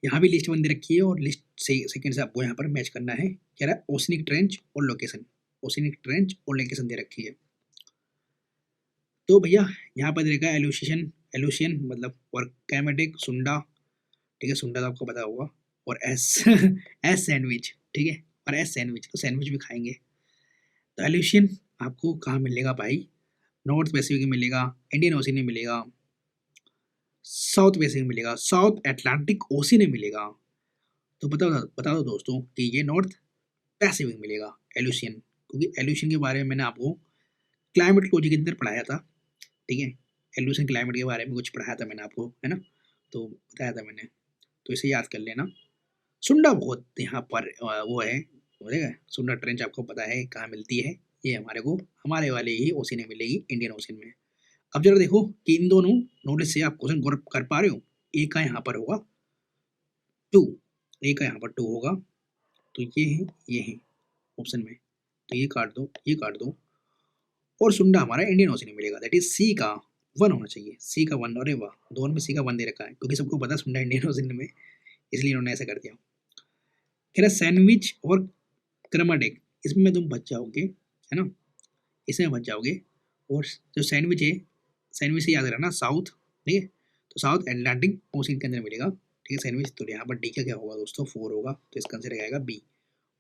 यहाँ भी लिस्ट 1 दे रखी है और लिस्ट सेकंड से आपको यहाँ पर मैच करना है। कह रहा है ओशनिक ट्रेंच और लोकेशन, ओशनिक ट्रेंच और लोकेशन दे रखी है। तो भैया यहाँ पर देखा एलुसिएशन, एलुसियन मतलब और कैमेटिक सुंडा, ठीक है, सुंडा तो आपको पता होगा, और एस एस सैंडविच, ठीक है, और एस सैंडविच, तो सैंडविच भी खाएंगे। तो एलुसियन आपको कहाँ मिलेगा भाई? नॉर्थ पैसिफिक में मिलेगा, इंडियन ओशन में मिलेगा, साउथ पैसिफिक में मिलेगा, साउथ अटलांटिक ओशन में मिलेगा। तो बता दो दोस्तों कि ये नॉर्थ पैसिफिक में मिलेगा एलुसियन, क्योंकि एलुसियन के बारे में मैंने आपको क्लाइमेटोलॉजी के अंदर पढ़ाया था, ठीक है, एलुसियन क्लाइमेट के बारे में कुछ पढ़ाया था मैंने आपको, है ना, तो बताया था मैंने, तो इसे याद कर लेना। सुंडा बहुत यहाँ पर वो है, बोलेगा सुंडा ट्रेंच आपको पता है कहाँ मिलती है, ये हमारे को हमारे वाले ही ओशन में मिलेगी, इंडियन ओशन में। अब जरा देखो कि इन दोनों नॉलेज से आप क्वेश्चन गौर कर पा रहे हो। ए का यहाँ पर होगा 2, ए का यहाँ पर 2 होगा, तो ये है ऑप्शन में, तो ये काट दो, ये काट दो, और सुंडा हमारा इंडियन ओशन में मिलेगा, दैट इज सी का 1 होना चाहिए, सी का 1। अरे वाह, दोनों में सी का 1 दे रखा है, क्योंकि सबको पता है सुंडा इंडियन ओशन में, इसलिए इन्होंने ऐसा कर दिया। कह रहा सैंडविच और क्रमाडेक, इसमें तुम बच जाओगे, है ना, इसमें बच जाओगे। और जो सैंडविच है, सैंडविच से याद रखना साउथ, ठीक है, तो साउथ अटलांटिक ओशन के अंदर मिलेगा, ठीक है सैंडविच। तो यहाँ पर डी का क्या होगा दोस्तों? 4 होगा, तो इसका आंसर आएगा बी।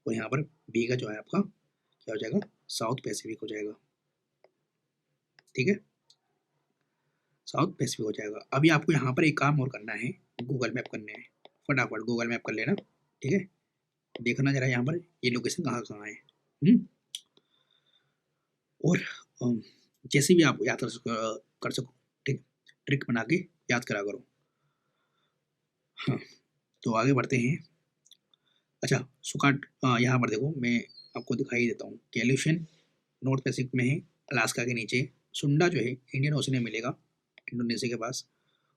और यहाँ पर बी का जो है आपका क्या हो जाएगा? साउथ पैसिफिक हो जाएगा, ठीक है, साउथ पैसिफिक हो जाएगा। अभी आपको यहाँ पर एक काम और करना है, गूगल मैप करने हैं, फटाफट गूगल मैप कर लेना, ठीक है, देखना जरा यहाँ पर ये लोकेशन कहाँ कहाँ है। और जैसे भी आप याद कर सको, ठीक, ट्रिक बना के याद करा करो। हाँ, तो आगे बढ़ते हैं। अच्छा सुकाट, यहाँ पर देखो मैं आपको दिखाई देता हूँ कि एल्यूशन नॉर्थ पैसिफिक में है, अलास्का के नीचे, सुंडा जो है इंडियन ओशन में मिलेगा, इंडोनेशिया के पास,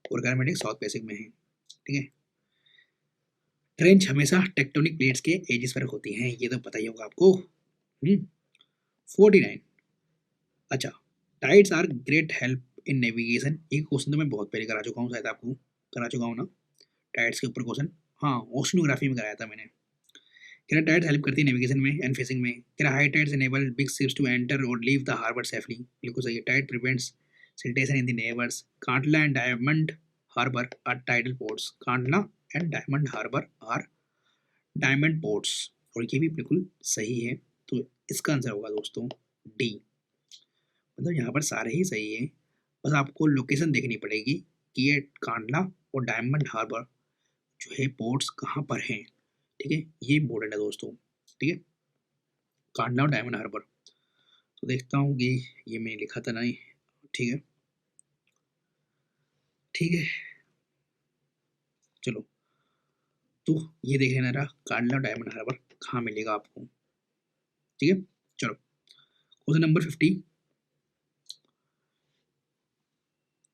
और गारमेटिक साउथ पैसिफिक में है, ठीक है। ट्रेंच हमेशा टेक्टोनिक प्लेट्स के एजिस पर होती हैं, ये तो पता ही होगा आपको। 49। अच्छा, tides are great help in navigation, एक क्वेश्चन तो मैं बहुत पहले करा चुका हूँ, शायद आपको करा चुका हूँ ना, टाइड्स के ऊपर क्वेश्चन, हाँ ओशनोग्राफी में कराया था मैंने। कह टाइड्स हेल्प करती है नेविगेशन में एंड फिशिंग में। कह high tides enable big ships to enter और लीव द हार्बर सेफली, बिल्कुल सही है। Tide prevents siltation in the harbours. Kandla and diamond harbour are tidal ports, Kandla and diamond harbour are diamond ports, और ये भी बिल्कुल सही है। तो इसका आंसर होगा दोस्तों डी, मतलब यहाँ पर सारे ही सही है, बस आपको लोकेशन देखनी पड़ेगी कि ये कांडला और डायमंड हार्बर जो है पोर्ट्स कहाँ पर हैं, ठीक है, ये इम्पोर्टेंट है दोस्तों, ठीक है, कांडला और डायमंड हार्बर। तो देखता हूँ कि ये मैंने लिखा था नहीं, ठीक है, ठीक है, चलो, तो ये देख लेना रहा कांडला और डायमंड हार्बर कहाँ मिलेगा आपको, ठीक है। चलो क्वेश्चन नंबर 50,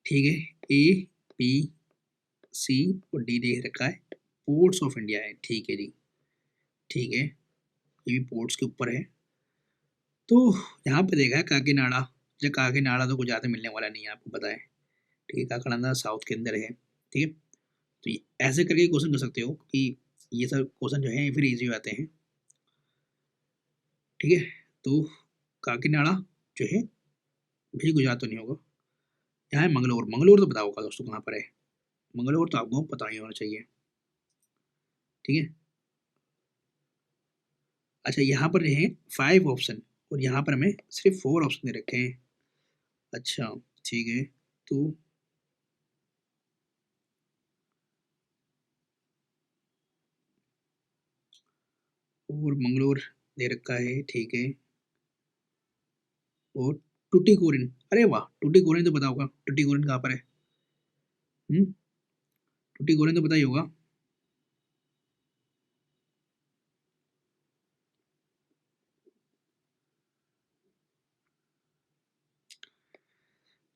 ठीक है, ए बी सी और डी दे रखा है, पोर्ट्स ऑफ इंडिया है, ठीक है जी, ठीक है, ये भी पोर्ट्स के ऊपर है। तो यहाँ पे देखा है काकीनाडा, जो काकीनाडा तो कुछ ज़्यादा मिलने वाला नहीं है, आपको पता है, ठीक है, काकीनाडा साउथ के अंदर है, ठीक है। तो ऐसे करके क्वेश्चन कर सकते हो कि ये सब क्वेश्चन जो है फिर इजी हो जाते हैं, ठीक है। तो काकीनाडा जो है भी गुजरात तो नहीं होगा, यहाँ है मंगलोर, मंगलोर तो पता होगा दोस्तों कहाँ पर है, मंगलोर तो आपको पता ही होना चाहिए, ठीक है। अच्छा यहाँ पर है 5 ऑप्शन और यहाँ पर हमें सिर्फ 4 ऑप्शन दे रखे हैं, अच्छा ठीक है, तो और मंगलोर दे रखा है, ठीक है, और टुटीकोरिन, अरे वाह, टुटीकोरिन तो पता होगा, टुटीकोरिन कहाँ पर है? टुटीकोरिन तो पता ही होगा,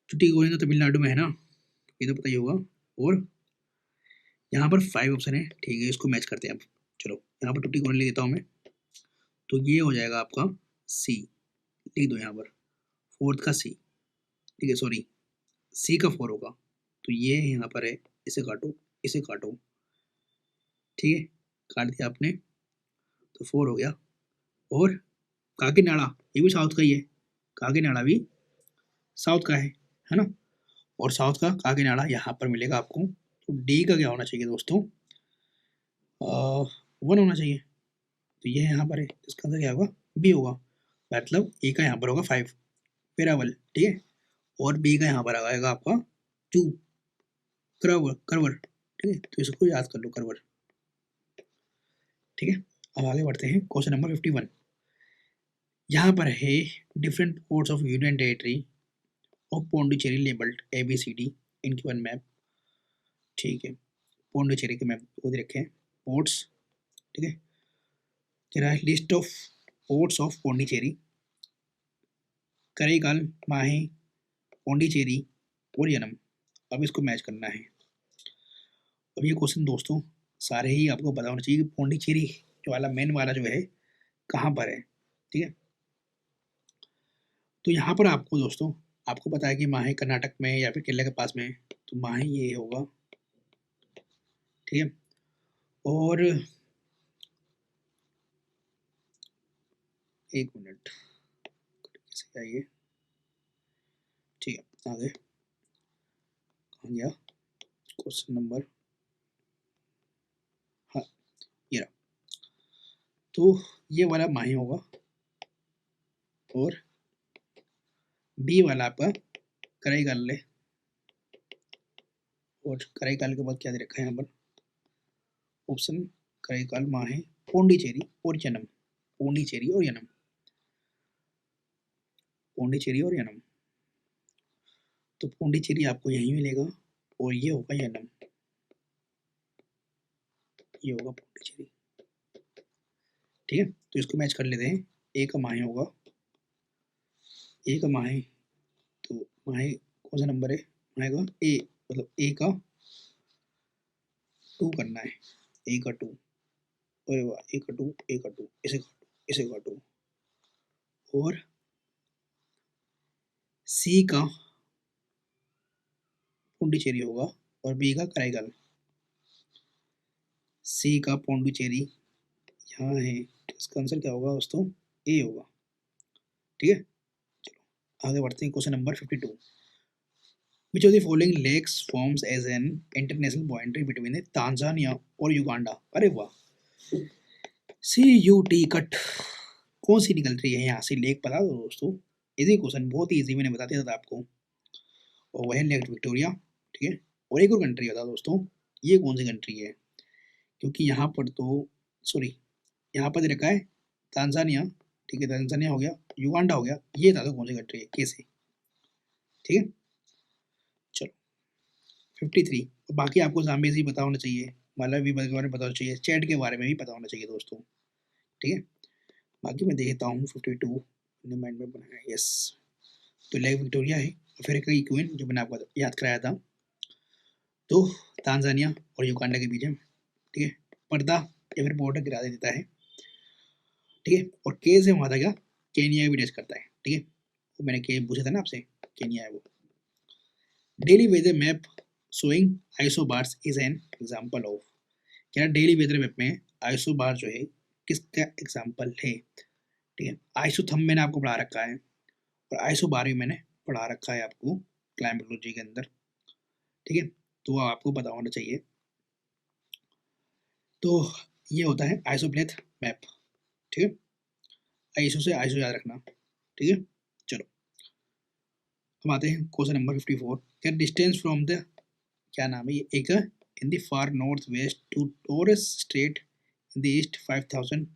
टुटीकोरिन तो तमिलनाडु में है ना, ये तो पता ही होगा। और यहाँ पर 5 ऑप्शन है, ठीक है, इसको मैच करते हैं अब, चलो यहाँ पर टुटीकोरिन ले देता हूँ मैं, तो ये हो जाएगा आपका सी, लिख दो यहाँ पर, फोर्थ का सी, ठीक है, सॉरी सी का 4 होगा, तो ये यहाँ पर है, इसे काटो, इसे काटो, ठीक है, काट दिया आपने तो 4 हो गया। और काकीनाडा ये भी साउथ का ही है, काकीनाडा भी साउथ का है ना। और साउथ का काकीनाडा यहाँ पर मिलेगा आपको। तो डी का क्या होना चाहिए दोस्तों, 1 होना चाहिए। तो ये यहाँ पर है, इसका आंसर क्या होगा, बी होगा। मतलब ए का यहाँ पर होगा 5 पेरावल, ठीक है। और बी का यहाँ पर आएगा आपका 2 करवर करवर, ठीक है। तो इसको याद कर लो, करवर, ठीक है। अब आगे बढ़ते हैं, क्वेश्चन नंबर 51। यहाँ पर है different ports of union territory of Pondicherry labelled ABCD in given map, ठीक है। पौंडीचेरी के मैप वो दे रखे हैं पोर्ट्स, ठीक है। तेरा list of ports of Pondicherry, Karaikal, Mahe, Pondicherry और यनम। अब इसको मैच करना है। अब ये क्वेश्चन दोस्तों सारे ही आपको पता होना चाहिए कि पौंडीचेरी जो वाला मेन वाला जो है कहाँ पर है, ठीक है। तो यहाँ पर आपको दोस्तों आपको पता है कि माहे कर्नाटक में या फिर केरला के पास में है, तो माहे ये होगा, ठीक है। और एक मिनट कैसे आइए, ठीक है। आगे कहाँ गया क्वेश्चन नंबर, हाँ ये रहा। तो ये वाला माही होगा और बी वाला आपका कराईकाल ले, और कराईकाल के बाद क्या दे रखा है यहाँ पर ऑप्शन, कराईकाल, माहे, पौंडीचेरी और यनम, पौंडीचेरी और यनम, पौंडीचेरी और यनम। तो पौंडीचेरी आपको यहीं मिलेगा और ये होगा यनम, ये होगा पौंडीचेरी, ठीक है। तो इसको मैच कर लेते हैं। ए का माहे होगा, ए का माहे, तो माहे कौन सा नंबर है, माहे का ए, मतलब ए का 2 करना है, ए का 2, अरे वाह, ए का 2, ए का 2, इसे का 2। और सी का पौंडीचेरी होगा और बी का कराईकाल। सी का पौंडीचेरी यहाँ है, इसका आंसर क्या होगा दोस्तों, ए होगा, ठीक है। चलो आगे बढ़ते हैं, question number 52। Which of the following lakes forms as an international boundary between Tanzania और युगांडा। अरे वाह, CUT कट कौन सी निकल रही है यहाँ से लेक, बता दो दोस्तों। इजी क्वेश्चन, बहुत ही इजी, मैंने बता दिया था आपको। और वह है लेक विक्टोरिया, ठीक है। और एक और कंट्री बता दोस्तों, ये कौन सी कंट्री है, क्योंकि यहाँ पर तो सॉरी यहाँ पर दे रखा है तांजानिया, ठीक है, तांजानिया हो गया, युगांडा हो गया, ये बता दो कौन सी कंट्री है, कैसे, ठीक है। चलो 53, बाकी आपको जाम्बिया भी पता होना चाहिए, मालवी के बारे में पता होना चाहिए, चैट के बारे में भी पता होना चाहिए दोस्तों, ठीक है। बाकी मैं देखता हूँ 52 अपने माइंड में बनाया, यस। तो लेक विक्टोरिया है, फिर कई क्वीन जो मैंने आपको याद कराया था। तो तांजानिया और युगांडा के बीच में, ठीक है, पर्दा या फिर बॉर्डर गिरा देता है, ठीक है। और के से वहाँ था क्या, केनिया भी टच करता है, ठीक है। वो मैंने के पूछा था ना आपसे, केनिया है वो। Daily weather map showing isobars is an example of, क्या डेली वेदर मैप में आइसोबार जो है किसका एग्जांपल है, ठीक है। आइसोथम मैंने आपको पढ़ा रखा है और आइसोबार भी मैंने पढ़ा रखा है आपको क्लाइमेटोलॉजी के अंदर, ठीक है। तो आपको पता होना चाहिए। तो ये होता है आइसोप्लेथ मैप, ठीक है। आइसो से आइसो याद रखना, ठीक है। चलो हम आते हैं क्वेश्चन नंबर 54। क्या डिस्टेंस फ्रॉम द, क्या नाम है ये, एक in the far north west to Torres strait in the east 5000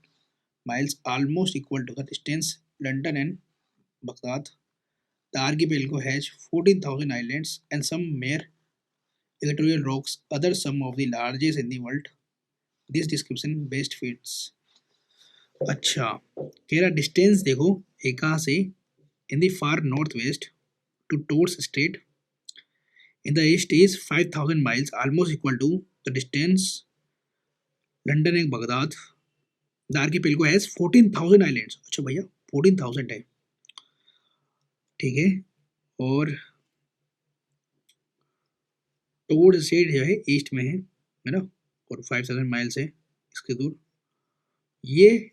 miles almost equal to the distance London and Baghdad. The archipelago has 14,000 islands and some mere equatorial rocks, other some of the largest in the world. This description best fits. अच्छा, कह रहा distance देखो एक कहाँ से, in the far north west to Torres Strait in the east is 5000 miles, almost equal to the distance London and Baghdad. The archipelago has 14,000 islands, अच्छा भैया 14,000 है, ठीक है। और टोर्स स्ट्रेट जो है ईस्ट में है ना, और 5000 माइल्स है इसके दूर। ये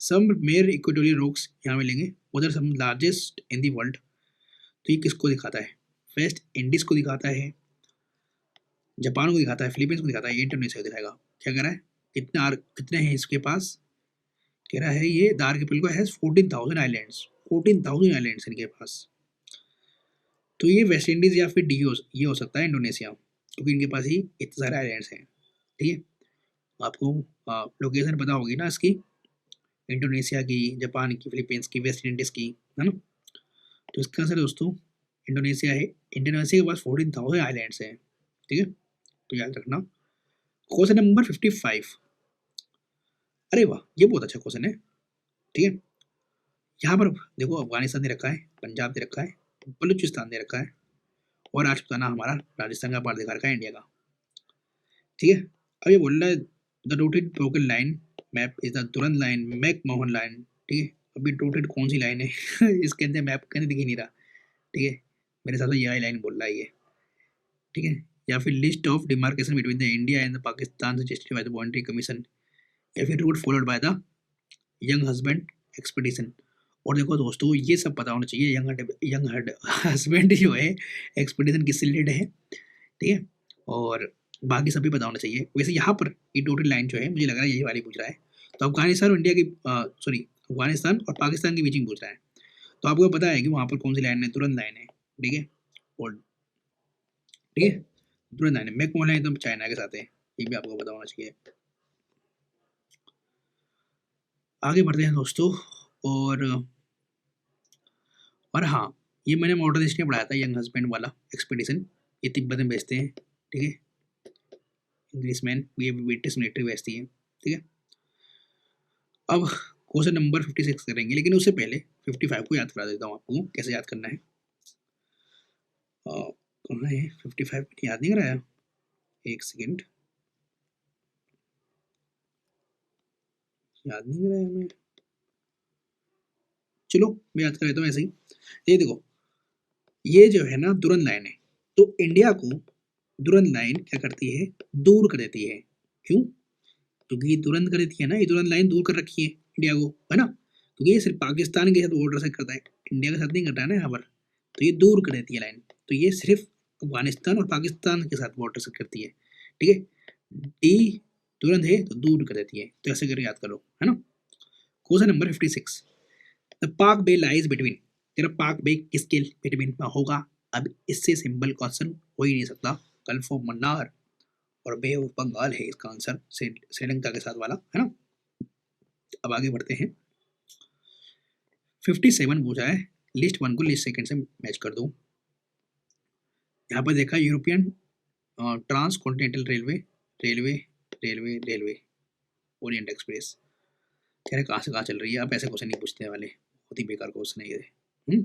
सम मेयर इक्वेटोरियल रॉक्स यहाँ मिलेंगे, उधर सम लार्जेस्ट इन दी वर्ल्ड। तो ये किसको दिखाता है? वेस्ट इंडीज को दिखाता है, जापान को दिखाता है, फिलीपींस को दिखाता है, ये इंडोनेशिया को दिखाएगा। क्या कह रहा है? कितने हैं इसके पास? कह रहा है ये the archipelago has 14,000 islands, 14,000 islands इनके पास। तो ये वेस्ट इंडीज या फिर ये हो सकता है इंडोनेशिया, क्योंकि इनके पास ही इतने सारे आइलैंड्स हैं। ठीक है, आपको लोकेशन पता होगी ना इसकी, इंडोनेशिया की, जापान की, फिलीपींस की, वेस्ट इंडीज की, है ना। तो इसका आंसर दोस्तों इंडोनेशिया है। इंडोनेशिया के पास 14,000 आइलैंड्स हैं। ठीक है, तो याद रखना। Question number 55। अरे वाह, ये बहुत अच्छा क्वेश्चन है। ठीक है, यहाँ पर देखो अफगानिस्तान दे रखा है, पंजाब दे रखा है, बलूचिस्तान दे रखा है, और आज बताना हमारा राजस्थान का पार्ट दिखा रखा है, इंडिया का। ठीक है, अब ये बोल रहा है the dotted broken line map is the Durand line McMahon line. ठीक है, अभी डॉटेड कौन सी लाइन है इसके अंदर मैप कहीं दिख ही नहीं रहा। ठीक है, मेरे साथ तो यही लाइन बोल रहा है ये। ठीक है, या फिर list of demarcation between the India and the Pakistan suggested by the boundary commission, या फिर route followed by the Younghusband expedition. और देखो दोस्तों, ये सब पता होना चाहिए, यंग हस्बैंड जो है एक्सपीडिशन किससे रिलेटेड है। ठीक है, और बाकी सभी पता होना चाहिए। वैसे यहाँ पर ये टोटल लाइन जो है मुझे लग रहा है यही वाली पूछ रहा है। तो अफगानिस्तान और इंडिया की सॉरी अफगानिस्तान और पाकिस्तान के बीच में पूछ रहा है। तो आपको पता है कि वहाँ पर कौन सी लाइन है? तुरंत लाइन है। ठीक है, और ठीक है तुरंत लाइन है। मैकमोहन लाइन एकदम चाइना के साथ है, ये भी आपको पता होना चाहिए। आगे बढ़ते हैं दोस्तों। और हाँ, ये मैंने मॉडर्न हिस्ट्री में पढ़ाया था, यंग हस्बैंड वाला एक्सपीडिशन। ये तिब्बत में भेजते हैं। ठीक है, इंग्लिशमैन, ये ब्रिटिश मिलिट्री भेजती है। ठीक है, अब क्वेश्चन नंबर 56 करेंगे, लेकिन उससे पहले 55 को याद करा देता हूँ आपको कैसे याद करना है। कहाँ है 55? याद नहीं कराया, एक सेकेंड, याद नहीं कराया मैं। चलो मैं याद कर देता हूँ ऐसे ही। ये देखो, ये जो है ना दुरंत लाइन है, तो इंडिया को दुरंत लाइन क्या करती है? दूर कर देती है। क्यों? क्योंकि ये तुरंत कर देती है ना, ये तुरंत लाइन दूर कर रखी है इंडिया को, है ना। क्योंकि ये सिर्फ पाकिस्तान के साथ बॉर्डर से करता है, इंडिया के साथ नहीं करता है ना यहाँ पर। तो ये दूर कर देती है लाइन, तो ये सिर्फ अफगानिस्तान और पाकिस्तान के साथ बॉर्डर से करती है। ठीक है, डी तुरंत है तो दूर कर देती है, तो ऐसे करके याद करो, है ना। क्वेश्चन नंबर 56, द पाक बे लाइज बिटवीन। तेरा पाक बे किसके बिटवीन में होगा? अब इससे सिंपल क्वेश्चन हो ही नहीं सकता। गल्फ ऑफ मन्नार और बे ऑफ बंगाल है इसका आंसर, श्रीलंका के साथ वाला, है ना। अब आगे बढ़ते हैं। 57 पूछा है, लिस्ट 1 को लिस्ट सेकंड से मैच कर दो। यहाँ पर देखा European transcontinental railway railway railway railway Orient Express. कह रहे कहाँ से कहाँ चल रही है? आप ऐसे क्वेश्चन नहीं पूछने वाले, बहुत ही बेकार क्वेश्चन है ये।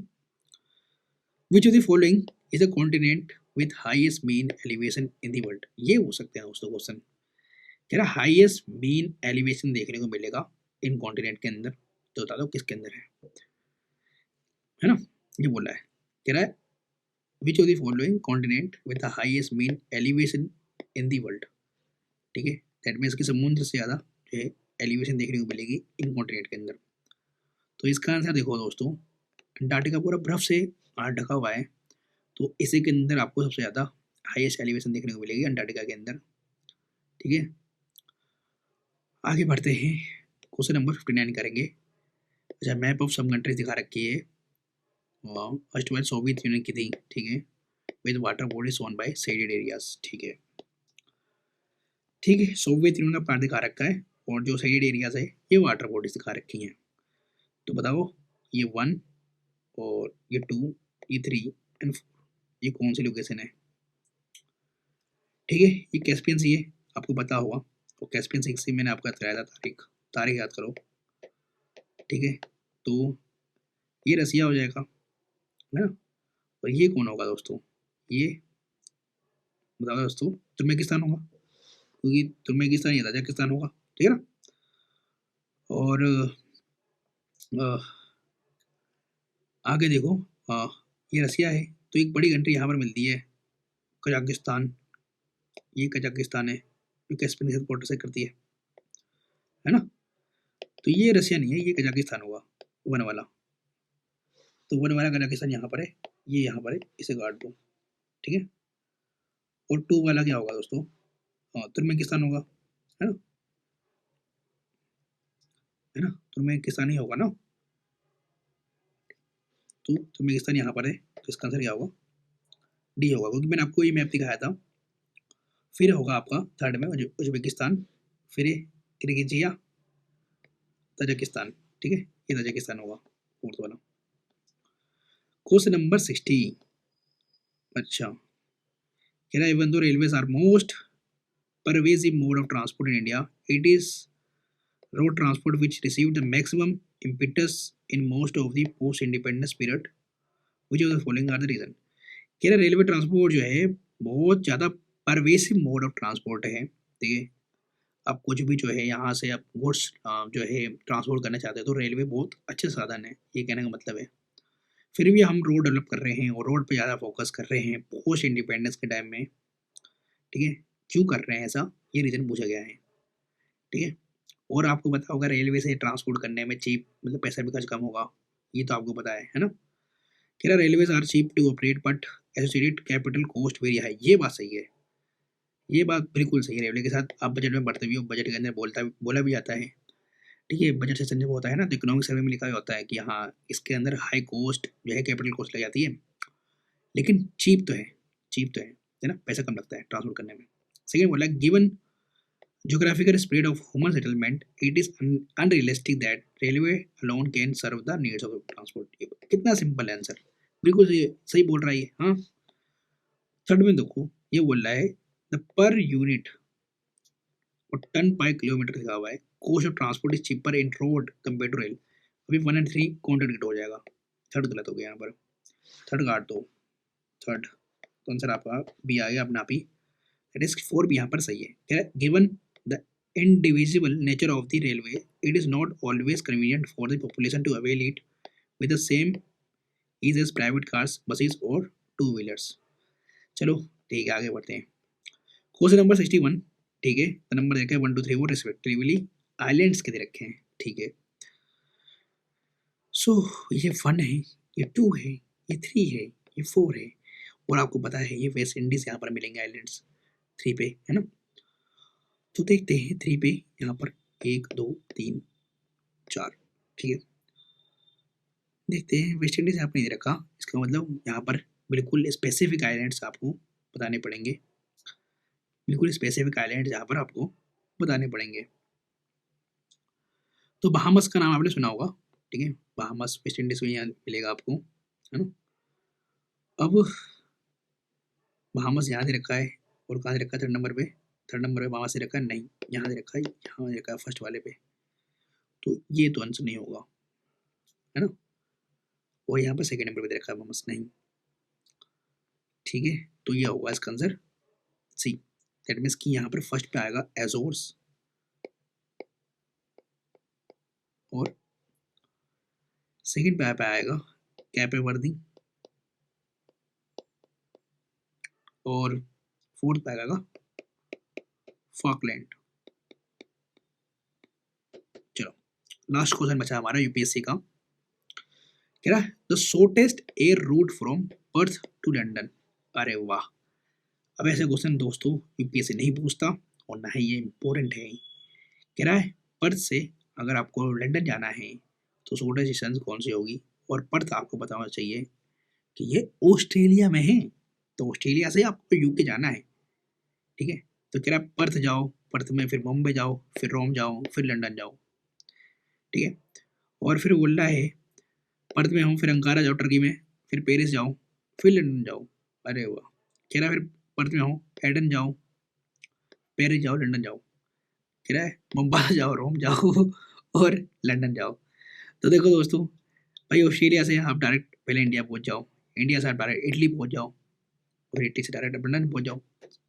विच of the following is a continent with highest mean elevation in the world? ये हो सकते हैं दोस्तों क्वेश्चन। कह रहा हाईएस्ट मीन एलिवेशन देखने को मिलेगा इन कॉन्टिनेंट के अंदर, तो बता दो किसके अंदर है ना। ये बोला है, कह रहा है which of the following continent with the highest mean elevation in the world. ठीक है, दैट मीन्स कि समुद्र से ज़्यादा जो है एलिवेशन देखने को मिलेगी इन कॉन्टिनेंट के अंदर। तो इसका आंसर देखो दोस्तों, अंटार्कटिका पूरा बर्फ से ढका हुआ है, तो इसी के अंदर आपको सबसे ज़्यादा हाईएस्ट एलिवेशन देखने को मिलेगी अंटार्कटिका के अंदर। ठीक है, आगे बढ़ते हैं, क्वेश्चन नंबर 59 करेंगे। अच्छा, मैप ऑफ सब कंट्रीज दिखा रखी है, फर्स्ट वर्ल्ड सोवियत यूनियन की थी। ठीक है, with water bodies own by shaded areas. ठीक है, ठीक है, सोवियत यूनियन का पार्ट दिखा रखा है, और जो शेडेड एरियाज है ये वाटर बॉडीज दिखा रखी हैं। तो बताओ ये 1 और ये 2, ये 3 एंड 4, ये कौन सी लोकेशन है? ठीक है, ये कैस्पियन सी है, आपको पता होगा। तो कैस्पियन सी से मैंने आपका बताया था तारीख, तारीख याद करो। ठीक है, तो ये रसिया हो जाएगा, है ना। और ये कौन होगा दोस्तों? ये बताओ दोस्तों, तुर्कमेनिस्तान होगा, क्योंकि तुर्कमेनिस्तान ये ताजिकिस्तान होगा। ठीक है ना। और आगे देखो, ये रसिया है, तो एक बड़ी कंट्री यहाँ पर मिलती है कजाकिस्तान, ये कजाकिस्तान है। जो कैस्पियन के साथ बॉर्डर शेयर करती है ना। तो ये रशिया नहीं है, ये कजाकिस्तान होगा 1 वाला। तो 1 वाला कजाकिस्तान यहाँ पर है, ये यहाँ पर है, इसे काट दो, ठीक है। और 2 वाला क्या होगा दोस्तों, हाँ तुर्कमेनिस्तान होगा, है ना, तुर्कमेनिस्तान ही होगा ना। तो तुर्कमेनिस्तान यहाँ पर है, तो इसका आंसर क्या होगा, डी होगा, क्योंकि मैंने आपको ये मैप दिखाया था। फिर होगा आपका थर्ड में उज्बेकिस्तान, फिर किर्गिजिया, तजाकिस्तान, ठीक है, ये तजाकिस्तान होगा फोर्थ वाला। Question number 60। अच्छा कह रहा है even though railways are most pervasive mode of transport in India, it is road transport which received the maximum impetus in most of the post-independence period. Which of the following are the reason? कह रहा railway transport जो है बहुत ज़्यादा pervasive mode of transport है, ठीक है। आप कुछ भी जो है यहाँ से आप गुड्स जो है ट्रांसपोर्ट करना चाहते हैं तो रेलवे बहुत अच्छे साधन है, ये कहने का मतलब है। फिर भी हम रोड डेवलप कर रहे हैं और रोड पे ज़्यादा फोकस कर रहे हैं पोस्ट इंडिपेंडेंस के टाइम में, ठीक है। क्यों कर रहे हैं ऐसा, ये रीज़न पूछा गया है, ठीक है। और आपको पता होगा रेलवे से ट्रांसपोर्ट करने में चीप, मतलब पैसा भी खर्च कम होगा, ये तो आपको पता है ना। कह रहा railways are cheap to operate but associated capital cost very high, ये बात सही है, ये बात बिल्कुल सही है। रेलवे के साथ आप बजट में बढ़ते भी हो, बजट के अंदर बोला भी जाता है, ठीक है, बजट सेशन जब होता है ना तो इकोनॉमिक सर्वे में लिखा हुआ होता है कि हाँ इसके अंदर हाई कॉस्ट जो है कैपिटल कॉस्ट लग जाती है, लेकिन चीप तो है, चीप तो है ना, पैसा कम लगता है ट्रांसपोर्ट करने में। सेकेंड बोला given geographical spread of human settlement, it is unrealistic that railway alone can serve the needs of transport. ये कितना सिंपल आंसर, बिल्कुल सही बोल रहा है ये, हाँ। थर्ड में देखो ये बोल रहा है द पर यूनिट और टन पर किलोमीटर लिखा हुआ है, cost of transport is cheaper in road compare to rail. अभी 1 और 3 कॉन्ट्रडिक्ट हो जाएगा, थर्ड गलत हो गया यहाँ पर, थर्ड काट दो, थर्ड तो आंसर आपका बी आ गया अपना आप ही, दैट इज 4 भी यहाँ पर सही है। Given the indivisible nature of the railway, it is not always convenient for the population to avail it with the same ease as private cars, buses or two-wheelers. चलो ठीक है आगे बढ़ते हैं। क्वेश्चन नंबर 61, ठीक है, नंबर देखा है 1 2 3 4 रिस्पेक्टिवली आइलैंड्स के दे रखे हैं, ठीक है। सो ये 1 है, ये 2 है, ये 3 है, ये 4 है, और आपको पता है ये वेस्ट इंडीज यहाँ पर मिलेंगे आइलैंड्स 3 पे, है ना। तो देखते हैं 3 पे यहाँ पर 1 2 3 4, ठीक है। देखते हैं वेस्ट इंडीज आपने दे रखा, इसका मतलब यहाँ पर बिल्कुल स्पेसिफिक आइलैंड्स आपको बताने पड़ेंगे, बिल्कुल स्पेसिफिक आइलैंड्स यहाँ पर आपको बताने पड़ेंगे। तो बहामस का नाम आपने सुना होगा, ठीक है, बहामस वेस्ट इंडीज में यहाँ मिलेगा आपको, है ना। अब बहामस यहाँ दे रखा है और कहाँ दे रखा है, थर्ड नंबर पे बहामस से रखा है, नहीं यहाँ दे रखा है, यहाँ दे रखा है फर्स्ट वाले पे, तो ये तो आंसर नहीं होगा, है ना। और यहाँ पर सेकेंड नंबर पे दे रखा है बहामस, नहीं, ठीक है। तो ये होगा इसका आंसर सी, दैट मीन्स कि यहाँ पर फर्स्ट पे आएगा एजोर्स और सेकेंड पे आएगा कैपे वर्दी और फोर्थ पे आएगा फॉकलैंड। चलो लास्ट क्वेश्चन बचा हमारा यूपीएससी का, कह रहा है the shortest air route from Perth to London. अरे वाह, अब ऐसे क्वेश्चन दोस्तों यूपीएससी नहीं पूछता और ना ही ये इम्पोर्टेंट है। कह रहा है पर्थ से अगर आपको लंदन जाना है तो शॉर्टेस्ट डिस्टेंस कौन सी होगी, और पर्थ आपको पता होना चाहिए कि ये ऑस्ट्रेलिया में है, तो ऑस्ट्रेलिया से आपको यूके जाना है, ठीक है। तो कह रहा है पर्थ जाओ, पर्थ में फिर बॉम्बे जाओ, फिर रोम जाओ, फिर लंदन जाओ, ठीक है। और फिर बोल रहा है पर्थ में हो फिर अंकारा जाओ टर्की में, फिर पेरिस जाओ, फिर लंदन जाओ। अरे वाह, कह रहा है फिर पर्थ में हो एडन जाओ, पेरिस जाओ, लंदन जाओ, कह रहा है मुंबई जाओ, रोम जाओ और लंदन जाओ। तो देखो दोस्तों भाई ऑस्ट्रेलिया से आप डायरेक्ट पहले इंडिया पहुंच जाओ, इंडिया से आप डायरेक्ट इटली पहुंच जाओ, और इटली से डायरेक्ट लंदन पहुंच जाओ,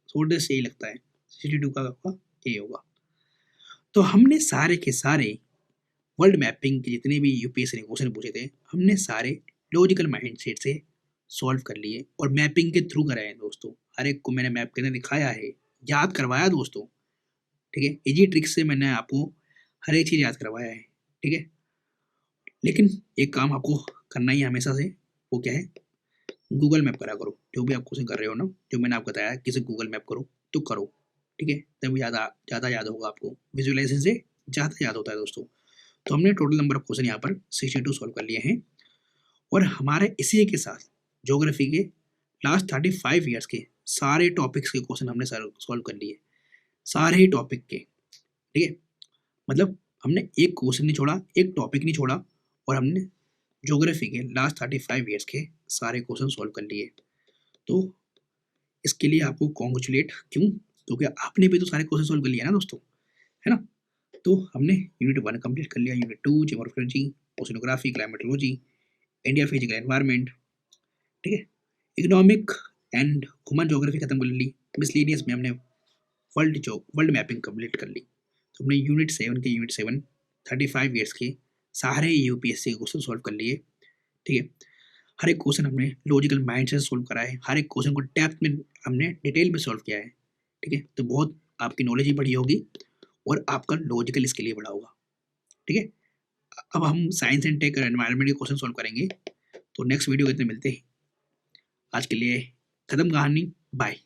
शॉर्टेस्ट यही लगता है, 62 का आपका ये होगा। तो हमने सारे के सारे वर्ल्ड मैपिंग के जितने भी यूपीएससी ने क्वेश्चन पूछे थे हमने सारे लॉजिकल माइंडसेट से सॉल्व कर लिए और मैपिंग के थ्रू कराए हैं दोस्तों। हर एक को मैंने मैप के अंदर दिखाया है, याद करवाया दोस्तों, ठीक है। इजी ट्रिक से मैंने आपको हर एक चीज़ याद करवाया है, ठीक है। लेकिन एक काम आपको करना ही है हमेशा से, वो क्या है, गूगल मैप करा करो। जो भी आप क्वेश्चन कर रहे हो ना, जो मैंने आपको बताया कि इसे गूगल मैप करो तो करो, ठीक है। तब ज़्यादा याद होगा आपको, विजुअलाइजेशन से ज़्यादा याद होता है दोस्तों। तो हमने टोटल नंबर ऑफ क्वेश्चन यहाँ पर 62 सॉल्व कर लिए हैं, और हमारे इसी के साथ ज्योग्राफी के लास्ट 35 ईयर्स के सारे टॉपिक्स के क्वेश्चन हमने सॉल्व कर लिए, सारे ही टॉपिक के, ठीक है। मतलब हमने एक क्वेश्चन नहीं छोड़ा, एक टॉपिक नहीं छोड़ा, और हमने ज्योग्राफी के लास्ट 35 ईयर्स के सारे क्वेश्चन सॉल्व कर लिए। तो इसके लिए आपको कॉन्ग्रेचुलेट, क्यों, क्योंकि आपने भी तो सारे क्वेश्चन सॉल्व कर लिया ना दोस्तों, है ना। तो हमने यूनिट 1 कंप्लीट कर लिया, unit 2 geography, oceanography, climatology, India physical environment, ठीक है। इकोनॉमिक एंड ह्यूमन ज्योग्राफी खत्म कर ली, मिसलेनियस में हमने वर्ल्ड मैपिंग कंप्लीट कर ली। तो हमने यूनिट 7 35 ईयर्स के सारे यूपीएससी के क्वेश्चन सॉल्व कर लिए, ठीक है। हर एक क्वेश्चन हमने लॉजिकल माइंड से सॉल्व करा है, हर एक क्वेश्चन को डेप्थ में हमने डिटेल में सॉल्व किया है, ठीक है। तो बहुत आपकी नॉलेज ही बढ़ी होगी और आपका लॉजिकल स्किल ही बढ़ा होगा, ठीक है। अब हम साइंस एंड टेक और एनवायरनमेंट के क्वेश्चन सॉल्व करेंगे। तो नेक्स्ट वीडियो के अंदर मिलते हैं। आज के लिए खत्म कहानी, बाय।